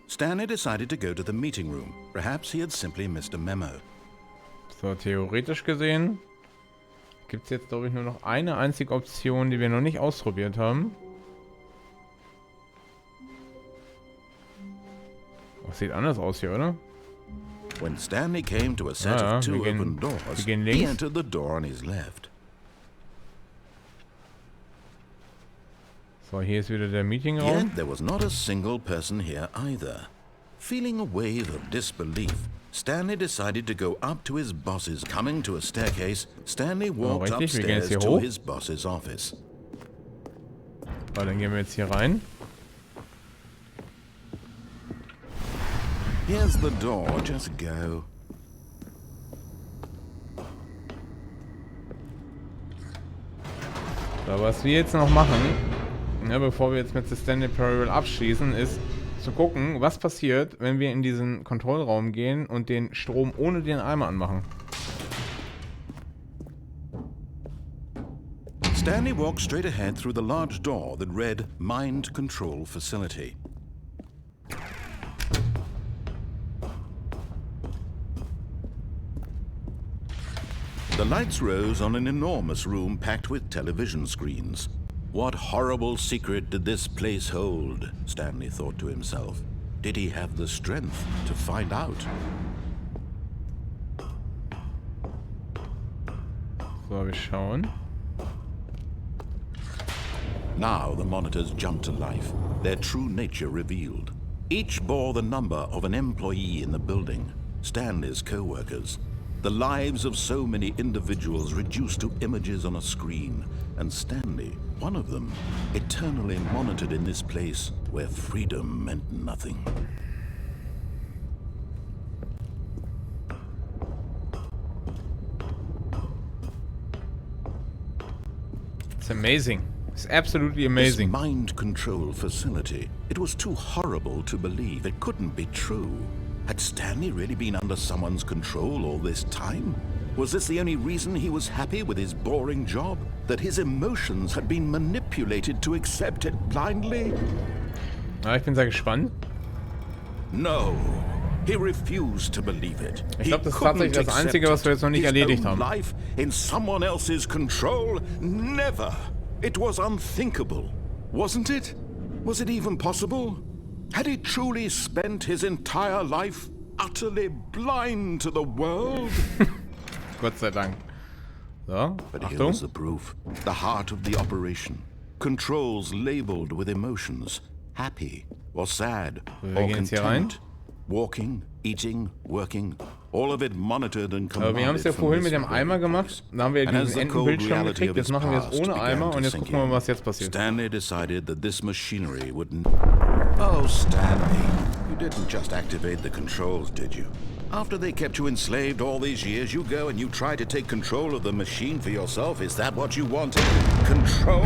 Stanley decided to go to the meeting room. Perhaps he had simply missed a memo. So, theoretisch gesehen gibt es jetzt, glaube ich, nur noch eine einzige Option, die wir noch nicht ausprobiert haben. Oh, sieht anders aus hier, oder? When Stanley came to a set Ah, of two wir gehen- open doors, wir gehen he links. entered the door on his left. So, hier ist wieder der Meetingraum. Yet there was not a single person here either. Feeling a wave of disbelief, Stanley decided to go up to his boss's. Coming to a staircase, Stanley walked richtig, wir gehen jetzt upstairs hier to hoch. his boss's office. So, dann gehen wir jetzt hier rein. Here's the door, just go. So, was wir jetzt noch machen, ne, bevor wir jetzt mit The Stanley Parable abschließen, ist zu gucken, was passiert, wenn wir in diesen Kontrollraum gehen und den Strom ohne den Eimer anmachen. Stanley walked straight ahead through the large door that read Mind Control Facility. The lights rose on an enormous room packed with television screens. What horrible secret did this place hold? Stanley thought to himself. Did he have the strength to find out? So, wir schauen. Now the monitors jumped to life, their true nature revealed. Each bore the number of an employee in the building, Stanley's co-workers. The lives of so many individuals reduced to images on a screen, and Stanley, one of them, eternally monitored in this place where freedom meant nothing. It's amazing. It's absolutely This amazing. mind control facility, it was too horrible to believe. It couldn't be true. Had Stanley really been under someone's control all this time? Was this the only reason he was happy with his boring job? That his emotions had been manipulated to accept it blindly? Ja, ich bin sehr gespannt. No. He refused to believe it. Ich glaube, das ist tatsächlich das Einzige, was wir jetzt noch nicht erledigt haben. Life in someone else's control? Never. It was unthinkable, wasn't it? Was it even possible? Had he truly spent his entire life utterly blind to the world? Gott sei Dank. So, But here Achtung. was the proof. The heart of the operation. Controls labeled with emotions. Happy or sad or gehen jetzt hier rein. content. Walking, eating, working. All of it monitored and commanded. Wir haben es ja from vorhin this mit dem Eimer very gemacht. place. Da haben wir And as diesen the cold Entenbildschirm reality gekriegt. of Jetzt his machen wir es past ohne began Eimer to und jetzt sink gucken wir mal, in, was jetzt passiert. Stanley decided that this machinery wouldn't... Oh, Stanley, you didn't just activate the controls, did you? After they kept you enslaved all these years, you go and you try to take control of the machine for yourself. Is that what you wanted? Control?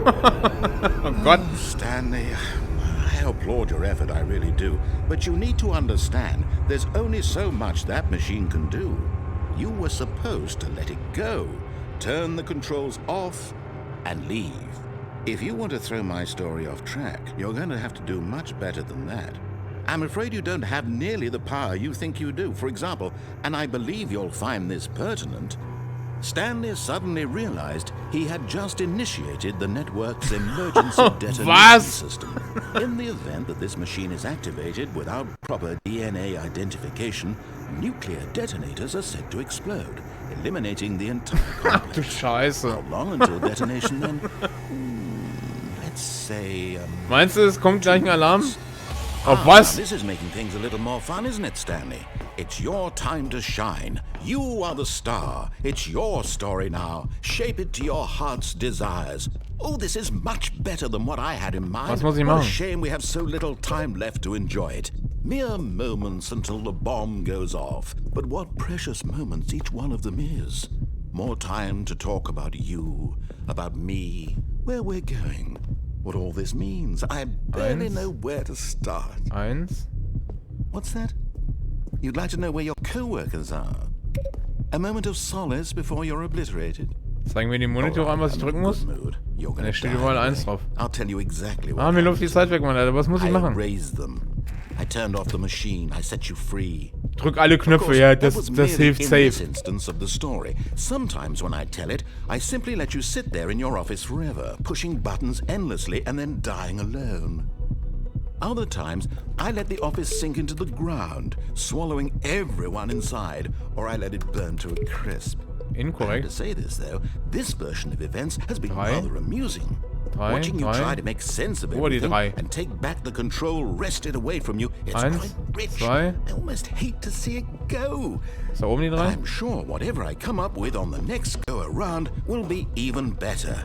Oh Gott. Stanley, I applaud your effort, I really do. But you need to understand, there's only so much that machine can do. You were supposed to let it go, turn the controls off, and leave. If you want to throw my story off track, you're going to have to do much better than that. I'm afraid you don't have nearly the power you think you do. For example, and I believe you'll find this pertinent, Stanley suddenly realized he had just initiated the network's emergency detonation Was? system. In the event that this machine is activated without proper DNA identification, nuclear detonators are said to explode, eliminating the entire Du complex. Scheiße. How long until detonation then? Let's say... Meinst du, es kommt gleich ein Alarm? Auf Now, was? this is making things a little more fun, isn't it, Stanley? It's your time to shine. You are the star. It's your story now. Shape it to your heart's desires. Oh, this is much better than what I had in mind. Was muss ich What a machen? shame we have so little time left to enjoy it. Mere moments until the bomb goes off. But what precious moments each one of them is. More time to talk about you, about me, where we're going, what all this means. I barely know where to start. 1. What's that? You'd like to know where your co-workers are? A moment of solace before you're obliterated? Zeigen wir den Monitor an, was ich I'm drücken in a muss? good mood. You're gonna Da steht die überall 1 anyway. drauf. I'll tell you exactly what Ah, mir läuft die happened. Zeit weg, Mann, Alter. Was muss ich I machen? erased them. I turned off the machine. I set you free. Drück alle Of Knöpfe, course, ja, that das was hilft merely in this safe. instance of the story. Sometimes when I tell it, I simply let you sit there in your office forever, pushing buttons endlessly and then dying alone. Other times, I let the office sink into the ground, swallowing everyone inside, or I let it burn to a crisp. I have to Inkorrekt. say this, though, this version of events has been 3. rather amusing. 3, Watching you 3. try to make sense of Wo die everything 3? and take back the control wrested away from you, it's 1, quite rich. 2. I almost hate to see it go. Ist da oben die 3? I'm sure whatever I come up with on the next go-around will be even better.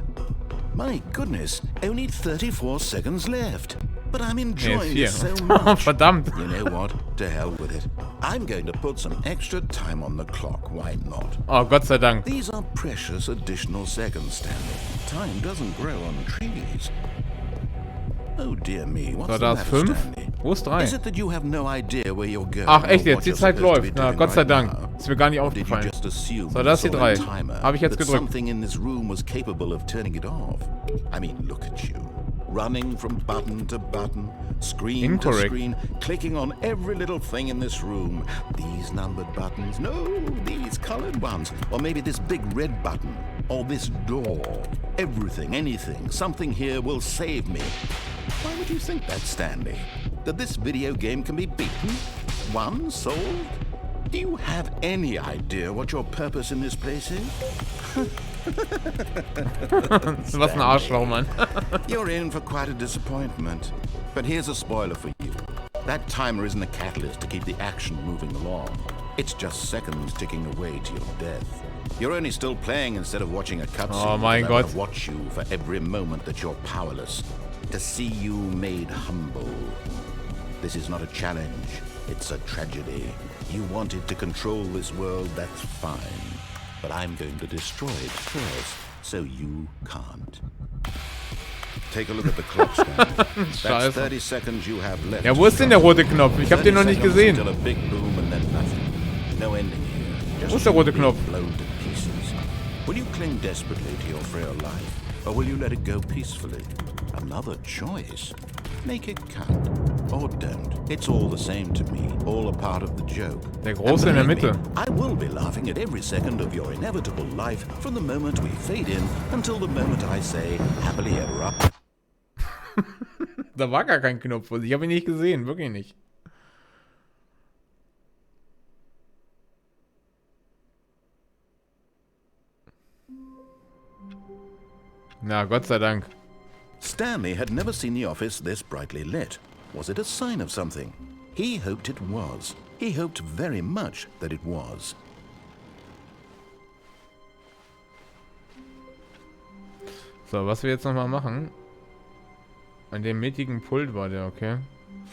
My goodness, only 34 seconds left. But I'm enjoying Nee, it so 4. much. Verdammt. You know what? To hell with it. I'm going to put some extra time on the clock. Why not? Oh, Gott sei Dank. These are precious additional seconds, Stanley. Time doesn't grow on trees. Oh dear me, what's So, the da ist matter, 5. Stanley? Wo ist 3? Is it that you have no idea where you're going? Ach, echt or jetzt? what Die you're Zeit supposed to be läuft. Na, doing Gott sei right Dank. now? Ist mir gar nicht Or did you aufgefallen. just assume So, das ist die you saw 3. a timer Habe ich jetzt that gedrückt. something in this room was capable of turning it off? I mean, look at you. Running from button to button, screen Incorrect. to screen, clicking on every little thing in this room. These numbered buttons, no, these colored ones. Or maybe this big red button, or this door. Everything, anything, something here will save me. Why would you think that, Stanley? That this video game can be beaten? Won? Solved? Do you have any idea what your purpose in this place is? Was ein Arschloch, Mann. You're in for quite a disappointment. But here's a spoiler for you. That timer isn't a catalyst to keep the action moving along. It's just seconds ticking away to your death. You're only still playing instead of watching a cutscene. Oh mein because I Gott. wanna watch you for every moment that you're powerless. To see you made humble. This is not a challenge. It's a tragedy. You wanted to control this world, that's fine. But I'm going to destroy it first. so you can't. Take a look at the clock, Stanley. That's Scheiße. 30 seconds you have left. Ja, wo ist denn der rote Knopf? Ich hab den noch nicht gesehen. Until a big boom and then nothing. No ending here. Wo ist der rote Knopf? Blown to pieces. Will you cling desperately to your frail life, or will you let it go peacefully? Another choice. Make it count, or don't. It's all the same to me, all a part of the joke. Der große in der Mitte. I will be laughing at every second of your inevitable life from the moment we fade in until the moment I say happily ever after. Da war gar kein Knopf. Ich habe ihn nicht gesehen, wirklich nicht. Na, Gott sei Dank. Stanley had never seen the office this brightly lit. Was it a sign of something? He hoped it was. He hoped very much that it was. So, was wir jetzt nochmal machen. An dem mittigen Pult war der, okay.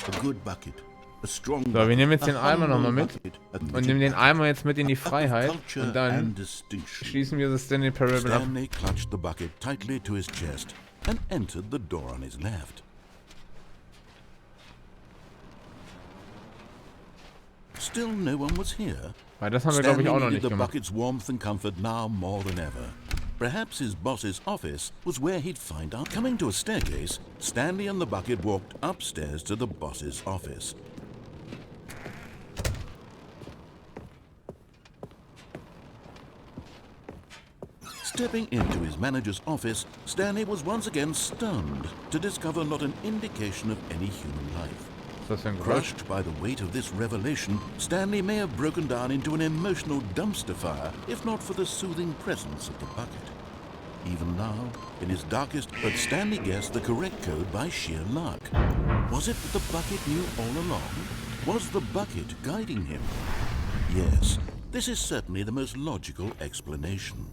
A good bucket. A strong So, wir nehmen jetzt den bucket, Eimer a nochmal humble mit. bucket, a Und nehmen den Eimer jetzt mit in die of Freiheit. culture Und dann and distinction. schließen wir das Stanley Parable ab. Stanley clutched the bucket tightly to his chest and entered the door on his left. Still no one was here. Weil das haben wir, glaube ich, auch noch nicht the gemacht. bucket's warmth and comfort now more than ever. Perhaps his boss's office was where he'd find out. Coming to a staircase, Stanley and the bucket walked upstairs to the boss's office. Stepping into his manager's office, Stanley was once again stunned to discover not an indication of any human life. Was ist das für ein Geräusch? Crushed by the weight of this revelation, Stanley may have broken down into an emotional dumpster fire if not for the soothing presence of the bucket. Even now, in his darkest, but Stanley guessed the correct code by sheer luck. Was it that the bucket knew all along? Was the bucket guiding him? Yes, this is certainly the most logical explanation.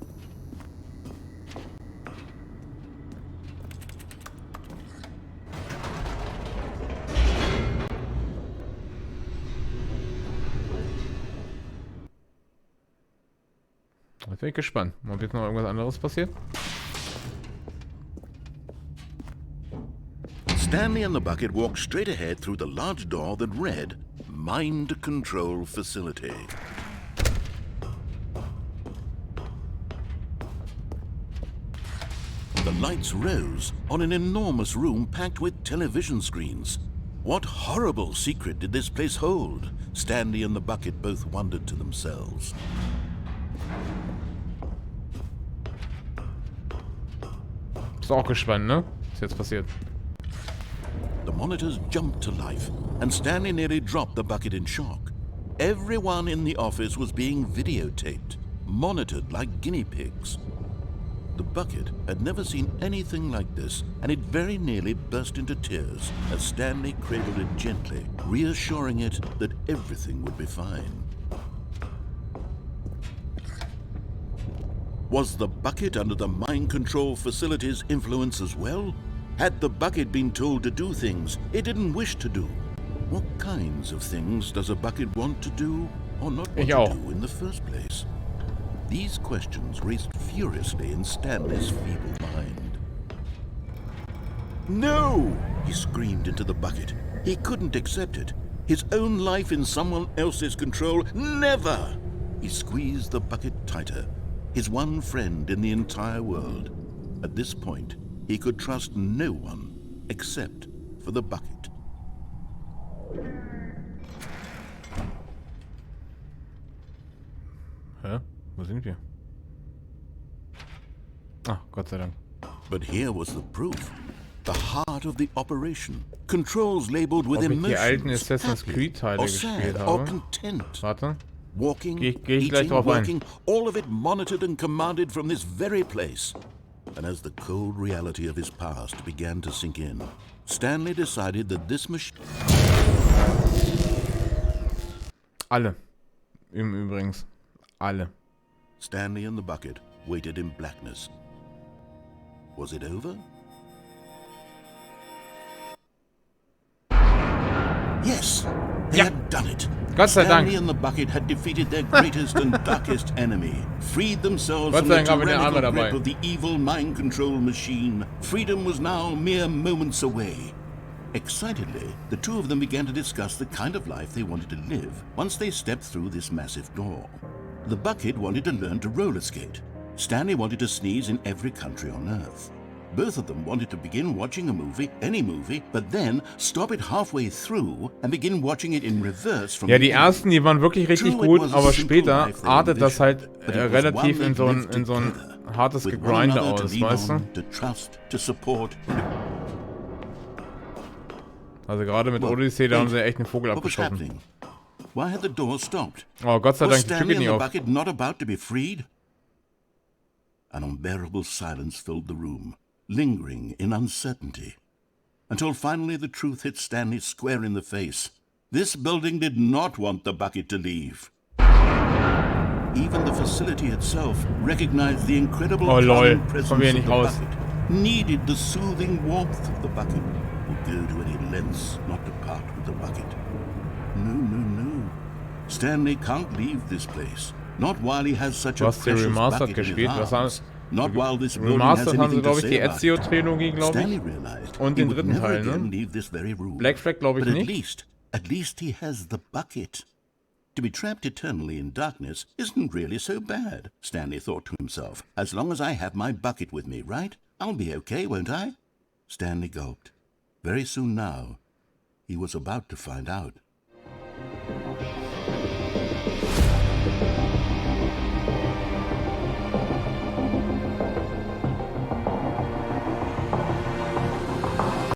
Jetzt bin ich gespannt, ob jetzt noch irgendwas anderes passiert. Stanley and the bucket walked straight ahead through the large door that read, Mind Control Facility. The lights rose on an enormous room packed with television screens. What horrible secret did this place hold? Stanley and the bucket both wondered to themselves. Ist auch gespannt, ne? Was jetzt passiert. The monitors jumped to life, and Stanley nearly dropped the bucket in shock. Everyone in the office was being videotaped, monitored like guinea pigs. The bucket had never seen anything like this, and it very nearly burst into tears as Stanley cradled it gently, reassuring it that everything would be fine. Was the bucket under the mind control facility's influence as well? Had the bucket been told to do things it didn't wish to do? What kinds of things does a bucket want to do or not want to do in the first place? These questions raced furiously in Stanley's feeble mind. No! He screamed into the bucket. He couldn't accept it. His own life in someone else's control, never! He squeezed the bucket tighter. His one friend in the entire world. At this point, he could trust no one except for the bucket. Hä? Wo sind wir? Ah, Gott sei Dank. But here was the proof. The heart of the operation. Controls labeled with Ob ich die alten emotions, Assassin's happy, Creed Teile or gespielt sad, or habe. content. Warte. Walking, Geh ich gleich eating, drauf ein. working, all of it monitored and commanded from this very place. And as the cold reality of his past began to sink in, Stanley decided that this machine... Alle. Übrigens. Alle. Stanley and the bucket waited in blackness. Was it over? Yes, they had done it. Gott sei Dank. Stanley and the bucket had defeated their greatest and darkest enemy, freed themselves Gott from sei the Dank haben wir den Arme tyrannical dabei. grip of the evil mind control machine. Freedom was now mere moments away. Excitedly, the two of them began to discuss the kind of life they wanted to live once they stepped through this massive door. The bucket wanted to learn to roller skate. Stanley wanted to sneeze in every country on Earth. Both of them wanted to begin watching a movie, any movie, but then stop it halfway through and begin watching it in reverse from Ja, die the end. ersten, die waren wirklich richtig gut, aber später artet das halt relativ in so ein hartes With one Gegrinde another to aus, lean weißt du? on, to trust, to support. Also gerade mit Odyssey, da haben sie echt einen Vogel What was abgeschossen. happening? Why had the door stopped? Oh, Gott sei Was Dank, die Tür Stanley geht and nicht the auf. bucket not about to be freed? An unbearable silence filled the room, lingering in uncertainty, until finally the truth hit Stanley square in the face. This building did not want the bucket to leave. Even the facility itself recognized the incredible Oh, lol. calming Kommen presence wir hier of nicht the raus. bucket, needed the soothing warmth of the bucket, would go to any lengths not to part with the bucket. No, no, no. Stanley can't leave this place. Not while he has such a Du hast die precious Remastered bucket in his gespielt, was arms. haben Not while this building has Remastered haben sie, anything to glaube ich, say die about it. Ezio-Trilogie, glaube Stanley ich. realized Und he den would dritten never Teil, again ne? leave this very room. Black Flag, glaube ich, But nicht. at least he has the bucket. To be trapped eternally in darkness isn't really so bad, Stanley thought to himself. As long as I have my bucket with me, right? I'll be okay, won't I? Stanley gulped. Very soon now, he was about to find out.